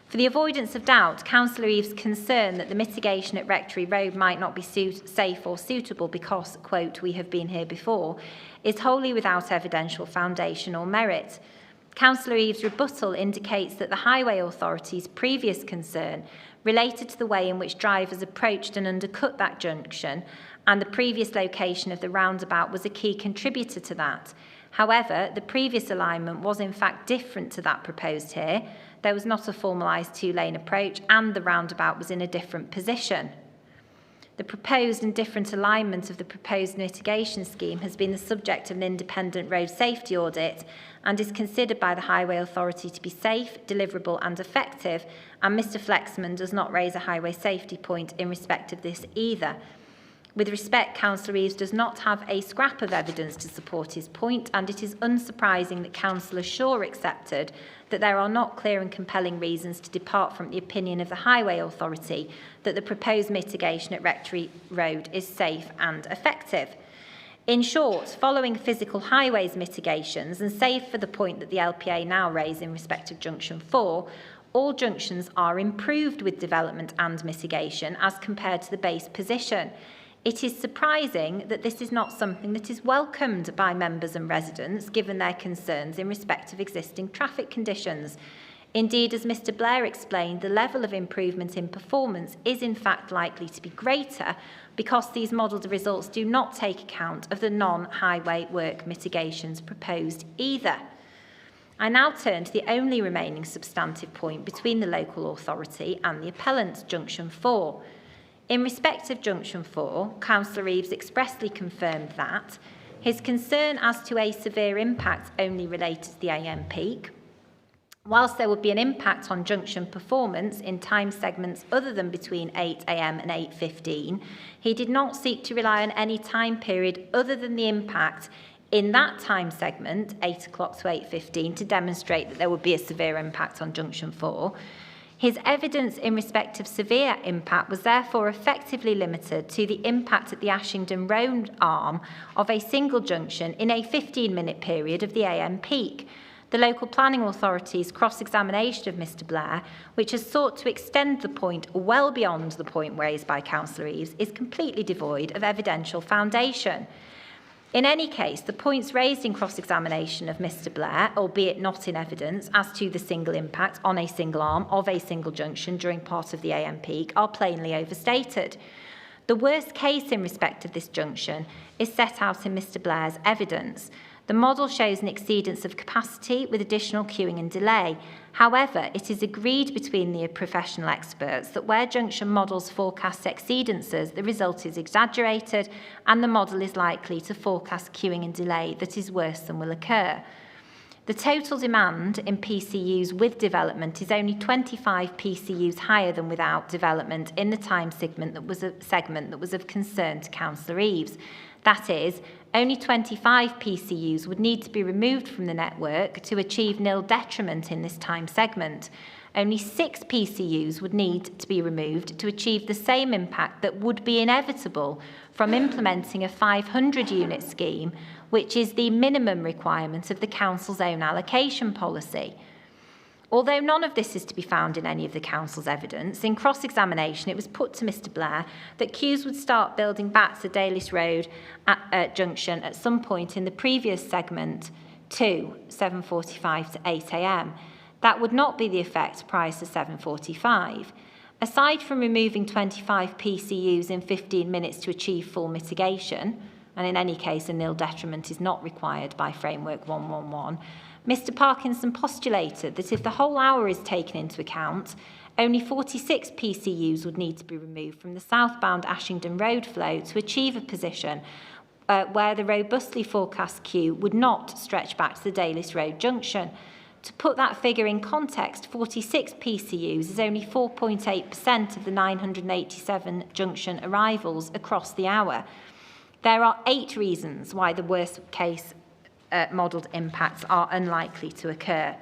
B: For the avoidance of doubt, Councillor Eaves' concern that the mitigation at Rectory Road might not be safe or suitable because, quote, we have been here before, is wholly without evidential foundation or merit. Councillor Eaves' rebuttal indicates that the Highway Authority's previous concern related to the way in which drivers approached and undercut that junction, and the previous location of the roundabout was a key contributor to that. However, the previous alignment was in fact different to that proposed here. There was not a formalised two-lane approach, and the roundabout was in a different position. The proposed and different alignment of the proposed mitigation scheme has been the subject of an independent road safety audit and is considered by the Highway Authority to be safe, deliverable and effective, and Mr Flexman does not raise a highway safety point in respect of this either. With respect, Councillor Eaves does not have a scrap of evidence to support his point, and it is unsurprising that Councillor Shaw accepted that there are not clear and compelling reasons to depart from the opinion of the Highway Authority that the proposed mitigation at Rectory Road is safe and effective. In short, following physical highways mitigations, and save for the point that the LPA now raise in respect of Junction 4, all junctions are improved with development and mitigation as compared to the base position. It is surprising that this is not something that is welcomed by members and residents, given their concerns in respect of existing traffic conditions. Indeed, as Mr Blair explained, the level of improvement in performance is in fact likely to be greater because these modelled results do not take account of the non-highway work mitigations proposed either. I now turn to the only remaining substantive point between the local authority and the appellants, Junction 4. In respect of Junction 4, Councillor Eaves expressly confirmed that his concern as to a severe impact only related to the AM peak. Whilst there would be an impact on junction performance in time segments other than between 8 AM and 8:15, he did not seek to rely on any time period other than the impact in that time segment, 8 o'clock to 8:15, to demonstrate that there would be a severe impact on Junction 4. His evidence in respect of severe impact was therefore effectively limited to the impact at the Ashington Road arm of a single junction in a 15-minute period of the AM peak. The local planning authority's cross-examination of Mr Blair, which has sought to extend the point well beyond the point raised by Councillor Eaves, is completely devoid of evidential foundation. In any case, the points raised in cross-examination of Mr Blair, albeit not in evidence, as to the single impact on a single arm of a single junction during part of the AM peak are plainly overstated. The worst case in respect of this junction is set out in Mr Blair's evidence. The model shows an exceedance of capacity with additional queuing and delay. However, it is agreed between the professional experts that where junction models forecast exceedances, the result is exaggerated and the model is likely to forecast queuing and delay that is worse than will occur. The total demand in PCUs with development is only 25 PCUs higher than without development in the time segment that was of concern to Councillor Eaves. That is, only 25 PCUs would need to be removed from the network to achieve nil detriment in this time segment. Only 6 PCUs would need to be removed to achieve the same impact that would be inevitable from implementing a 500-unit scheme, which is the minimum requirement of the Council's own allocation policy. Although none of this is to be found in any of the Council's evidence, in cross-examination it was put to Mr Blair that queues would start building back to Day6 Road junction at some point in the previous segment to 7:45 to 8 AM. That would not be the effect prior to 7:45. Aside from removing 25 PCUs in 15 minutes to achieve full mitigation, and in any case a nil detriment is not required by Framework 111, Mr Parkinson postulated that if the whole hour is taken into account, only 46 PCUs would need to be removed from the southbound Ashington Road flow to achieve a position where the robustly forecast queue would not stretch back to the Day6 Road junction. To put that figure in context, 46 PCUs is only 4.8% of the 987 junction arrivals across the hour. There are 8 reasons why the worst case modelled impacts are unlikely to occur.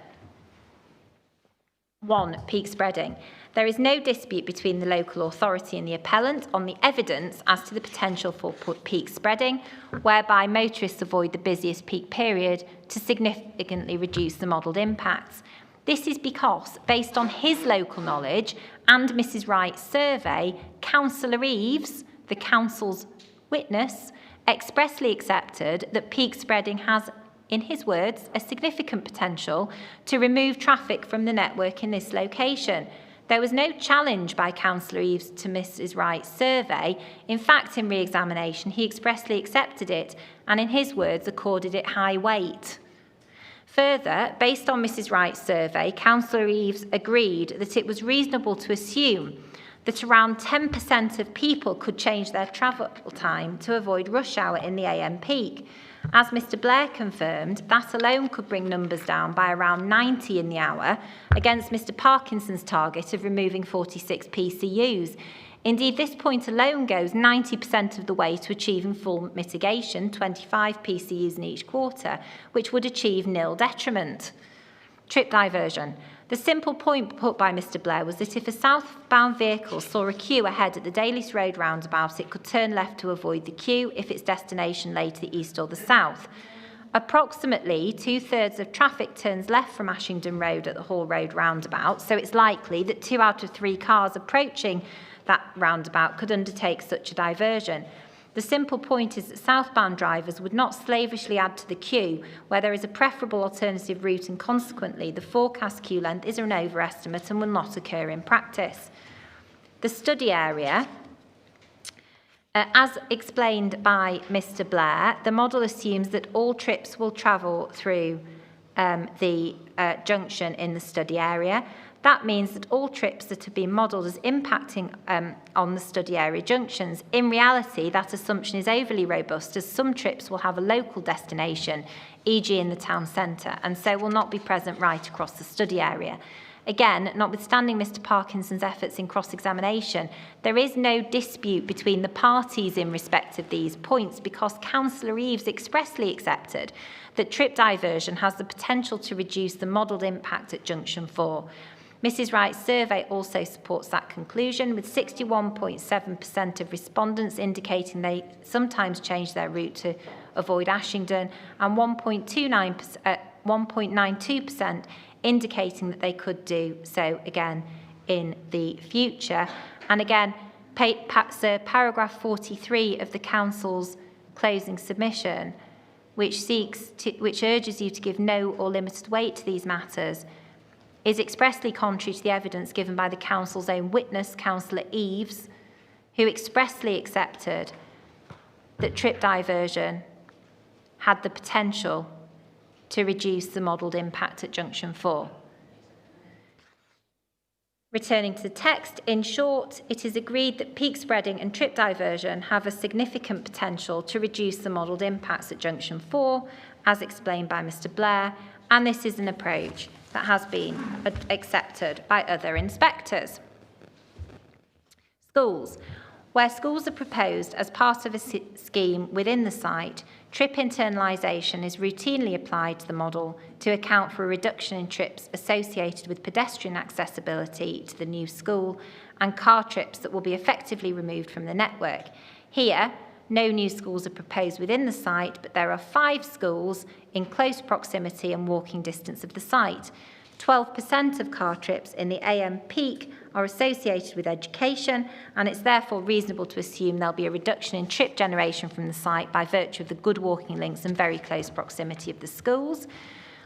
B: 1. Peak spreading. There is no dispute between the local authority and the appellant on the evidence as to the potential for peak spreading, whereby motorists avoid the busiest peak period to significantly reduce the modelled impacts. This is because, based on his local knowledge and Mrs Wright's survey, Councillor Eaves, the Council's witness, expressly accepted that peak spreading has in his words, a significant potential to remove traffic from the network in this location. There was no challenge by Councillor Eaves to Mrs Wright's survey. In fact, in re-examination, he expressly accepted it and, in his words, accorded it high weight. Further, based on Mrs Wright's survey, Councillor Eaves agreed that it was reasonable to assume that around 10% of people could change their travel time to avoid rush hour in the AM peak. As Mr Blair confirmed, that alone could bring numbers down by around 90 in the hour against Mr Parkinson's target of removing 46 PCUs. Indeed, this point alone goes 90% of the way to achieving full mitigation, 25 PCUs in each quarter, which would achieve nil detriment. Trip diversion. The simple point put by Mr Blair was that if a southbound vehicle saw a queue ahead at the Day6 Road roundabout, it could turn left to avoid the queue if its destination lay to the east or the south. Approximately 2/3 of traffic turns left from Ashington Road at the Hall Road roundabout, so it's likely that 2 out of 3 cars approaching that roundabout could undertake such a diversion. The simple point is that southbound drivers would not slavishly add to the queue where there is a preferable alternative route, and consequently the forecast queue length is an overestimate and will not occur in practice. The study area, as explained by Mr Blair, the model assumes that all trips will travel through the junction in the study area. That means that all trips that have been modelled as impacting on the study area junctions, in reality, that assumption is overly robust, as some trips will have a local destination, e.g. in the town centre, and so will not be present right across the study area. Again, notwithstanding Mr Parkinson's efforts in cross-examination, there is no dispute between the parties in respect of these points, because Councillor Eaves expressly accepted that trip diversion has the potential to reduce the modelled impact at Junction 4. Mrs Wright's survey also supports that conclusion, with 61.7% of respondents indicating they sometimes change their route to avoid Ashington, and 1.92% indicating that they could do so again in the future. And again, paragraph 43 of the Council's closing submission, which urges you to give no or limited weight to these matters, is expressly contrary to the evidence given by the Council's own witness, Councillor Eaves, who expressly accepted that trip diversion had the potential to reduce the modelled impact at Junction 4. Returning to the text, in short, it is agreed that peak spreading and trip diversion have a significant potential to reduce the modelled impacts at Junction 4, as explained by Mr Blair, and this is an approach that has been accepted by other inspectors. Schools. Where schools are proposed as part of a scheme within the site, trip internalisation is routinely applied to the model to account for a reduction in trips associated with pedestrian accessibility to the new school and car trips that will be effectively removed from the network. Here, no new schools are proposed within the site, but there are 5 schools in close proximity and walking distance of the site. 12% of car trips in the AM peak are associated with education, and it's therefore reasonable to assume there'll be a reduction in trip generation from the site by virtue of the good walking links and very close proximity of the schools.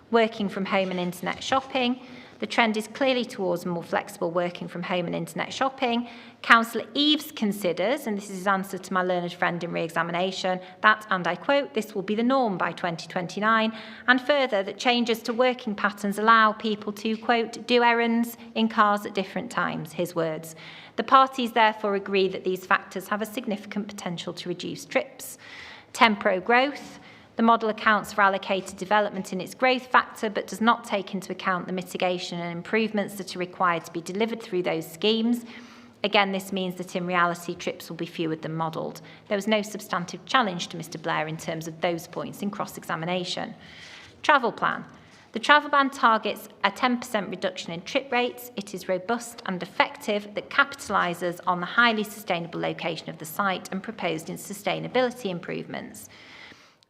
B: Working from home and internet shopping. The trend is clearly towards more flexible working from home and internet shopping. Councillor Eaves considers, and this is his answer to my learned friend in re-examination, that, and I quote, this will be the norm by 2029, and further that changes to working patterns allow people to, quote, do errands in cars at different times, his words. The parties therefore agree that these factors have a significant potential to reduce trips. Tempo growth. The model accounts for allocated development in its growth factor, but does not take into account the mitigation and improvements that are required to be delivered through those schemes. Again, this means that in reality, trips will be fewer than modelled. There was no substantive challenge to Mr Blair in terms of those points in cross-examination. Travel plan. The travel ban targets a 10% reduction in trip rates. It is robust and effective that capitalises on the highly sustainable location of the site and proposed in sustainability improvements.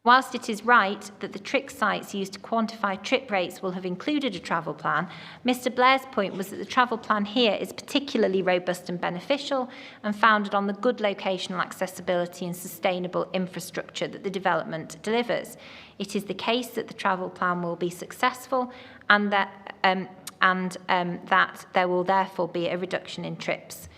B: Whilst it is right that the trick sites used to quantify trip rates will have included a travel plan, Mr Blair's point was that the travel plan here is particularly robust and beneficial and founded on the good locational accessibility and sustainable infrastructure that the development delivers. It is the case that the travel plan will be successful and that there will therefore be a reduction in trips.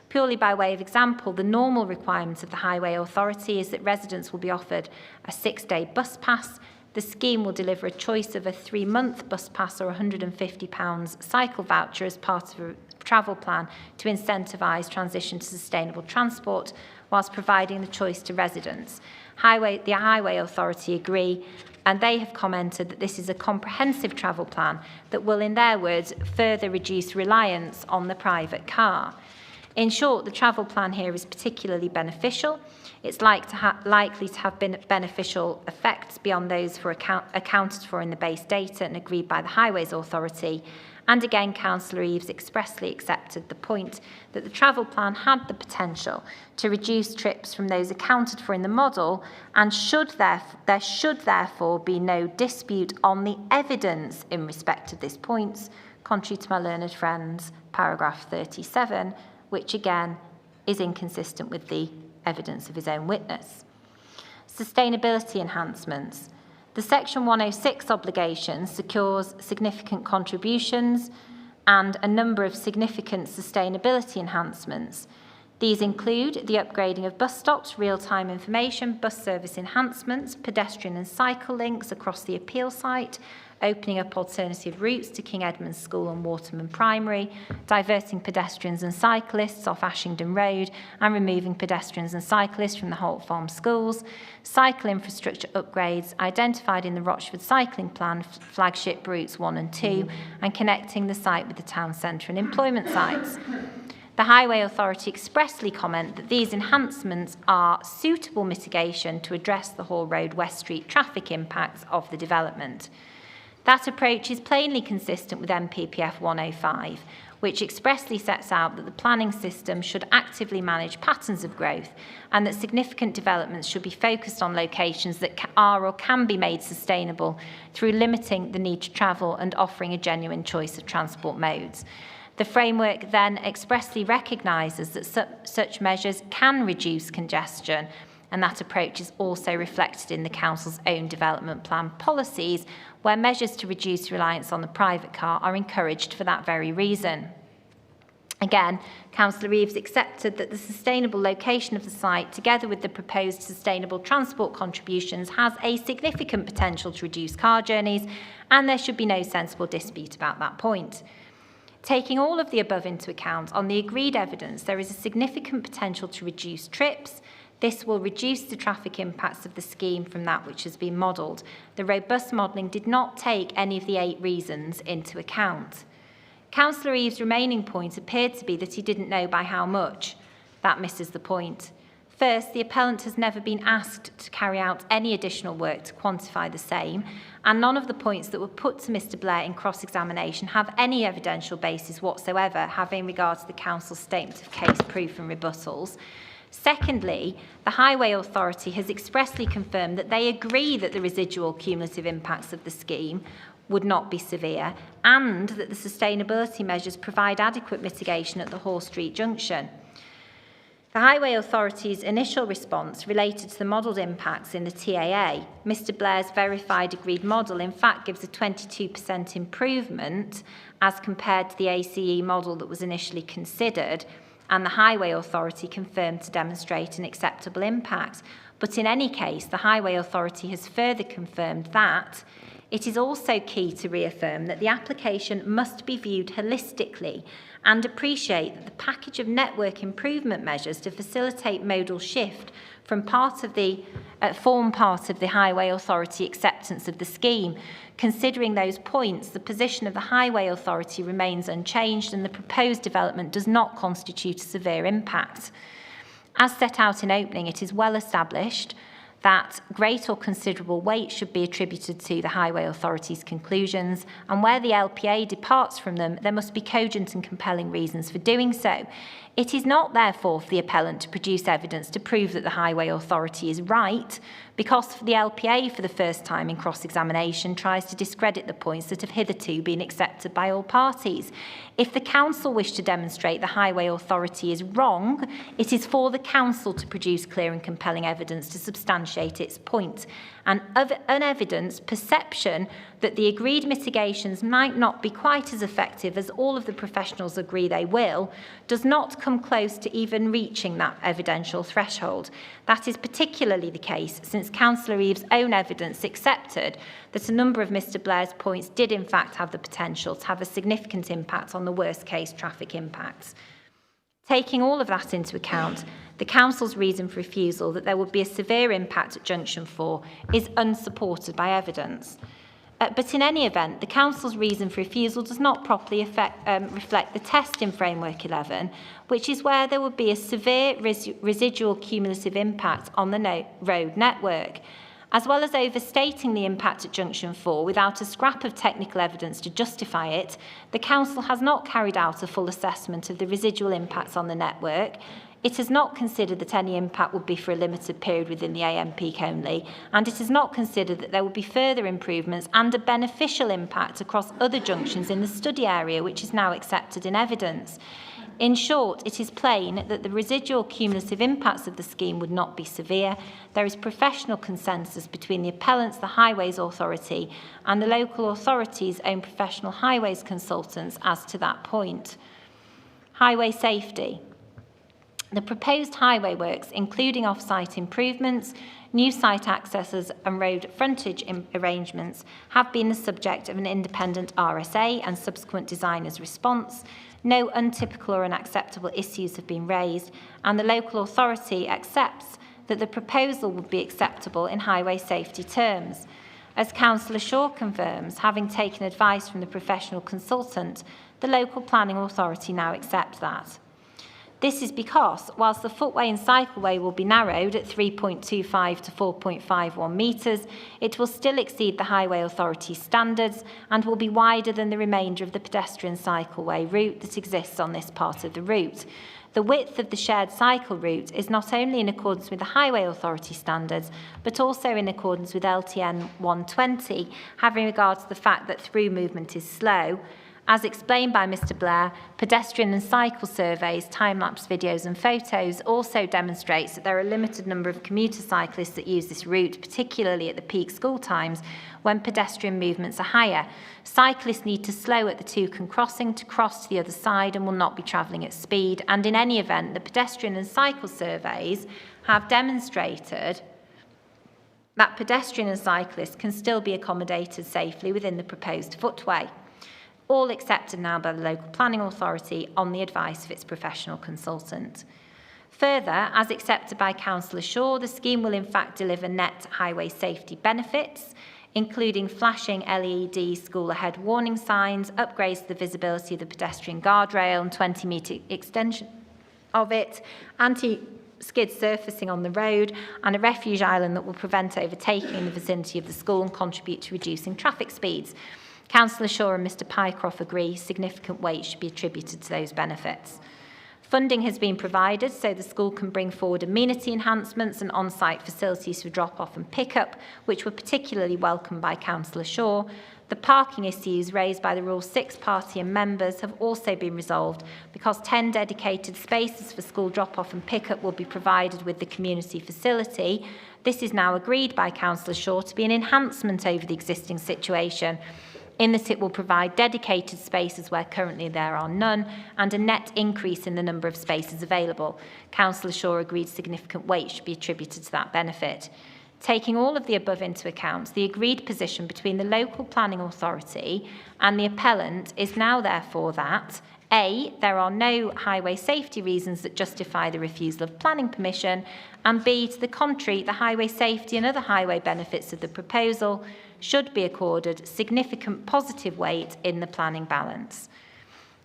B: Purely by way of example, the normal requirement of the Highway Authority is that residents will be offered a 6-day bus pass. The scheme will deliver a choice of a 3-month bus pass or £150 cycle voucher as part of a travel plan to incentivise transition to sustainable transport, whilst providing the choice to residents. The Highway Authority agree, and they have commented that this is a comprehensive travel plan that will, in their words, further reduce reliance on the private car. In short, the travel plan here is particularly beneficial. It's likely to have been beneficial effects beyond those accounted for in the base data and agreed by the Highways Authority. And again, Councillor Eaves expressly accepted the point that the travel plan had the potential to reduce trips from those accounted for in the model, and there should therefore be no dispute on the evidence in respect of this point, contrary to my learned friend's paragraph 37, which again is inconsistent with the evidence of his own witness. Sustainability enhancements. The Section 106 obligation secures significant contributions and a number of significant sustainability enhancements. These include the upgrading of bus stops, real-time information, bus service enhancements, pedestrian and cycle links across the appeal site, opening up alternative routes to King Edmund's School and Waterman Primary, diverting pedestrians and cyclists off Ashington Road and removing pedestrians and cyclists from the Holt Farm schools, cycle infrastructure upgrades identified in the Rochford cycling plan, flagship routes 1 and 2, and connecting the site with the town centre and employment sites. The Highway Authority expressly comment that these enhancements are suitable mitigation to address the Hall Road West Street traffic impacts of the development. That approach is plainly consistent with MPPF 105, which expressly sets out that the planning system should actively manage patterns of growth and that significant developments should be focused on locations that are or can be made sustainable through limiting the need to travel and offering a genuine choice of transport modes. The framework then expressly recognises that such measures can reduce congestion, and that approach is also reflected in the Council's own development plan policies, where measures to reduce reliance on the private car are encouraged for that very reason. Again, Councillor Eaves accepted that the sustainable location of the site, together with the proposed sustainable transport contributions, has a significant potential to reduce car journeys, and there should be no sensible dispute about that point. Taking all of the above into account, on the agreed evidence, there is a significant potential to reduce trips. This will reduce the traffic impacts of the scheme from that which has been modelled. The robust modelling did not take any of the 8 reasons into account. Councillor Eaves' remaining point appeared to be that he didn't know by how much. That misses the point. First, the appellant has never been asked to carry out any additional work to quantify the same, and none of the points that were put to Mr Blair in cross-examination have any evidential basis whatsoever, having regard to the Council's statement of case, proof and rebuttals. Secondly, the Highway Authority has expressly confirmed that they agree that the residual cumulative impacts of the scheme would not be severe and that the sustainability measures provide adequate mitigation at the Hall Street junction. The Highway Authority's initial response related to the modelled impacts in the TAA. Mr Blair's verified agreed model in fact gives a 22% improvement as compared to the ACE model that was initially considered, and the Highway Authority confirmed to demonstrate an acceptable impact. But in any case, the Highway Authority has further confirmed that it is also key to reaffirm that the application must be viewed holistically and appreciate that the package of network improvement measures to facilitate modal shift form part of the Highway Authority acceptance of the scheme. Considering those points, the position of the Highway Authority remains unchanged and the proposed development does not constitute a severe impact. As set out in opening, it is well established that great or considerable weight should be attributed to the Highway Authority's conclusions, and where the LPA departs from them, there must be cogent and compelling reasons for doing so. It is not, therefore, for the appellant to produce evidence to prove that the Highway Authority is right, because the LPA, for the first time in cross-examination, tries to discredit the points that have hitherto been accepted by all parties. If the Council wish to demonstrate the Highway Authority is wrong, it is for the Council to produce clear and compelling evidence to substantiate its point. And unevidenced perception that the agreed mitigations might not be quite as effective as all of the professionals agree they will does not come close to even reaching that evidential threshold. That is particularly the case since Councillor Eaves' own evidence accepted that a number of Mr Blair's points did in fact have the potential to have a significant impact on the worst case traffic impacts. Taking all of that into account, the Council's reason for refusal that there would be a severe impact at Junction 4 is unsupported by evidence. But in any event, the Council's reason for refusal does not properly reflect the test in Framework 11, which is where there would be a severe residual cumulative impact on the road network. As well as overstating the impact at Junction 4 without a scrap of technical evidence to justify it, the Council has not carried out a full assessment of the residual impacts on the network. It has not considered that any impact would be for a limited period within the AM peak only, and it has not considered that there would be further improvements and a beneficial impact across other junctions in the study area, which is now accepted in evidence. In short, it is plain that the residual cumulative impacts of the scheme would not be severe. There is professional consensus between the appellants, the Highways Authority, and the local authority's own professional highways consultants as to that point. Highway safety. The proposed highway works, including off-site improvements, new site accesses and road frontage arrangements, have been the subject of an independent RSA and subsequent designer's response. No untypical or unacceptable issues have been raised, and the local authority accepts that the proposal would be acceptable in highway safety terms. As Councillor Shaw confirms, having taken advice from the professional consultant, the local planning authority now accepts that. This is because, whilst the footway and cycleway will be narrowed at 3.25 to 4.51 metres, it will still exceed the Highway Authority's standards and will be wider than the remainder of the pedestrian cycleway route that exists on this part of the route. The width of the shared cycle route is not only in accordance with the Highway Authority standards, but also in accordance with LTN 120, having regard to the fact that through movement is slow. As explained by Mr Blair, pedestrian and cycle surveys, time-lapse videos and photos also demonstrates that there are a limited number of commuter cyclists that use this route, particularly at the peak school times when pedestrian movements are higher. Cyclists need to slow at the Toucan crossing to cross to the other side and will not be travelling at speed. And in any event, the pedestrian and cycle surveys have demonstrated that pedestrian and cyclists can still be accommodated safely within the proposed footway. All accepted now by the local planning authority on the advice of its professional consultant. Further, as accepted by Councillor Shaw, the scheme will in fact deliver net highway safety benefits, including flashing LED school ahead warning signs, upgrades to the visibility of the pedestrian guardrail and 20-metre extension of it, anti-skid surfacing on the road, and a refuge island that will prevent overtaking in the vicinity of the school and contribute to reducing traffic speeds. Councillor Shaw and Mr Pycroft agree significant weight should be attributed to those benefits. Funding has been provided so the school can bring forward amenity enhancements and on-site facilities for drop-off and pick-up, which were particularly welcomed by Councillor Shaw. The parking issues raised by the Rule 6 party and members have also been resolved because 10 dedicated spaces for school drop-off and pick-up will be provided with the community facility. This is now agreed by Councillor Shaw to be an enhancement over the existing situation, in that it will provide dedicated spaces where currently there are none and a net increase in the number of spaces available. Councillor Shaw agreed significant weight should be attributed to that benefit. Taking all of the above into account, the agreed position between the local planning authority and the appellant is now therefore that A, there are no highway safety reasons that justify the refusal of planning permission, and B, to the contrary, the highway safety and other highway benefits of the proposal should be accorded significant positive weight in the planning balance.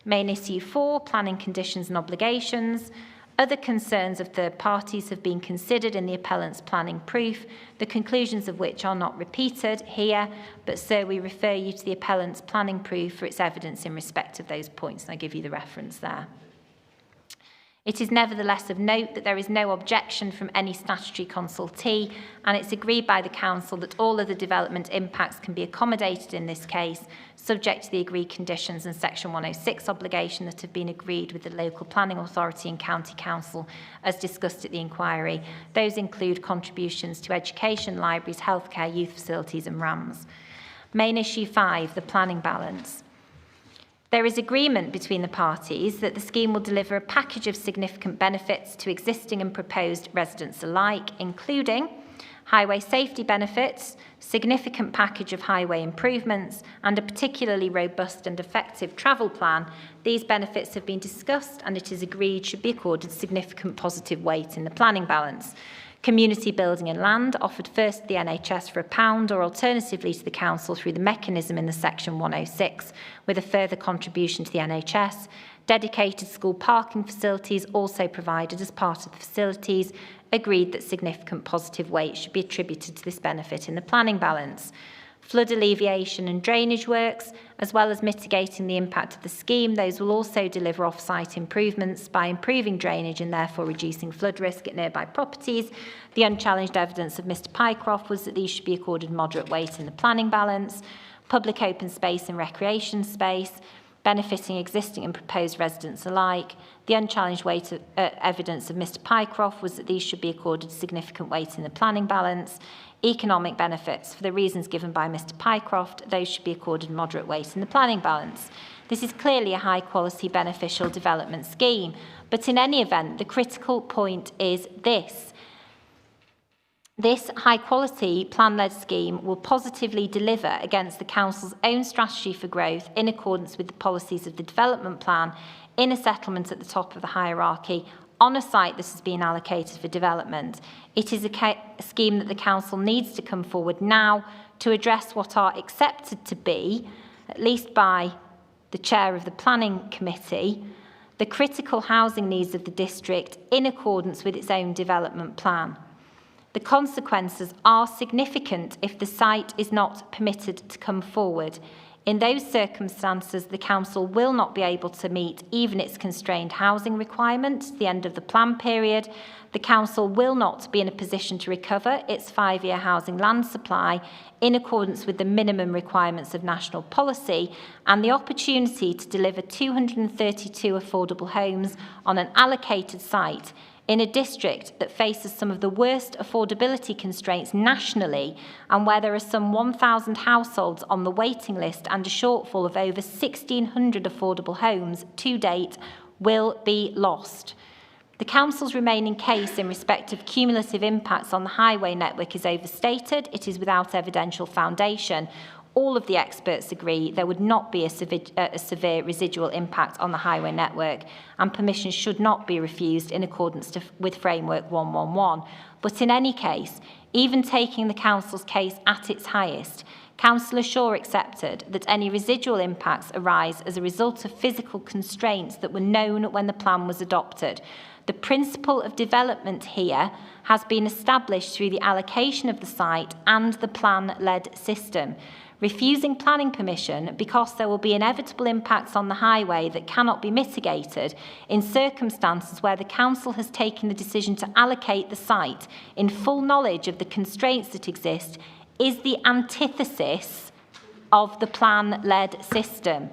B: Main issue 4, planning conditions and obligations. Other concerns of third parties have been considered in the appellant's planning proof, the conclusions of which are not repeated here, but sir, we refer you to the appellant's planning proof for its evidence in respect of those points, and I give you the reference there.
F: It is nevertheless of note that there is no objection from any statutory consultee, and it's agreed by the Council that all of the development impacts can be accommodated in this case, subject to the agreed conditions and Section 106 obligation that have been agreed with the local planning authority and county council as discussed at the inquiry. Those include contributions to education, libraries, healthcare, youth facilities and RAMs. Main issue 5, the planning balance. There is agreement between the parties that the scheme will deliver a package of significant benefits to existing and proposed residents alike, including highway safety benefits, significant package of highway improvements, and a particularly robust and effective travel plan. These benefits have been discussed and it is agreed should be accorded significant positive weight in the planning balance. Community building and land offered first to the NHS for £1 or alternatively to the council through the mechanism in the Section 106 with a further contribution to the NHS. Dedicated school parking facilities also provided as part of the facilities, agreed that significant positive weight should be attributed to this benefit in the planning balance. Flood alleviation and drainage works, as well as mitigating the impact of the scheme, those will also deliver off-site improvements by improving drainage and therefore reducing flood risk at nearby properties. The unchallenged evidence of Mr Pycroft was that these should be accorded moderate weight in the planning balance. Public open space and recreation space, benefiting existing and proposed residents alike. The unchallenged weight of, evidence of Mr Pycroft was that these should be accorded significant weight in the planning balance. Economic benefits, for the reasons given by Mr Pycroft, those should be accorded moderate weight in the planning balance. This is clearly a high-quality beneficial development scheme, but in any event, the critical point is this. This high-quality plan-led scheme will positively deliver against the Council's own strategy for growth in accordance with the policies of the development plan in a settlement at the top of the hierarchy on a site that has been allocated for development. It is a scheme that the Council needs to come forward now to address what are accepted to be, at least by the Chair of the Planning Committee, the critical housing needs of the district in accordance with its own development plan. The consequences are significant if the site is not permitted to come forward. In those circumstances, the Council will not be able to meet even its constrained housing requirement at the end of the plan period. The Council will not be in a position to recover its 5-year housing land supply in accordance with the minimum requirements of national policy, and the opportunity to deliver 232 affordable homes on an allocated site in a district that faces some of the worst affordability constraints nationally and where there are some 1,000 households on the waiting list and a shortfall of over 1,600 affordable homes to date will be lost. The Council's remaining case in respect of cumulative impacts on the highway network is overstated. It is without evidential foundation. All of the experts agree there would not be a severe residual impact on the highway network, and permission should not be refused in accordance with Framework 111. But in any case, even taking the Council's case at its highest, Councillor Shaw accepted that any residual impacts arise as a result of physical constraints that were known when the plan was adopted. The principle of development here has been established through the allocation of the site and the plan-led system. Refusing planning permission because there will be inevitable impacts on the highway that cannot be mitigated in circumstances where the Council has taken the decision to allocate the site in full knowledge of the constraints that exist is the antithesis of the plan-led system.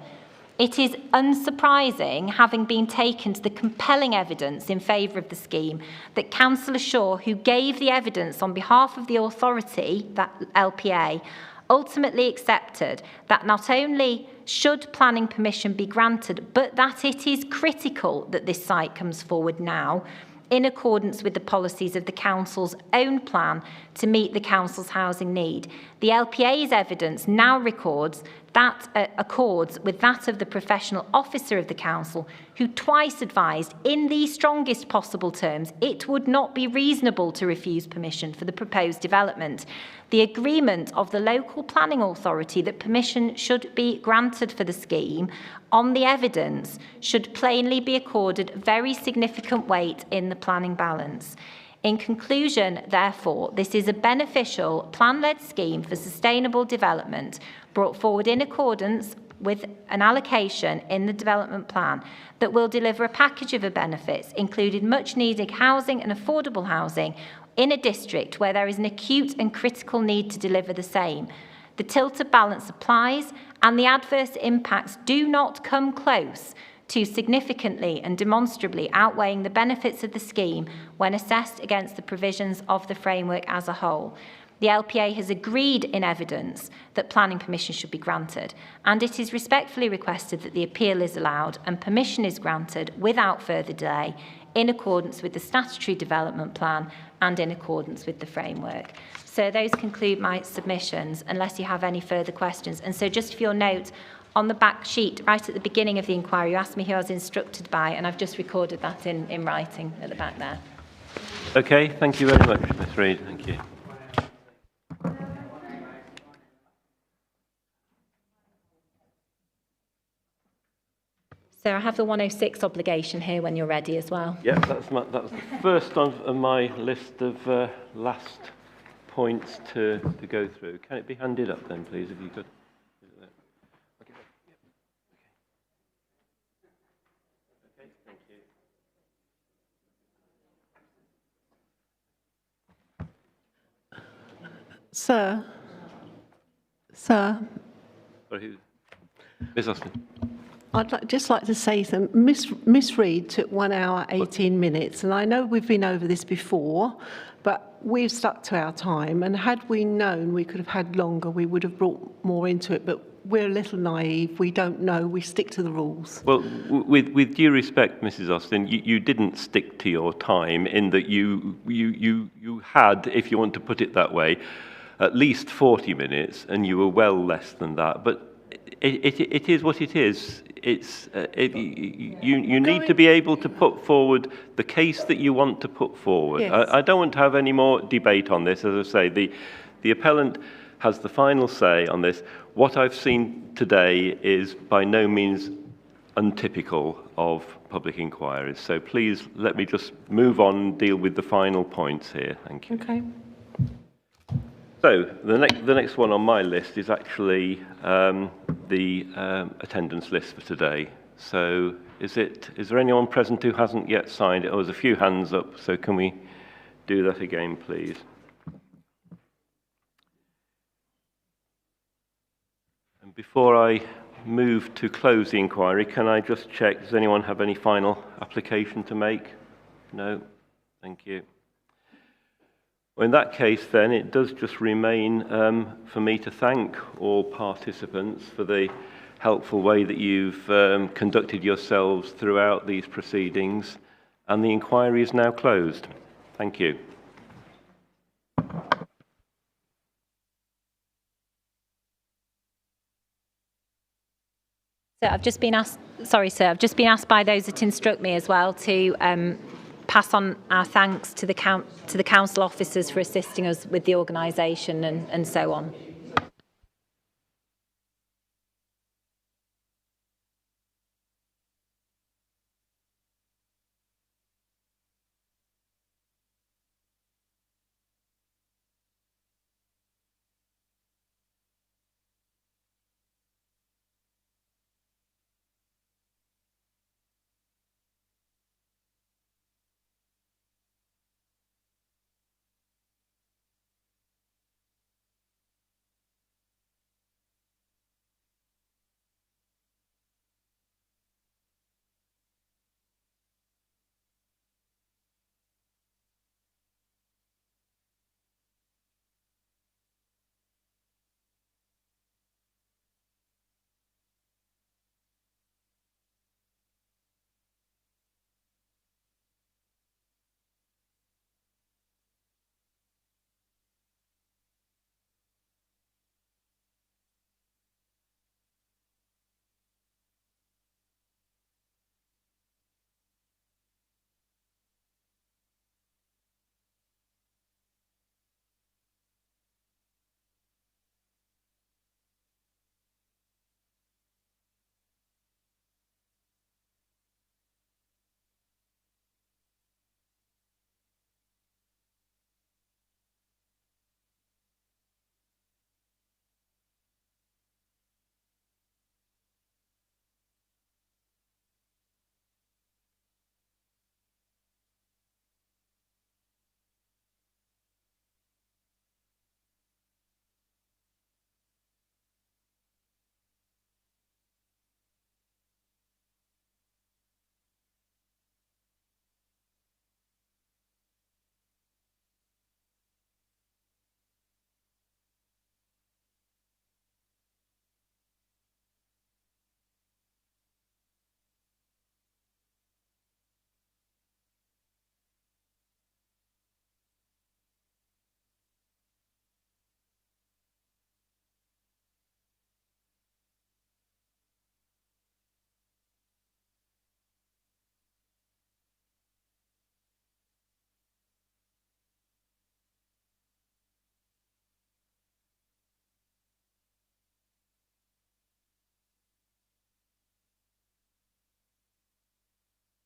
F: It is unsurprising, having been taken to the compelling evidence in favour of the scheme, that Councillor Shaw, who gave the evidence on behalf of the authority, that LPA, ultimately accepted that not only should planning permission be granted, but that it is critical that this site comes forward now in accordance with the policies of the Council's own plan to meet the Council's housing need. The LPA's evidence now records that accords with that of the professional officer of the Council, who twice advised in the strongest possible terms it would not be reasonable to refuse permission for the proposed development. The agreement of the local planning authority that permission should be granted for the scheme on the evidence should plainly be accorded very significant weight in the planning balance. In conclusion, therefore, this is a beneficial plan-led scheme for sustainable development brought forward in accordance with an allocation in the development plan that will deliver a package of benefits, including much needed housing and affordable housing in a district where there is an acute and critical need to deliver the same. The tilted balance applies, and the adverse impacts do not come close to significantly and demonstrably outweighing the benefits of the scheme when assessed against the provisions of the framework as a whole. The LPA has agreed in evidence that planning permission should be granted, and it is respectfully requested that the appeal is allowed and permission is granted without further delay in accordance with the statutory development plan and in accordance with the framework. So those conclude my submissions, unless you have any further questions. And so just for your note, on the back sheet, right at the beginning of the inquiry, you asked me who I was instructed by, and I've just recorded that in writing at the back there.
A: Okay, thank you very much, Ms Reid. Thank you.
B: So I have the 106 obligation here when you're ready as well.
A: Yeah, that's the first on my list of last points to go through. Can it be handed up then, please, if you could? Okay. Okay, thank you.
C: Sir.
A: Sorry, who? Ms Austin.
C: I'd just like to say something. Miss Reid took 1 hour, 18 minutes, and I know we've been over this before, but we've stuck to our time, and had we known we could have had longer, we would have brought more into it, but we're a little naive. We don't know. We stick to the rules.
A: Well, with due respect, Mrs Austin, you didn't stick to your time in that you had, if you want to put it that way, at least 40 minutes, and you were well less than that, but it is what it is. You need to be able to put forward the case that you want to put forward.
C: Yes.
A: I don't want to have any more debate on this. As I say, the appellant has the final say on this. What I've seen today is by no means untypical of public inquiries. So please let me just move on and deal with the final points here. Thank you.
C: Okay.
A: So the next one on my list is actually the attendance list for today. So is there anyone present who hasn't yet signed it? Oh, there's a few hands up, so can we do that again, please? And before I move to close the inquiry, can I just check, does anyone have any final application to make? No? Thank you. Well, in that case, then, it does just remain for me to thank all participants for the helpful way that you've conducted yourselves throughout these proceedings, and the inquiry is now closed. Thank you.
B: So I've just been asked, sorry, sir, I've just been asked by those that instruct me as well to pass on our thanks to the council officers for assisting us with the organisation and so on.